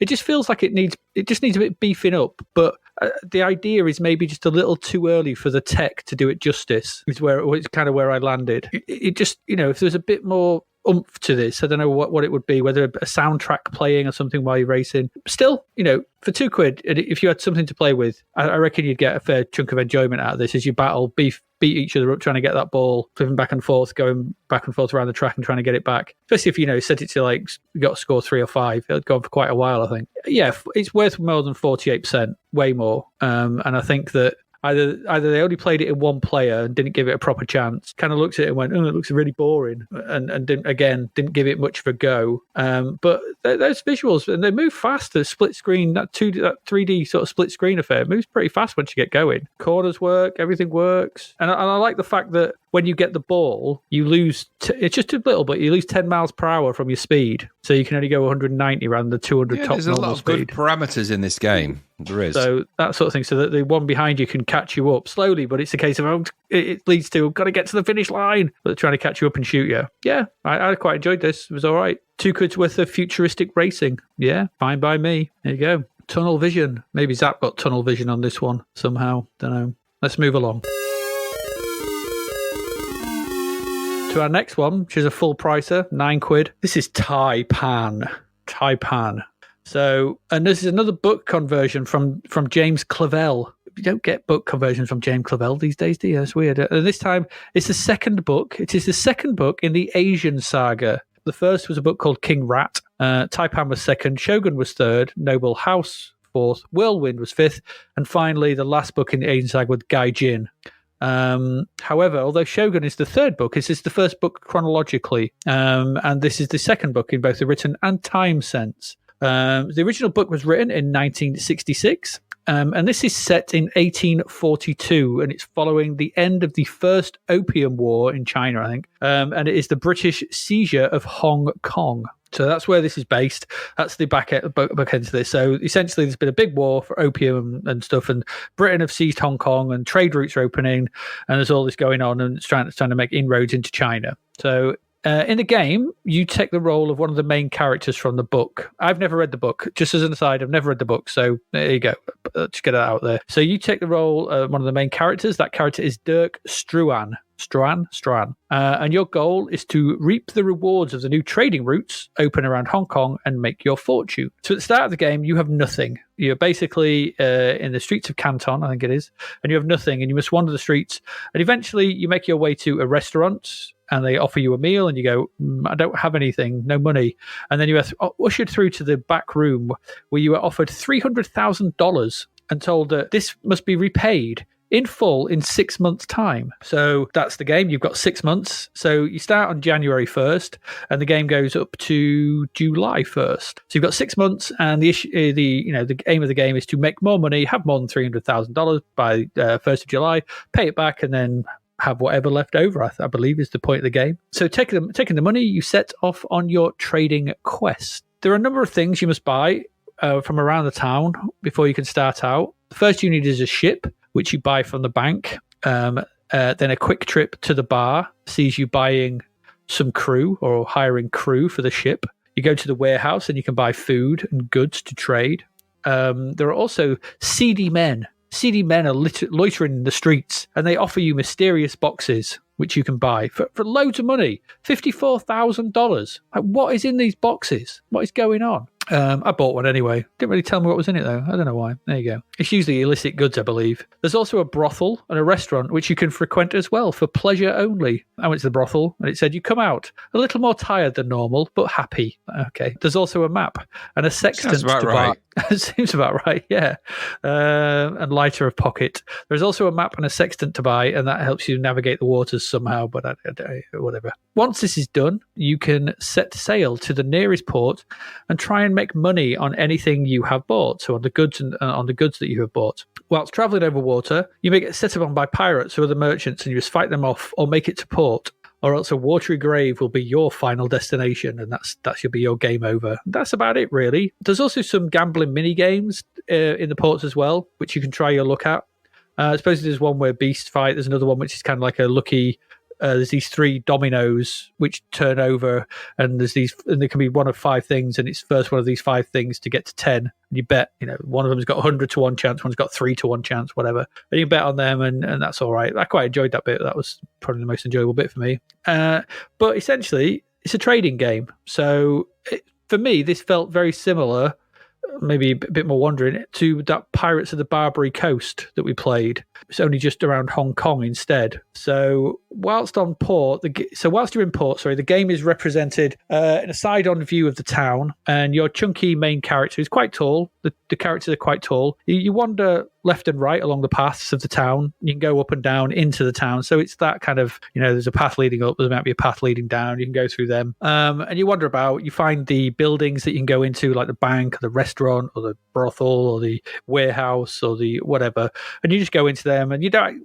just feels like it just needs a bit beefing up. But the idea is maybe just a little too early for the tech to do it justice. It's kind of where I landed. It just, if there's a bit more oomph to this, I don't know what it would be, whether a soundtrack playing or something while you're racing. Still, for £2, if you had something to play with, I reckon you'd get a fair chunk of enjoyment out of this as you beat each other up, trying to get that ball, flipping back and forth, going back and forth around the track and trying to get it back. Especially if, set it to like, you got to score 3 or 5. It'll go on for quite a while, I think. Yeah, it's worth more than 48%, way more. And I think that Either they only played it in one player and didn't give it a proper chance, kind of looked at it and went, oh, it looks really boring, and didn't give it much of a go. But those visuals, and they move fast. The split screen, that 3D sort of split screen affair moves pretty fast once you get going. Corners work, everything works. And I like the fact that when you get the ball, you lose, it's just a little bit, you lose 10 miles per hour from your speed. So you can only go 190 rather than 200 top normal speed. There's a lot of good parameters in this game. There is. So that sort of thing, so that the one behind you can catch you up slowly, but it's a case of, it leads to, got to get to the finish line, but they're trying to catch you up and shoot you. Yeah, I quite enjoyed this. It was all right. £2 worth of futuristic racing. Yeah, fine by me. There you go. Tunnel Vision. Maybe Zap got Tunnel Vision on this one somehow. Don't know. Let's move along to our next one, which is a full pricer, £9. This is Tai-Pan. Tai-Pan. So, and this is another book conversion from James Clavell. You don't get book conversions from James Clavell these days, do you? That's weird. And this time, it's the second book. It is the second book in the Asian saga. The first was a book called King Rat. Tai-Pan was second. Shogun was third. Noble House fourth. Whirlwind was fifth. And finally, the last book in the Asian saga was Gaijin. However, although Shogun is the third book, this is the first book chronologically. And this is the second book in both the written and time sense. The original book was written in 1966, and this is set in 1842, and it's following the end of the first Opium War in China, I think, and it is the British seizure of Hong Kong. So that's where this is based. That's the back end to this. So essentially, there's been a big war for opium and stuff, and Britain have seized Hong Kong, and trade routes are opening, and there's all this going on, and it's trying to make inroads into China. So in the game, you take the role of one of the main characters from the book. I've never read the book. Just as an aside, I've never read the book. So there you go. Let's get it out there. So you take the role of one of the main characters. That character is Dirk Struan. And your goal is to reap the rewards of the new trading routes open around Hong Kong and make your fortune. So at the start of the game, you have nothing. You're basically in the streets of Canton, I think it is, and you have nothing, and you must wander the streets. And eventually, you make your way to a restaurant, and they offer you a meal, and you go, I don't have anything, no money. And then you are ushered through to the back room where you are offered $300,000 and told that this must be repaid in full in 6 months' time. So that's the game. You've got 6 months. So you start on January 1st, and the game goes up to July 1st. So you've got 6 months, and the aim of the game is to make more money, have more than $300,000 by 1st of July, pay it back, and then have whatever left over, I believe is the point of the game. So taking the money, you set off on your trading quest. There are a number of things you must buy from around the town before you can start out. The first you need is a ship, which you buy from the bank. Then a quick trip to the bar sees you buying some crew or hiring crew for the ship. You go to the warehouse and you can buy food and goods to trade. There are also seedy men seedy men are loitering in the streets, and they offer you mysterious boxes which you can buy for loads of money, $54,000. Like, what is in these boxes? What is going on? I bought one anyway. Didn't really tell me what was in it, though. I don't know why. There you go. It's usually illicit goods, I believe. There's also a brothel and a restaurant, which you can frequent as well for pleasure only. I went to the brothel, and it said you come out a little more tired than normal, but happy. Okay. There's also a map and a sextant to buy. Seems about right, yeah. And lighter of pocket. There's also a map and a sextant to buy, and that helps you navigate the waters somehow, but whatever. Once this is done, you can set sail to the nearest port and try and make money on anything you have bought, so on the goods and on the goods that you have bought. Whilst travelling over water, you may get set upon by pirates or other merchants, and you just fight them off or make it to port, or else a watery grave will be your final destination, and that should be your game over. That's about it, really. There's also some gambling mini games in the ports as well, which you can try your luck at. I suppose there's one where beasts fight. There's another one which is kind of like a lucky. There's these 3 dominoes which turn over, and there can be one of 5 things, and it's first one of these 5 things to get to 10. And you bet, one of them's got 100 to 1 chance, one's got 3 to 1 chance, whatever. And you bet on them, and that's all right. I quite enjoyed that bit. That was probably the most enjoyable bit for me. But essentially, it's a trading game. So for me, this felt very similar, maybe a bit more wandering, to that Pirates of the Barbary Coast that we played. It's only just around Hong Kong instead. So whilst you're in port, the game is represented in a side-on view of the town, and your chunky main character is quite tall. The characters are quite tall. You wander left and right along the paths of the town. You can go up and down into the town. So it's that kind of, there's a path leading up, there might be a path leading down. You can go through them. And you wander about. You find the buildings that you can go into, like the bank or the restaurant or the brothel or the warehouse or the whatever. And you just go into them. And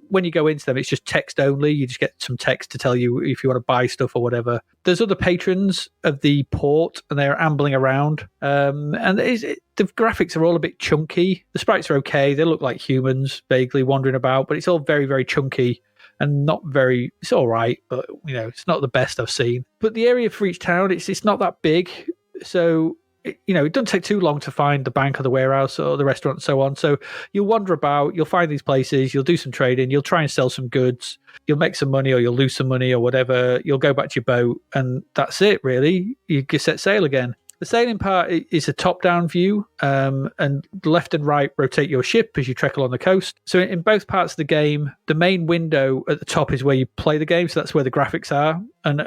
when you go into them, it's just text only. You just get some text to tell you if you want to buy stuff or whatever. There's other patrons of the port, and they're ambling around. And the graphics are all a bit chunky. The sprites are okay. They look like humans vaguely wandering about, but it's all very, very chunky and it's all right, but it's not the best I've seen. But the area for each town, it's not that big. So, it doesn't take too long to find the bank or the warehouse or the restaurant and so on. So you'll wander about, you'll find these places, you'll do some trading, you'll try and sell some goods, you'll make some money or you'll lose some money or whatever. You'll go back to your boat, and that's it, really. You can set sail again. The sailing part is a top-down view, and left and right rotate your ship as you trek along the coast. So in both parts of the game, the main window at the top is where you play the game, so that's where the graphics are. And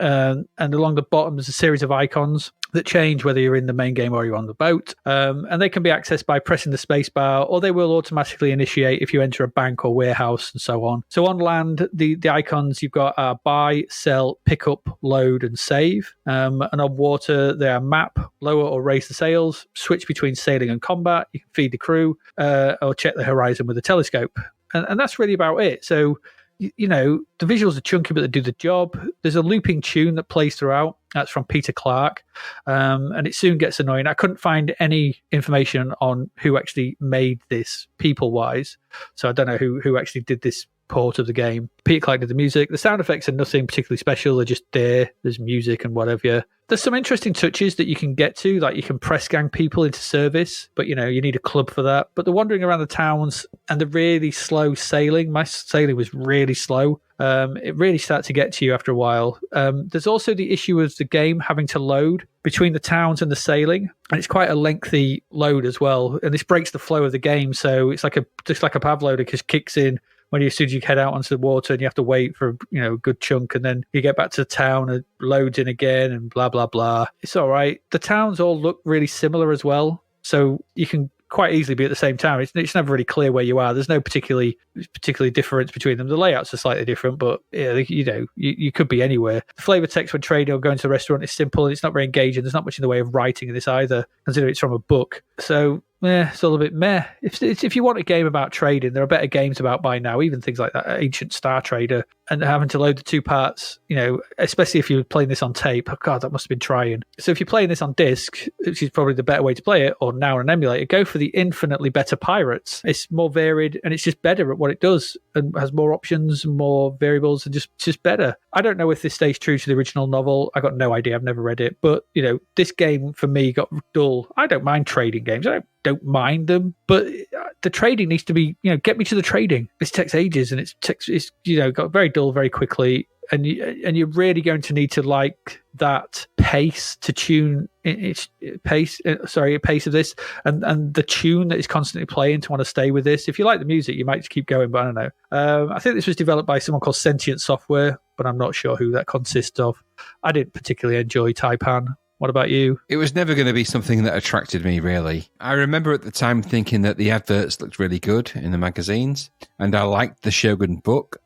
along the bottom, there's a series of icons that change whether you're in the main game or you're on the boat. And they can be accessed by pressing the space bar, or they will automatically initiate if you enter a bank or warehouse and so on. So on land, the icons you've got are buy, sell, pick up, load, and save. And on water, they are map, lower or raise the sails, switch between sailing and combat. You can feed the crew, or check the horizon with a telescope. And that's really about it. So, the visuals are chunky, but they do the job. There's a looping tune that plays throughout. That's from Peter Clark. And it soon gets annoying. I couldn't find any information on who actually made this people-wise. So I don't know who actually did this port of the game. Peter Clark did the music. The sound effects are nothing particularly special. They're just there. There's music and whatever. There's some interesting touches that you can get to, like you can press gang people into service, but you need a club for that. But the wandering around the towns and the really slow sailing, my sailing was really slow. It really starts to get to you after a while. There's also the issue of the game having to load between the towns and the sailing, and it's quite a lengthy load as well. And this breaks the flow of the game, so it's just like a pav loader, because kicks in as soon as you head out onto the water, and you have to wait for a good chunk, and then you get back to the town and it loads in again, and blah blah blah. It's all right. The towns all look really similar as well, so you can quite easily be at the same town. It's never really clear where you are. There's no particularly difference between them. The layouts are slightly different, but you could be anywhere. The flavor text when trading or going to a restaurant is simple, and it's not very engaging. There's not much in the way of writing in this either, considering it's from a book. So it's all a bit meh. If you want a game about trading, there are better games about by now, even things like that Ancient Star Trader, and having to load the 2 parts, especially if you're playing this on tape. Oh God, that must have been trying. So if you're playing this on disc, which is probably the better way to play it, or now on an emulator, go for the infinitely better Pirates. It's more varied, and it's just better at what it does, and has more options, more variables, and just better. I don't know if this stays true to the original novel. I got no idea. I've never read it, but this game for me got dull. I don't mind trading games. I don't mind them, but the trading needs to be, get me to the trading. This takes ages, and it's got very dull very quickly. And you're really going to need to like that pace to tune its pace. Pace of this, and the tune that is constantly playing to want to stay with this. If you like the music, you might just keep going. But I don't know. I think this was developed by someone called Sentient Software, but I'm not sure who that consists of. I didn't particularly enjoy Tai-Pan. What about you? It was never going to be something that attracted me, really. I remember at the time thinking that the adverts looked really good in the magazines, and I liked the Shogun book,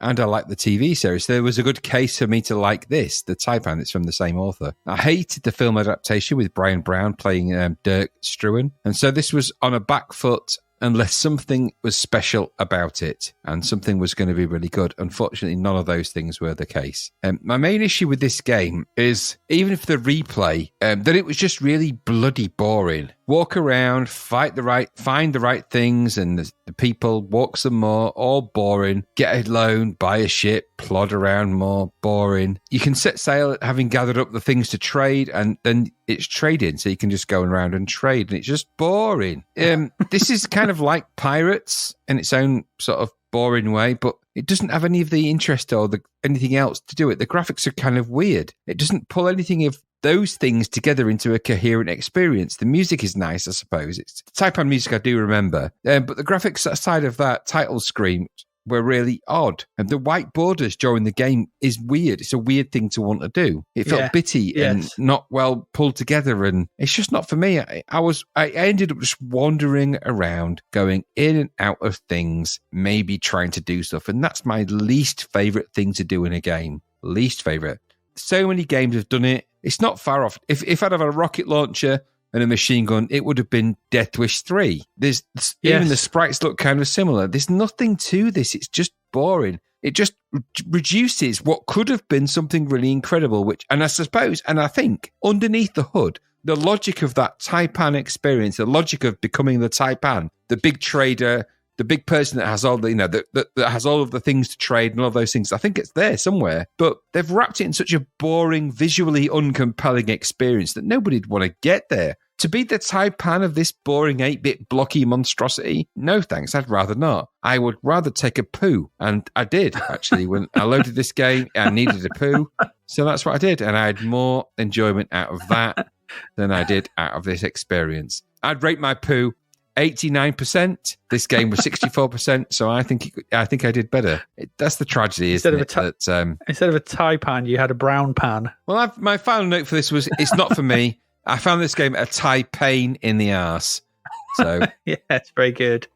and I liked the TV series. There was a good case for me to like this, the Tai-Pan that's from the same author. I hated the film adaptation with Brian Brown playing Dirk Struan, and so this was on a back foot unless something was special about it and something was going to be really good. Unfortunately, none of those things were the case. My main issue with this game is, even if the replay, that it was just really bloody boring. Walk around, find the right things, and the people, walk some more, all boring. Get a loan, buy a ship, plod around more, boring. You can set sail having gathered up the things to trade, and then it's trading, so you can just go around and trade, and it's just boring. This is kind of like Pirates in its own sort of boring way, but it doesn't have any of the interest or anything else to do it. The graphics are kind of weird. It doesn't pull anything of those things together into a coherent experience. The music is nice, I suppose. It's Tai-Pan music I do remember. But the graphics aside of that title screen were really odd. And the white borders during the game is weird. It's a weird thing to want to do. It felt bitty and not well pulled together, and it's just not for me. I ended up just wandering around, going in and out of things, maybe trying to do stuff. And that's my least favorite thing to do in a game. Least favorite. So many games have done it. It's not far off. If I'd have a rocket launcher and a machine gun, it would have been Death Wish 3. Even the sprites look kind of similar. There's nothing to this. It's just boring. It just reduces what could have been something really incredible, and I think underneath the hood, the logic of that Tai-Pan experience, the logic of becoming the Tai-Pan, the big trader, the big person that has all the, that has all of the things to trade and all of those things. I think it's there somewhere, but they've wrapped it in such a boring, visually uncompelling experience that nobody'd want to get there. To be the Tai-Pan of this boring 8-bit blocky monstrosity? No thanks, I'd rather not. I would rather take a poo. And I did, actually. When I loaded this game, I needed a poo. So that's what I did. And I had more enjoyment out of that than I did out of this experience. I'd rate my poo 89%. This game was 64%, so I think I did better. That's the tragedy, isn't it? Instead of a Tai-Pan, you had a brown pan. Well, my final note for this was, it's not for me. I found this game a Tai-Pain in the arse. So yeah, it's very good.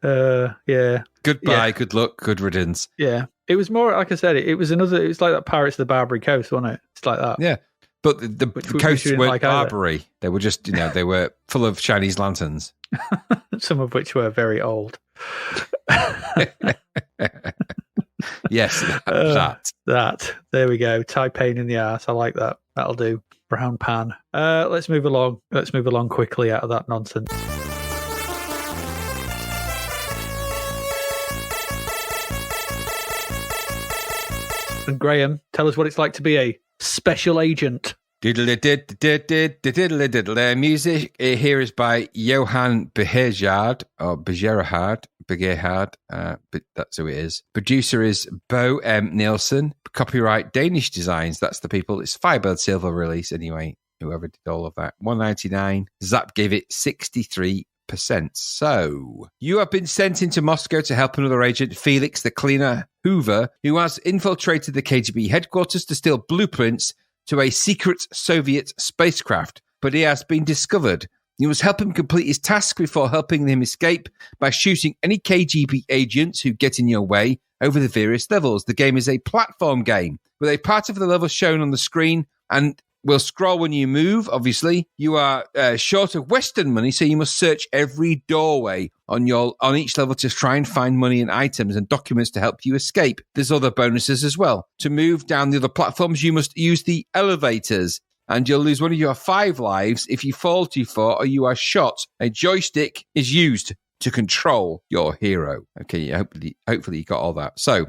Yeah. Goodbye, good luck, good riddance. Yeah. It was more, like I said, it was like that Pirates of the Barbary Coast, wasn't it? It's like that. Yeah. But the coasts weren't Barbary. They were just, they were full of Chinese lanterns. Some of which were very old. Yes, that. There we go. Tai-Pain in the arse. I like that. That'll do. Brown pan. Let's move along. Let's move along quickly out of that nonsense. And Graham, tell us what it's like to be a special agent. Music here is by Johan Begerhard, that's who it is. Producer is Bo M. Nielsen. Copyright Danish Designs, that's the people. It's Firebird Silver release anyway, whoever did all of that. $1.99. Zapped gave it 63%. So, you have been sent into Moscow to help another agent, Felix the Cleaner Hoover, who has infiltrated the KGB headquarters to steal blueprints to a secret Soviet spacecraft, but he has been discovered. You must help him complete his task before helping him escape by shooting any KGB agents who get in your way over the various levels. The game is a platform game with a part of the level shown on the screen and will scroll when you move, obviously. You are short of Western money, so you must search every doorway on each level to try and find money and items and documents to help you escape. There's other bonuses as well. To move down the other platforms, you must use the elevators, and you'll lose one of your 5 lives if you fall too far or you are shot. A joystick is used to control your hero. Okay, hopefully you got all that. So,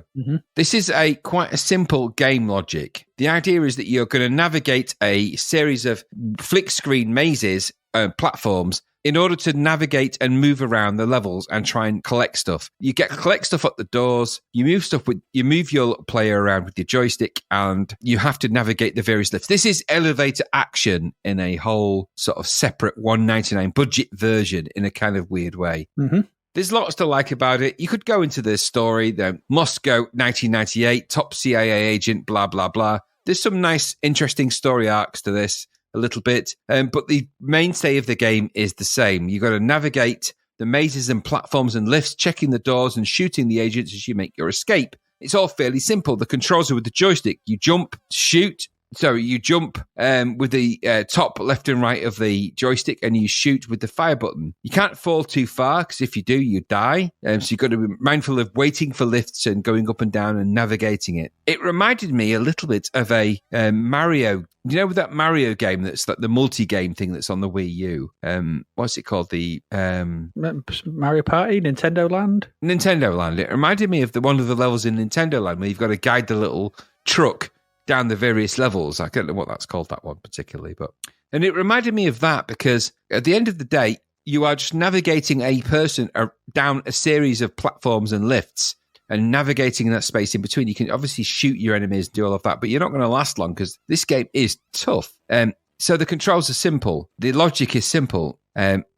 This is quite a simple game logic. The idea is that you're going to navigate a series of flick screen mazes, platforms, in order to navigate and move around the levels and try and collect stuff. You collect stuff at the doors, you move your player around with your joystick, and you have to navigate the various lifts. This is elevator action in a whole sort of separate $1.99 budget version in a kind of weird way. Mm-hmm. There's lots to like about it. You could go into the story, the Moscow 1998, top CIA agent, blah, blah, blah. There's some nice, interesting story arcs to this, a little bit. But the mainstay of the game is the same. You've got to navigate the mazes and platforms and lifts, checking the doors and shooting the agents as you make your escape. It's all fairly simple. The controls are with the joystick. You jump, shoot. So you jump with the top left and right of the joystick, and you shoot with the fire button. You can't fall too far, because if you do, you die. So you've got to be mindful of waiting for lifts and going up and down and navigating it. It reminded me a little bit of a Mario. You know, with that Mario game that's like the multi-game thing that's on the Wii U. What's it called? The Mario Party, Nintendo Land? Nintendo Land. It reminded me of one of the levels in Nintendo Land where you've got to guide the little truck down the various levels. I don't know what that's called, that one particularly, and it reminded me of that because at the end of the day, you are just navigating a person down a series of platforms and lifts and navigating that space in between. You can obviously shoot your enemies, do all of that, but you're not going to last long because this game is tough. So the controls are simple. The logic is simple.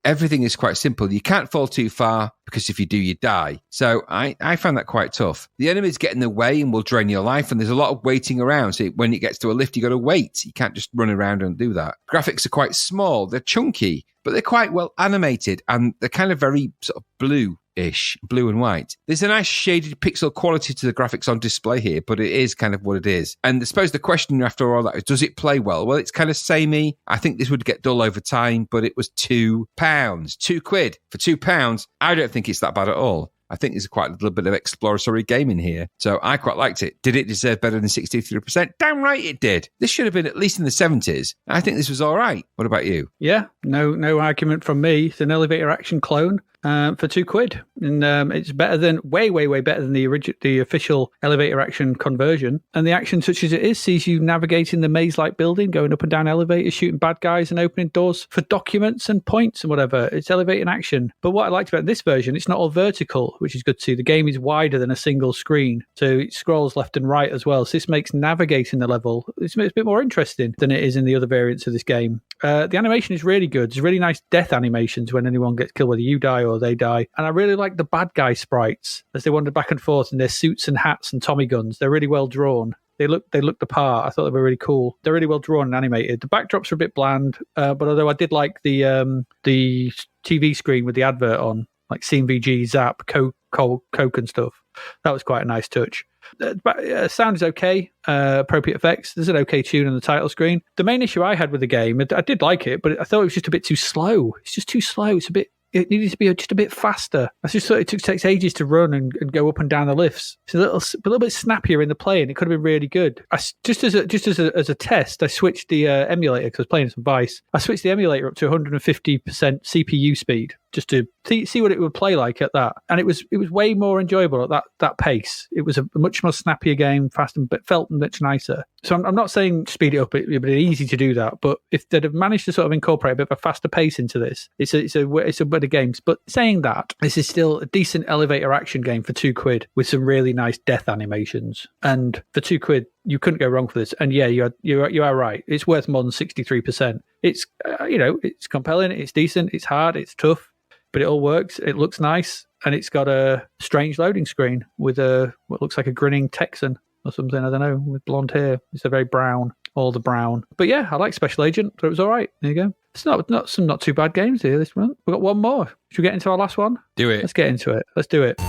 Everything is quite simple. You can't fall too far because if you do, you die. So I found that quite tough. The enemies get in the way and will drain your life, and there's a lot of waiting around. So when it gets to a lift, you got to wait. You can't just run around and do that. Graphics are quite small. They're chunky, but they're quite well animated, and they're kind of very sort of blue-ish, blue and white. There's a nice shaded pixel quality to the graphics on display here, but it is kind of what it is. And I suppose the question after all that is, does it play well? Well, it's kind of samey. I think this would get dull over time, but it was £2. £2 for £2. I don't think it's that bad at all. I think there's quite a little bit of exploratory game in here. So I quite liked it. Did it deserve better than 63%? Damn right it did. This should have been at least in the 70s. I think this was all right. What about you? Yeah, no argument from me. It's an elevator action clone for £2. And it's better than, way better than the official elevator action conversion. And the action, such as it is, sees you navigating the maze-like building, going up and down elevators, shooting bad guys and opening doors for documents and points and whatever. It's elevating action. But what I liked about this version, it's not all vertical, which is good to see. The game is wider than a single screen, so it scrolls left and right as well. So this makes navigating the level, it's a bit more interesting than it is in the other variants of this game. The animation is really good. There's really nice death animations when anyone gets killed, whether you die or they die. And I really like the bad guy sprites as they wander back and forth in their suits and hats and Tommy guns. They're really well drawn. They looked the part. I thought they were really cool. They're really well drawn and animated. The backdrops are a bit bland, but although I did like the TV screen with the advert on, like CMVG, Zap, Coke and stuff. That was quite a nice touch. Sound is okay. Appropriate effects. There's an okay tune on the title screen. The main issue I had with the game, I did like it, but I thought it was just a bit too slow. It's just too slow. It needed to be just a bit faster. I just thought it takes ages to run and go up and down the lifts. It's a little bit snappier in the play, and it could have been really good. Just as a test, I switched the emulator because I was playing some Vice. I switched the emulator up to 150% CPU speed just to see what it would play like at that, and it was way more enjoyable at that pace. It was a much more snappier game, fast, but felt much nicer. So I'm not saying speed it up. It would be easy to do that, but if they'd have managed to sort of incorporate a bit of a faster pace into this, it's a better game. But saying that, this is still a decent elevator action game for £2 with some really nice death animations, and for £2 you couldn't go wrong for this. And yeah, you are right. It's worth more than 63%. It's it's compelling. It's decent. It's hard. It's tough. But it all works. It looks nice, and it's got a strange loading screen with what looks like a grinning Texan or something. I don't know, with blonde hair. It's a very brown, all the brown. But yeah, I like Special Agent, so it was all right. There you go. It's not too bad games here this month. We've got one more. Should we get into our last one? Do it. Let's get into it. Let's do it.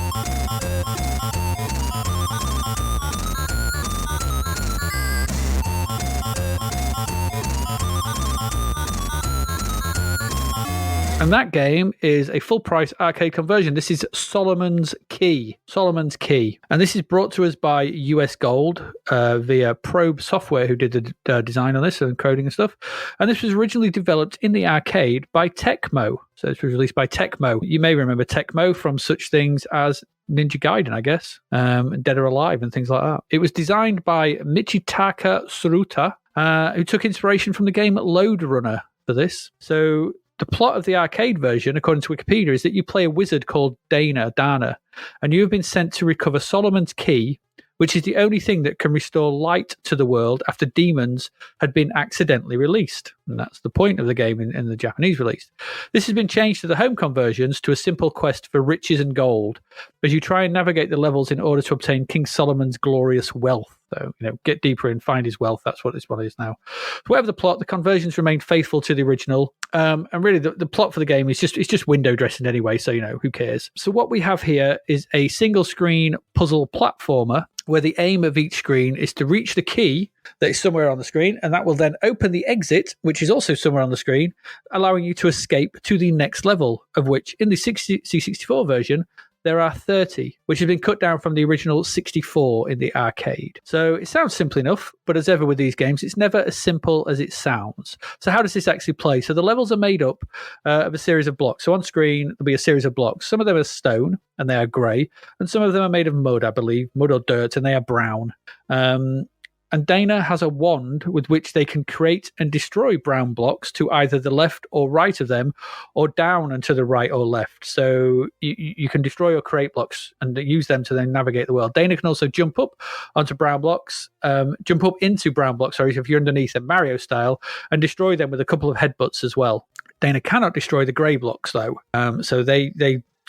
And that game is a full-price arcade conversion. This is Solomon's Key. And this is brought to us by US Gold via Probe Software, who did the design on this and coding and stuff. And this was originally developed in the arcade by Tecmo. So this was released by Tecmo. You may remember Tecmo from such things as Ninja Gaiden, I guess, Dead or Alive and things like that. It was designed by Michitaka Tsuruta, who took inspiration from the game Load Runner for this. So The plot of the arcade version, according to Wikipedia, is that you play a wizard called Dana, and you have been sent to recover Solomon's key, which is the only thing that can restore light to the world after demons had been accidentally released. And that's the point of the game in the Japanese release. This has been changed to the home conversions to a simple quest for riches and gold, as you try and navigate the levels in order to obtain King Solomon's glorious wealth. So, get deeper and find his wealth. That's what this one is now. So whatever the plot, the conversions remain faithful to the original. And really, the plot for the game is just window dressing anyway, so, who cares? So what we have here is a single-screen puzzle platformer, where the aim of each screen is to reach the key that is somewhere on the screen, and that will then open the exit, which is also somewhere on the screen, allowing you to escape to the next level, of which, in the C64 version, there are 30, which has been cut down from the original 64 in the arcade. So it sounds simple enough, but as ever with these games, it's never as simple as it sounds. So how does this actually play? So the levels are made up of a series of blocks. So on screen, there'll be a series of blocks. Some of them are stone, and they are grey, and some of them are made of mud, I believe, mud or dirt, and they are brown. And Dana has a wand with which they can create and destroy brown blocks to either the left or right of them, or down and to the right or left. So you can destroy or create blocks and use them to then navigate the world. Dana can also jump up into brown blocks, if you're underneath them, Mario style, and destroy them with a couple of headbutts as well. Dana cannot destroy the grey blocks, though. So they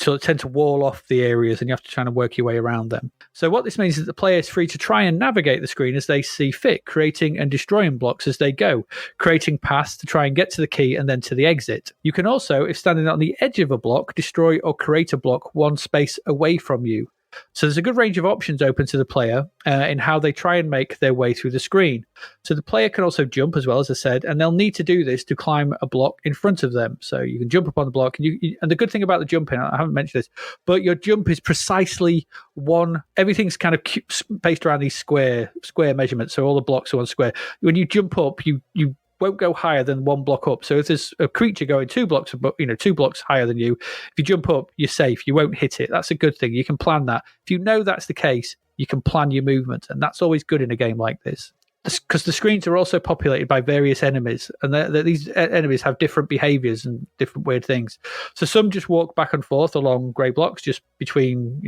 sort of tend to wall off the areas, and you have to try and work your way around them. So what this means is that the player is free to try and navigate the screen as they see fit, creating and destroying blocks as they go, creating paths to try and get to the key and then to the exit. You can also, if standing on the edge of a block, destroy or create a block one space away from you. So there's a good range of options open to the player in how they try and make their way through the screen. So the player can also jump as well, as I said, and they'll need to do this to climb a block in front of them. So you can jump up on the block, and and the good thing about the jumping, I haven't mentioned this, but your jump is precisely one. Everything's kind of based around these square measurements. So all the blocks are one square. When you jump up, you won't go higher than one block up. So if there's a creature going 2 blocks above, 2 blocks higher than you, if you jump up, you're safe. You won't hit it. That's a good thing. You can plan that. If you know that's the case, you can plan your movement, and that's always good in a game like this. Because the screens are also populated by various enemies, and these enemies have different behaviors and different weird things. So some just walk back and forth along grey blocks, just between,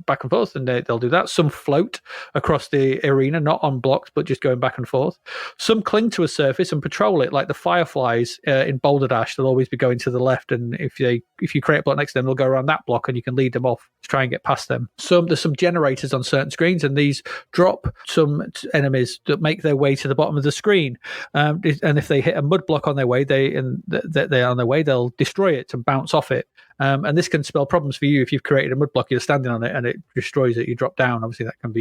back and forth, and they'll do that. Some float across the arena, not on blocks, but just going back and forth. Some cling to a surface and patrol it, like the fireflies in Boulder Dash. They'll always be going to the left, and if you create a block next to them, they'll go around that block, and you can lead them off to try and get past them. There's some generators on certain screens, and these drop some enemies that make their way to the bottom of the screen. And if they hit a mud block on their way, they'll destroy it and bounce off it. And this can spell problems for you if you've created a mud block, you're standing on it and it destroys it, you drop down. Obviously that can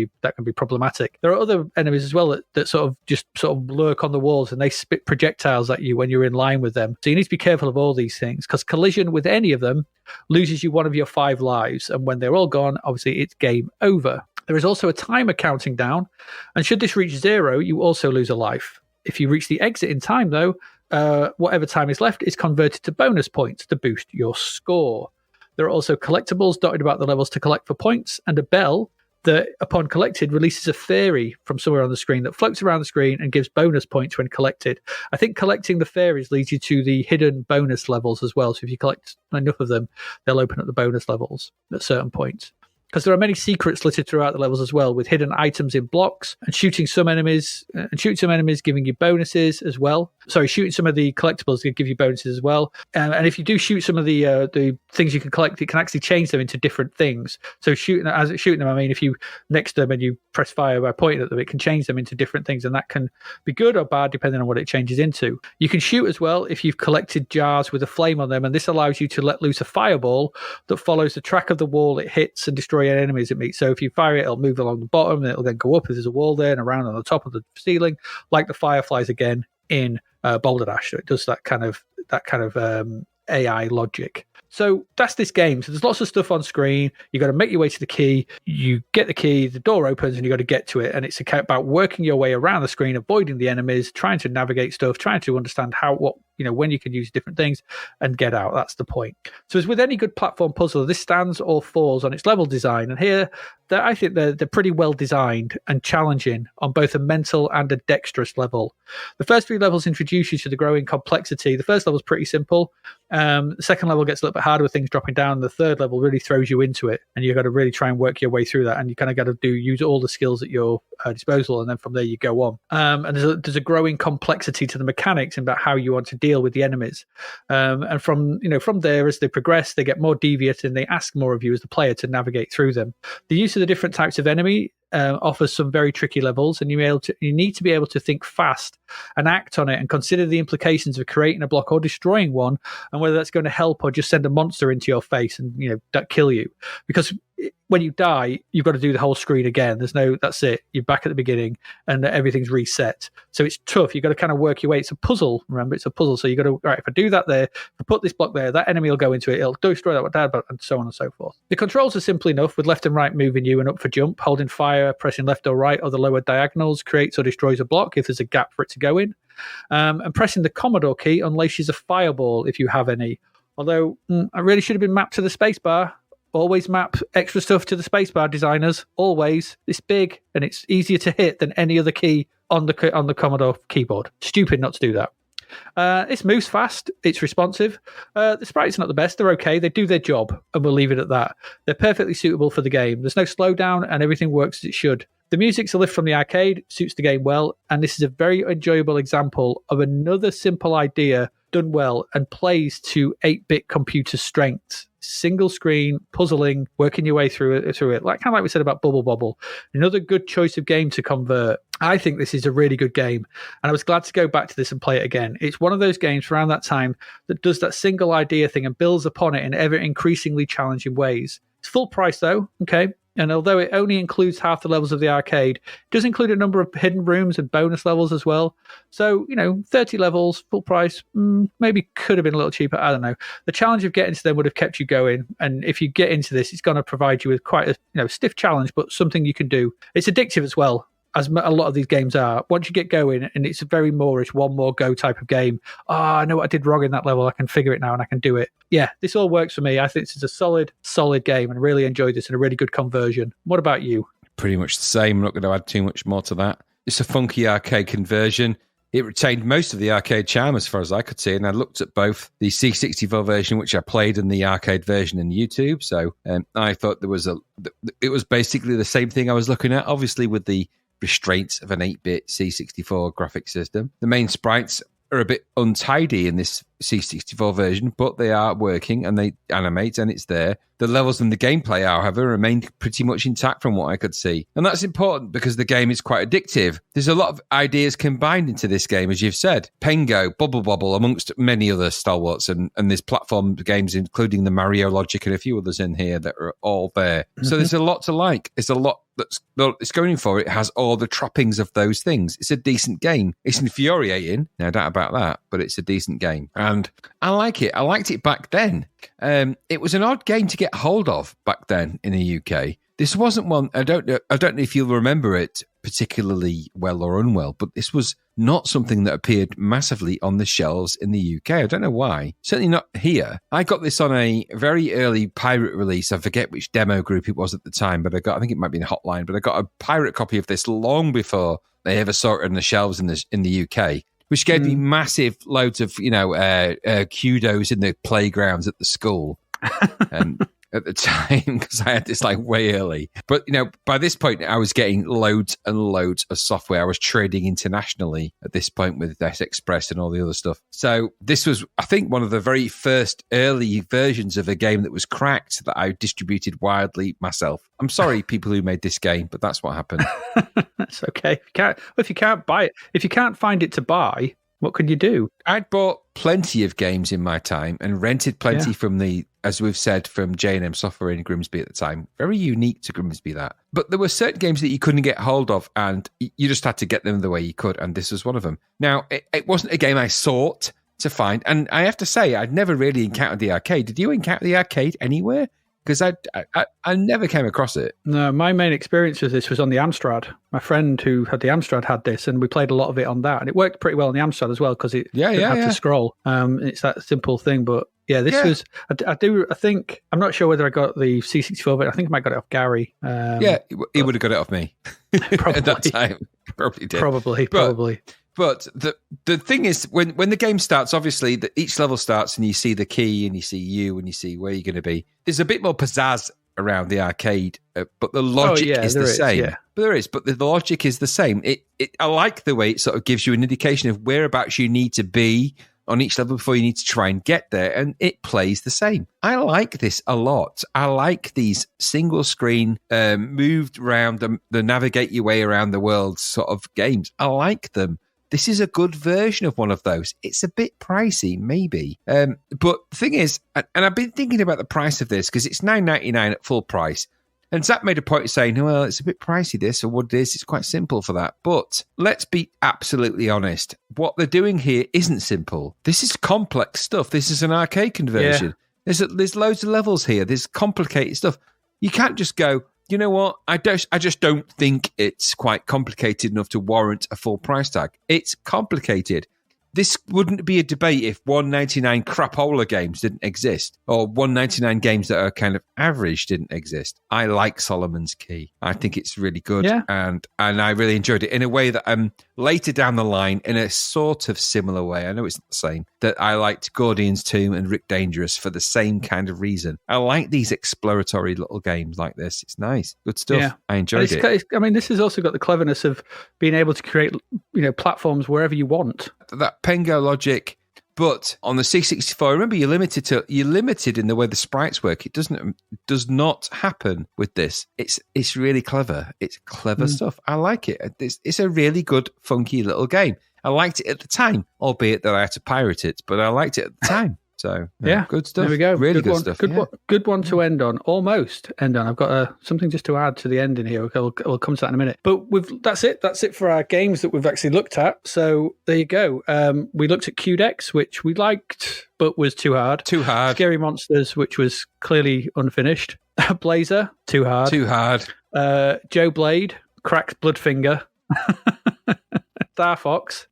be problematic. There are other enemies as well that sort of lurk on the walls, and they spit projectiles at you when you're in line with them. So you need to be careful of all these things, because collision with any of them loses you one of your 5 lives, and when they're all gone, obviously it's game over. There is also a timer counting down, and should this reach 0, you also lose a life. If you reach the exit in time, though, whatever time is left is converted to bonus points to boost your score. There are also collectibles dotted about the levels to collect for points, and a bell that, upon collected, releases a fairy from somewhere on the screen that floats around the screen and gives bonus points when collected. I think collecting the fairies leads you to the hidden bonus levels as well. So if you collect enough of them, they'll open up the bonus levels at certain points. Because there are many secrets littered throughout the levels as well, with hidden items in blocks, and shooting some enemies giving you bonuses as well. Sorry, shooting some of the collectibles give you bonuses as well. And if you do shoot some of the things you can collect, it can actually change them into different things. So shooting them, I mean, if you next to them and you press fire by pointing at them, it can change them into different things, and that can be good or bad depending on what it changes into. You can shoot as well if you've collected jars with a flame on them, and this allows you to let loose a fireball that follows the track of the wall it hits and destroy enemies it meets. So if you fire it, it'll move along the bottom, and it'll then go up if there's a wall there, and around on the top of the ceiling, like the fireflies again in Boulder Dash. So it does that kind of AI logic. So that's this game. So there's lots of stuff on screen. You got to make your way to the key. You get the key, the door opens, and you got to get to it. And it's about working your way around the screen, avoiding the enemies, trying to navigate stuff, trying to understand when you can use different things and get out. That's the point. So as with any good platform puzzle, this stands or falls on its level design. And here, I think they're pretty well designed and challenging on both a mental and a dexterous level. The first 3 levels introduce you to the growing complexity. The first level is pretty simple. The second level gets a little bit harder with things dropping down. The third level really throws you into it, and you've got to really try and work your way through that. And you kind of got to use all the skills at your disposal, and then from there you go on. And there's a growing complexity to the mechanics about how you want to deal with the enemies. And from there, as they progress, they get more deviant and they ask more of you as the player to navigate through them. The use of the different types of enemy offers some very tricky levels, and you need to be able to think fast and act on it and consider the implications of creating a block or destroying one, and whether that's going to help or just send a monster into your face and kill you. Because when you die, you've got to do the whole screen again. That's it. You're back at the beginning and everything's reset. So it's tough. You've got to kind of work your way. It's a puzzle. Remember, it's a puzzle. So you've got to, right, if I do that there, if I put this block there, that enemy will go into it. It'll destroy that, and so on and so forth. The controls are simple enough, with left and right moving you and up for jump, holding fire, pressing left or right or the lower diagonals creates or destroys a block if there's a gap for it to go in. And pressing the Commodore key unleashes a fireball if you have any. Although I really should have been mapped to the spacebar. Always map extra stuff to the spacebar, designers. Always. It's big and it's easier to hit than any other key on the Commodore keyboard. Stupid not to do that. It moves fast. It's responsive. The sprites are not the best. They're okay. They do their job, and we'll leave it at that. They're perfectly suitable for the game. There's no slowdown, and everything works as it should. The music's a lift from the arcade, suits the game well, and this is a very enjoyable example of another simple idea done well and plays to 8-bit computer strengths. Single screen, puzzling, working your way through it. Like we said about Bubble Bobble. Another good choice of game to convert. I think this is a really good game, and I was glad to go back to this and play it again. It's one of those games around that time that does that single idea thing and builds upon it in ever increasingly challenging ways. It's full price though, okay? And although it only includes half the levels of the arcade, it does include a number of hidden rooms and bonus levels as well. So, 30 levels, full price, maybe could have been a little cheaper. I don't know. The challenge of getting to them would have kept you going. And if you get into this, it's going to provide you with quite a stiff challenge, but something you can do. It's addictive as well, as a lot of these games are. Once you get going, and it's a very Moorish, one more go type of game. I know what I did wrong in that level. I can figure it now and I can do it. Yeah, this all works for me. I think this is a solid game and really enjoyed this and a really good conversion. What about you? Pretty much the same. I'm not going to add too much more to that. It's a funky arcade conversion. It retained most of the arcade charm as far as I could see, and I looked at both the C64 version, which I played, and the arcade version in YouTube. So I thought it was basically the same thing I was looking at, obviously with the restraints of an 8-bit C64 graphic system. The main sprites are a bit untidy in this C64 version, but they are working and they animate and it's there. The levels and the gameplay, however, remained pretty much intact from what I could see. And that's important because the game is quite addictive. There's a lot of ideas combined into this game, as you've said. Pengo, Bubble Bobble, amongst many other stalwarts, and there's platform games, including the Mario Logic and a few others in here that are all there. Mm-hmm. So there's a lot to like. There's a lot it's going for. It has all the trappings of those things. It's a decent game. It's infuriating, no doubt about that, but it's a decent game. And I like it. I liked it back then. It was an odd game to get hold of back then in the UK. This wasn't one, I don't know if you'll remember it particularly well or unwell, but this was not something that appeared massively on the shelves in the UK. I don't know why. Certainly not here. I got this on a very early pirate release. I forget which demo group it was at the time, but I think it might be in Hotline, but I got a pirate copy of this long before they ever saw it on the shelves in the UK. Which gave me massive loads of, kudos in the playgrounds at the school at the time, because I had this way early. But, by this point, I was getting loads and loads of software. I was trading internationally at this point with S Express and all the other stuff. So this was, I think, one of the very first early versions of a game that was cracked that I distributed widely myself. I'm sorry, people who made this game, but that's what happened. That's okay. If you can't buy it, if you can't find it to buy, what can you do? I'd bought plenty of games in my time and rented plenty from as we've said, from J&M Software in Grimsby at the time. Very unique to Grimsby, that. But there were certain games that you couldn't get hold of, and you just had to get them the way you could, and this was one of them. Now, it wasn't a game I sought to find, and I have to say, I'd never really encountered the arcade. Did you encounter the arcade anywhere Because I never came across it. No, my main experience with this was on the Amstrad. My friend who had the Amstrad had this, and we played a lot of it on that. And it worked pretty well on the Amstrad as well, because it didn't have to scroll. It's that simple thing. But yeah, this was, I think, I'm not sure whether I got the C64, but I think I might got it off Gary. He would have got it off me. Probably. At that time. Probably did. Probably. But the thing is, when the game starts, obviously, each level starts and you see the key and you see you and you see where you're going to be. There's a bit more pizzazz around the arcade, but the logic is the same. Yeah. But there is, but the logic is the same. I like the way it sort of gives you an indication of whereabouts you need to be on each level before you need to try and get there, and it plays the same. I like this a lot. I like these single screen, moved around, the navigate your way around the world sort of games. I like them. This is a good version of one of those. It's a bit pricey, maybe. But the thing is, and I've been thinking about the price of this, because it's $9.99 at full price. And Zap made a point of saying, well, it's a bit pricey, this, or what it is. It's quite simple for that. But let's be absolutely honest. What they're doing here isn't simple. This is complex stuff. This is an arcade conversion. Yeah. There's loads of levels here. There's complicated stuff. You can't just go, you know what? I just don't think it's quite complicated enough to warrant a full price tag. It's complicated. This wouldn't be a debate if $1.99 crapola games didn't exist, or $1.99 games that are kind of average didn't exist. I like Solomon's Key. I think it's really good, and I really enjoyed it in a way that later down the line, in a sort of similar way, I know it's not the same, that I liked Gordian's Tomb and Rick Dangerous for the same kind of reason. I like these exploratory little games like this. It's nice. Good stuff. Yeah. I enjoyed it. I mean, this has also got the cleverness of being able to create, platforms wherever you want. That Pengo logic, but on the C64, remember you're limited in the way the sprites work. It does not happen with this. It's really clever. It's clever stuff. I like it. It's a really good, funky little game. I liked it at the time, albeit that I had to pirate it, but I liked it at the time. So good stuff. There we go. Really good one, stuff. Good one to end on. Almost end on. I've got something just to add to the ending here. We'll come to that in a minute. But that's it. That's it for our games that we've actually looked at. So there you go. We looked at Quedex, which we liked, but was too hard. Scary Monsters, which was clearly unfinished. Blazer, too hard. Joe Blade, cracked Bloodfinger. Starfox,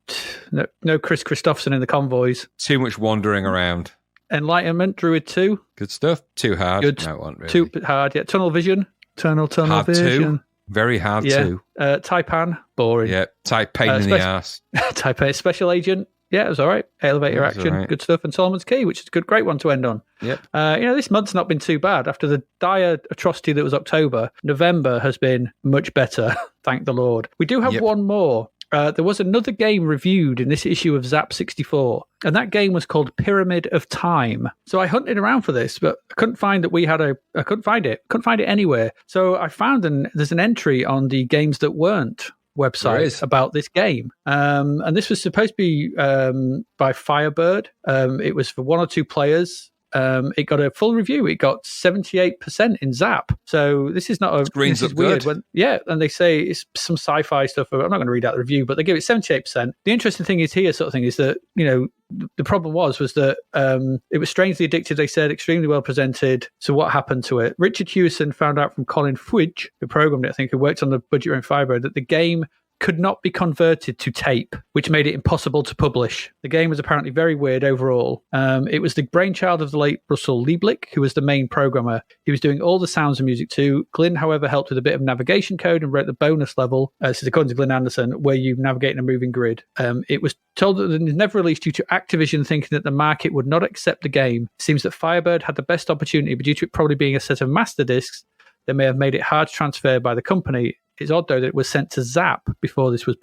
no Chris Christopherson in the convoys. Too much wandering around. Enlightenment, Druid II. Good stuff. Too hard. Good. No, it wasn't really. Too hard, yeah. Tunnel Vision. Tunnel hard Vision. Too. Very hard too. Tai-Pan, boring. Yeah, pain in the ass. Tai-Pan, Special Agent. Yeah, it was all right. Elevator action, right. Good stuff. And Solomon's Key, which is a great one to end on. Yep. This month's not been too bad. After the dire atrocity that was October, November has been much better, thank the Lord. We do have one more. There was another game reviewed in this issue of Zap 64, and that game was called Pyramid of Time. So I hunted around for this, but I couldn't find that I couldn't find it. Couldn't find it anywhere. So I found there's an entry on the Games That Weren't website about this game. And this was supposed to be by Firebird. It was for 1 or 2 players. It got a full review. It got 78% in Zap. So this is not a... Screens this is look weird. good. And they say it's some sci-fi stuff. I'm not going to read out the review, but they give it 78%. The interesting thing is that, the problem was that it was strangely addictive, they said, extremely well presented. So what happened to it? Richard Hewson found out from Colin Fwidge, who programmed it, I think, who worked on the budget in Firebird, that the game could not be converted to tape, which made it impossible to publish. The game was apparently very weird overall. It was the brainchild of the late Russell Lieblich, who was the main programmer. He was doing all the sounds and music too. Glyn, however, helped with a bit of navigation code and wrote the bonus level, this is according to Glyn Anderson, where you navigate in a moving grid. It was told that it was never released due to Activision thinking that the market would not accept the game. It seems that Firebird had the best opportunity, but due to it probably being a set of master discs, they may have made it hard to transfer by the company. It's odd, though, that it was sent to Zap before this was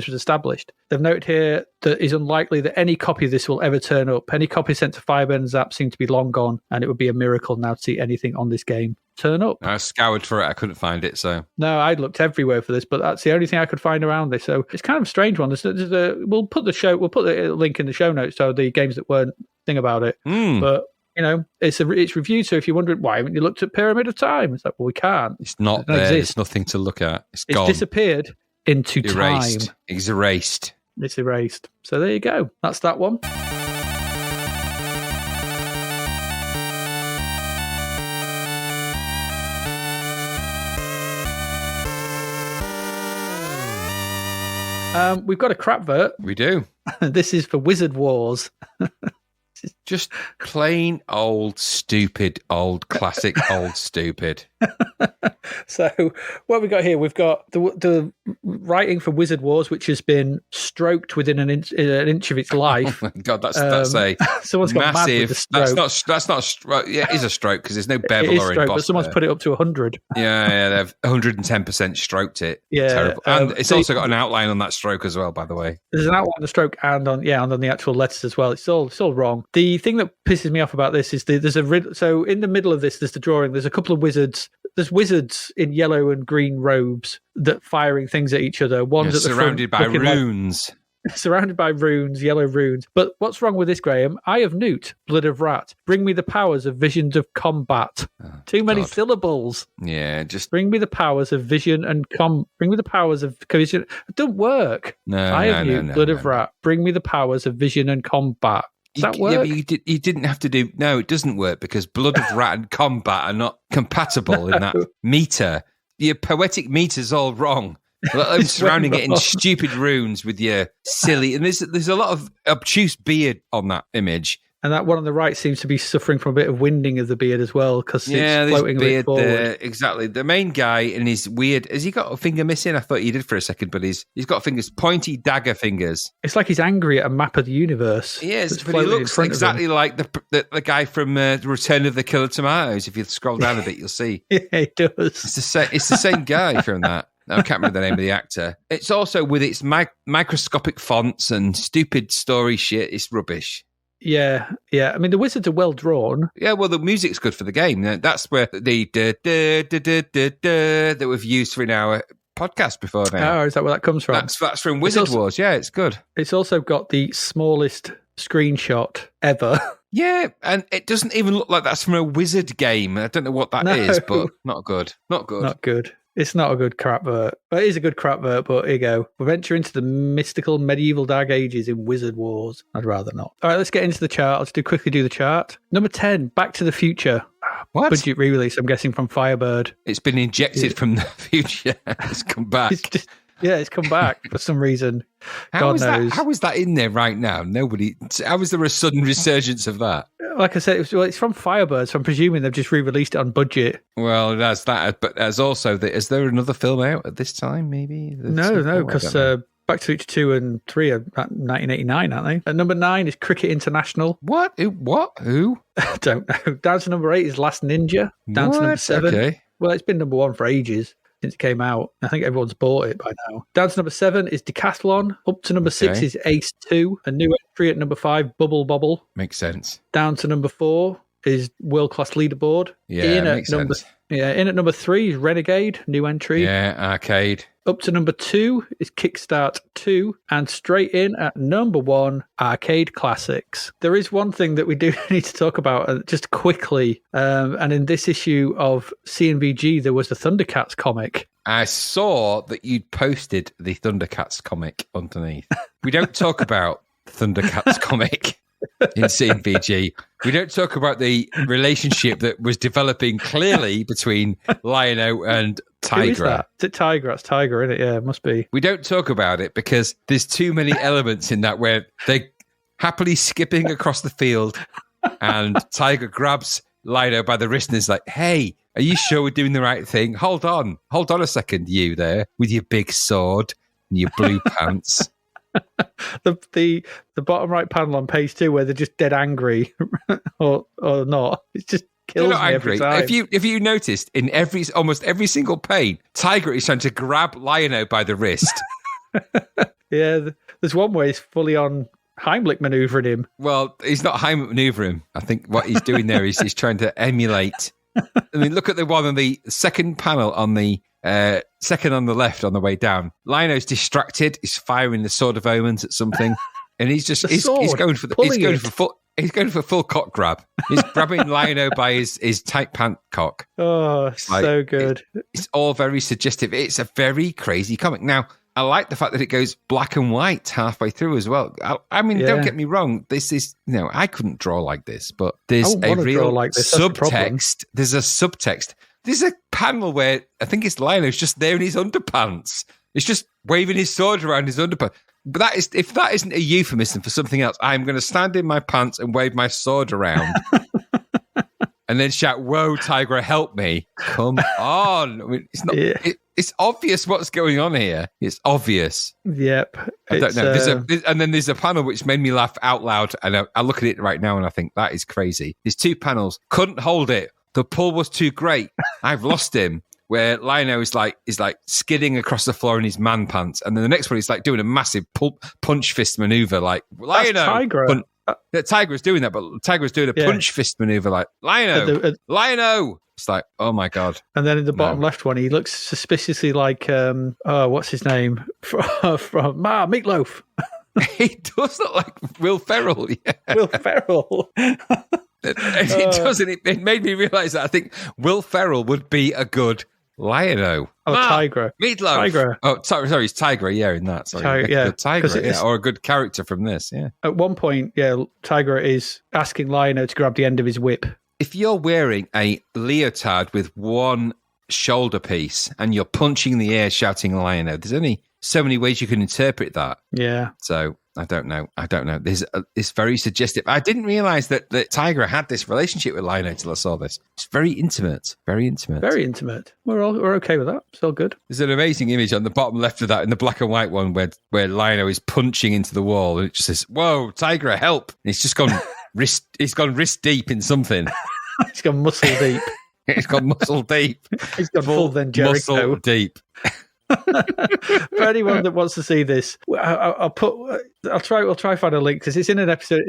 established. They've noted here that it's unlikely that any copy of this will ever turn up. Any copy sent to Firebird and Zap seem to be long gone, and it would be a miracle now to see anything on this game turn up. I scoured for it. I couldn't find it, so... No, I looked everywhere for this, but that's the only thing I could find around this. So it's kind of a strange one. We'll put the link in the show notes, so the Games That Weren't thing about it. But... it's reviewed. So if you're wondering why haven't you looked at Pyramid of Time, it's like, well, we can't. It's not there. There's nothing to look at. It's gone. Disappeared into erased. time. It's erased. It's erased. So there you go. That's that one. We've got a crap vert. We do. This is for Wizard Wars. Just plain old, stupid, old, classic, old, stupid. So what have we got here? We've got the writing for Wizard Wars, which has been stroked within an inch of its life. Oh my God, that's a someone's got mad with the massive. stroke. That's not a stroke. Yeah, it is a stroke because there's no bevel It is or stroke, emboss but someone's there. put it up to 100. Yeah, they've 110% stroked it. Yeah, Terrible. And it's also got an outline on that stroke as well, by the way. There's an outline on the stroke and on the actual letters as well. It's all wrong. The thing that pisses me off about this is there's a so in the middle of this, there's the drawing. There's a couple of wizards. There's wizards in yellow and green robes that firing things at each other. One's at the surrounded front, by runes. Surrounded by runes, yellow runes. But what's wrong with this, Graham? Eye of Newt, blood of rat. Bring me the powers of visions of combat. Too many syllables. Yeah, just bring me the powers of vision and Bring me the powers of vision. It don't work. Eye of Newt, blood of rat. Bring me the powers of vision and combat. Does that work? Yeah, but you didn't have to do... No, it doesn't work because blood of rat and combat are not compatible in that meter. Your poetic meter's all wrong. Let alone surrounding it in stupid runes with your silly... And there's a lot of obtuse beard on that image. And that one on the right seems to be suffering from a bit of winding of the beard as well because it's floating a bit forward. There. Exactly. The main guy and his weird... Has he got a finger missing? I thought he did for a second, but he's got fingers, pointy dagger fingers. It's like he's angry at a map of the universe. Yes, but he looks exactly like the guy from Return of the Killer Tomatoes. If you scroll down a bit, you'll see. Yeah, he does. It's the same guy from that. I can't remember the name of the actor. It's also with its microscopic fonts and stupid story shit. It's rubbish. Yeah. I mean, the wizards are well drawn. Yeah, well, the music's good for the game. That's where the that we've used for in our podcast before now. Oh, is that where that comes from? That's from Wizard Wars. Yeah, it's good. It's also got the smallest screenshot ever. Yeah, and it doesn't even look like that's from a wizard game. I don't know what that is, but not good. Not good. It's not a good crap vert. But it is a good crap vert, but here you go. We venture into the mystical medieval dark ages in Wizard Wars. I'd rather not. All right, let's get into the chart. Let's quickly do the chart. Number 10, Back to the Future. What? Budget re-release, I'm guessing, from Firebird. It's been injected from the future. It's come back. It's come back for some reason. How is that in there right now? How is there a sudden resurgence of that? Like I said, it's from Firebird, so I'm presuming they've just re-released it on budget. Well, that's that. But as also, is there another film out at this time, maybe? No, because Back to the Future 2 and 3 are at 1989, aren't they? At number 9 is Cricket International. What? Who? I don't know. Down to number 8 is Last Ninja. Down to number 7. Okay. Well, it's been number 1 for ages. Since it came out. I think everyone's bought it by now. Down to number 7 is Decathlon. Up to number 6 is Ace 2. A new entry at number 5, Bubble Bobble. Makes sense. Down to number 4 is World Class Leaderboard. Yeah, makes sense. In at number 3 is Renegade, new entry. Yeah, arcade. Up to number 2 is Kickstart 2. And straight in at number 1, Arcade Classics. There is one thing that we do need to talk about just quickly. And in this issue of CNVG, there was the Thundercats comic. I saw that you'd posted the Thundercats comic underneath. We don't talk about Thundercats comic in CNVG. We don't talk about the relationship that was developing clearly between Lion-O and Tigra. Who is that? Is it Tigra? It's Tiger, isn't it? Yeah, it must be. We don't talk about it because there's too many elements in that where they're happily skipping across the field and Tiger grabs Lion-O by the wrist and is like, hey, are you sure we're doing the right thing? Hold on a second, you there, with your big sword and your blue pants. The bottom right panel on page 2 where they're just dead angry or not. It just kills me every time. If you noticed in almost every single pane, Tiger is trying to grab Lion-O by the wrist. Yeah, there's one where he's fully on Heimlich manoeuvring him. Well, he's not Heimlich manoeuvring. I think what he's doing there is he's trying to emulate. I mean, look at the one on the second panel on the second on the left on the way down. Lion-O's distracted. He's firing the Sword of Omens at something, and he's going for full cock grab. He's grabbing Lion-O by his tight pant cock. Oh, so good. It's all very suggestive. It's a very crazy comic. Now, I like the fact that it goes black and white halfway through as well. I mean, Don't get me wrong. This is, I couldn't draw like this, but there's a real subtext. There's a subtext. There's a panel where I think it's Lion-O's just there in his underpants. It's just waving his sword around his underpants. But if that isn't a euphemism for something else, I'm going to stand in my pants and wave my sword around. And then shout, "Whoa, Tigra, help me." Come on. I mean, it's not. Yeah. It's obvious what's going on here. It's obvious. Yep. I don't know. And then there's a panel which made me laugh out loud. And I look at it right now and I think, that is crazy. There's 2 panels. Couldn't hold it. The pull was too great. I've lost him. Where Lionel is like skidding across the floor in his man pants. And then the next one is like doing a massive punch fist maneuver. Like, Lionel. Tigra. Tigra's doing that, but Tigra's doing a punch fist maneuver like, Lionel! It's like, oh my God. And then in the bottom left one, he looks suspiciously like, what's his name? from Meatloaf. He does look like Will Ferrell. Yeah. Will Ferrell. It doesn't. It made me realise that I think Will Ferrell would be a good Lionel. Tigra. Meatloaf. Tigra. Oh, sorry, it's Tigra, yeah, in that. Sorry. Tigra, yeah, or a good character from this, yeah. At one point, Tigra is asking Lionel to grab the end of his whip. If you're wearing a leotard with one shoulder piece and you're punching the air shouting Lionel, there's only so many ways you can interpret that. Yeah. So I don't know. It's very suggestive. I didn't realise that Tigra had this relationship with Lionel until I saw this. It's very intimate. Very intimate. Very intimate. We're okay with that. It's all good. There's an amazing image on the bottom left of that in the black and white one where Lionel is punching into the wall and it just says, "Whoa, Tigra, help!" And he's just gone wrist deep in something. He's gone muscle deep. He's gone muscle deep. He's gone full then Jericho. Muscle deep. For anyone that wants to see this, I'll try and find a link because it's in an episode.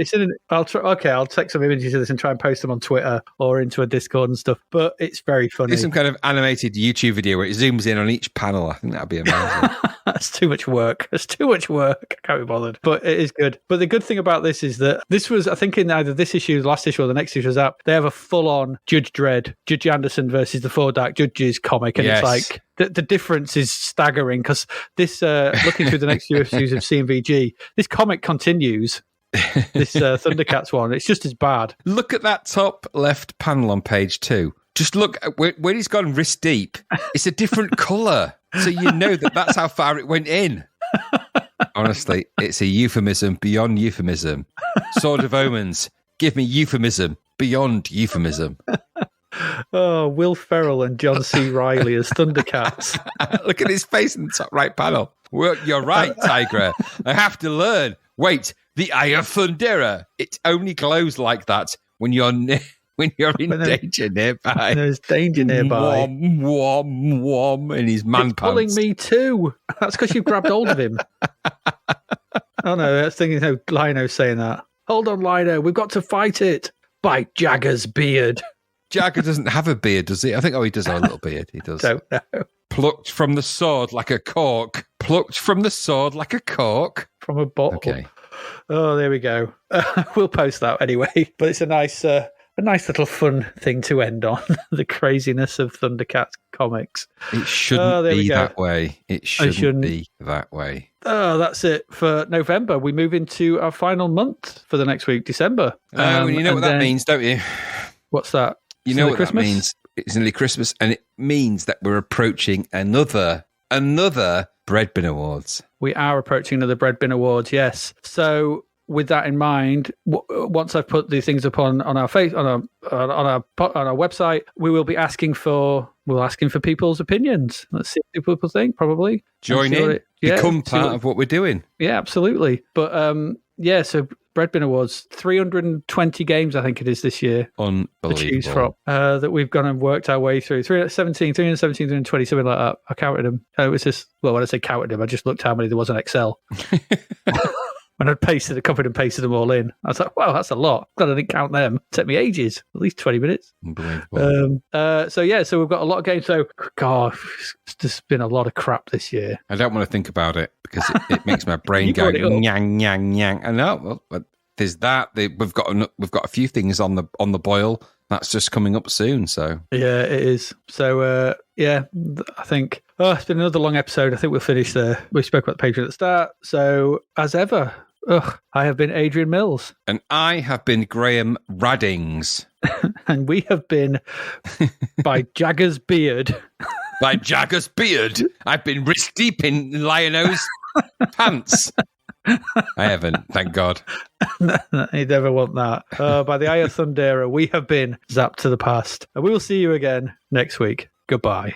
I'll take some images of this and try and post them on Twitter or into a Discord and stuff. But it's very funny. There's some kind of animated YouTube video where it zooms in on each panel. I think that'd be amazing. That's too much work. It's too much work. I can't be bothered. But it is good. But the good thing about this is that this was, I think, in either this issue, the last issue, or the next issue was up. They have a full-on Judge Dredd, Judge Anderson versus the Four Dark Judges comic, and It's like the difference is staggering because this, looking through the next few issues of CMVG, this comic continues. This Thundercats one, it's just as bad. Look at that top left panel on page 2. Just look at where he's gone wrist deep. It's a different colour. So you know that's how far it went in. Honestly, it's a euphemism beyond euphemism. Sword of Omens, give me euphemism beyond euphemism. Oh, Will Ferrell and John C. Reilly as Thundercats. Look at his face in the top right panel. Well, you're right, Tigra. I have to learn. Wait, the Eye of Thundera. It only glows like that when you're in danger nearby. There's danger nearby. Wom, in his man pants. Pulling me too. That's because you grabbed hold of him. Oh no, that's thinking how Lionel's saying that. Hold on, Lionel, we've got to fight it. By Jagger's beard. Jagger doesn't have a beard, does he? I think, he does have a little beard. He does. Don't know. Plucked from the sword like a cork. Plucked from the sword like a cork. From a bottle. Okay. Oh, there we go. We'll post that anyway. But it's a nice little fun thing to end on. The craziness of Thundercats comics. It shouldn't be that way. It shouldn't be that way. Oh, that's it for November. We move into our final month for the next week, December. You know what that means, don't you? What's that? You know what Christmas? That means? It's nearly Christmas, and it means that we're approaching another Bread Bin Awards. We are approaching another Bread Bin Awards, yes. So with that in mind, once I've put these things up on our website, we will be asking for people's opinions. Let's see what people think. Probably join in, become part of what we're doing. Yeah, absolutely. But so Bread Bin Awards, 320 games, I think it is this year. Unbelievable. To choose from that we've gone and worked our way through. 317, 320, something like that. I counted them. It was just, well, when I say counted them, I just looked how many there was on Excel. When I copied and pasted them all in, I was like, wow, that's a lot. Glad I didn't count them. It took me ages, at least 20 minutes. Unbelievable. So we've got a lot of games. So, God, there's been a lot of crap this year. I don't want to think about it because it makes my brain go nyang, nyang, nyang. I know. Well, there's that. We've got a few things on the boil. That's just coming up soon. So yeah, it is. So I think it's been another long episode. I think we'll finish there. We spoke about the Patreon at the start. So as ever, I have been Adrian Mills, and I have been Graham Raddings, and we have been by Jagger's beard. by Jagger's beard. I've been wrist deep in Lion-O's pants. I haven't, thank God. He'd never want that. By the Eye of Thundera, we have been Zapped to the Past. And we will see you again next week. Goodbye.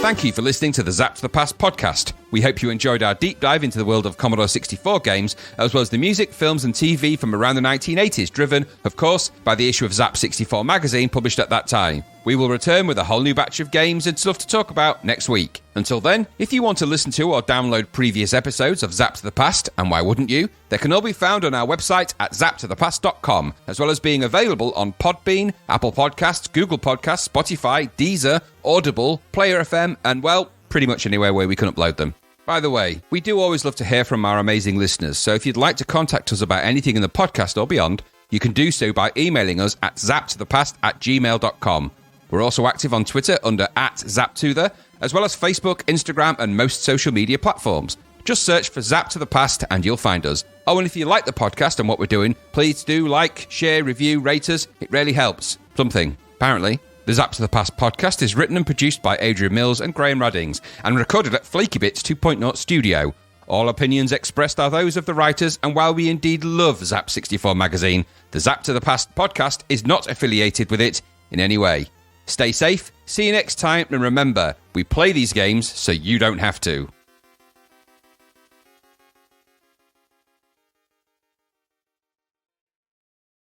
Thank you for listening to the Zapped to the Past podcast. We hope you enjoyed our deep dive into the world of Commodore 64 games, as well as the music, films and TV from around the 1980s, driven, of course, by the issue of Zap 64 magazine published at that time. We will return with a whole new batch of games and stuff to talk about next week. Until then, if you want to listen to or download previous episodes of Zapped to the Past, and why wouldn't you, they can all be found on our website at zappedtothepast.com, as well as being available on Podbean, Apple Podcasts, Google Podcasts, Spotify, Deezer, Audible, Player FM, and, well, pretty much anywhere where we can upload them. By the way, we do always love to hear from our amazing listeners, so if you'd like to contact us about anything in the podcast or beyond, you can do so by emailing us at zappedtothepast@gmail.com. We're also active on Twitter under @ZapTother, as well as Facebook, Instagram, and most social media platforms. Just search for Zapped to the Past and you'll find us. Oh, and if you like the podcast and what we're doing, please do like, share, review, rate us. It really helps. Something, apparently. The Zapped to the Past podcast is written and produced by Adrian Mills and Graham Raddings, and recorded at Flaky Bits 2.0 Studio. All opinions expressed are those of the writers, and while we indeed love Zap 64 magazine, the Zapped to the Past podcast is not affiliated with it in any way. Stay safe, see you next time, and remember, we play these games so you don't have to.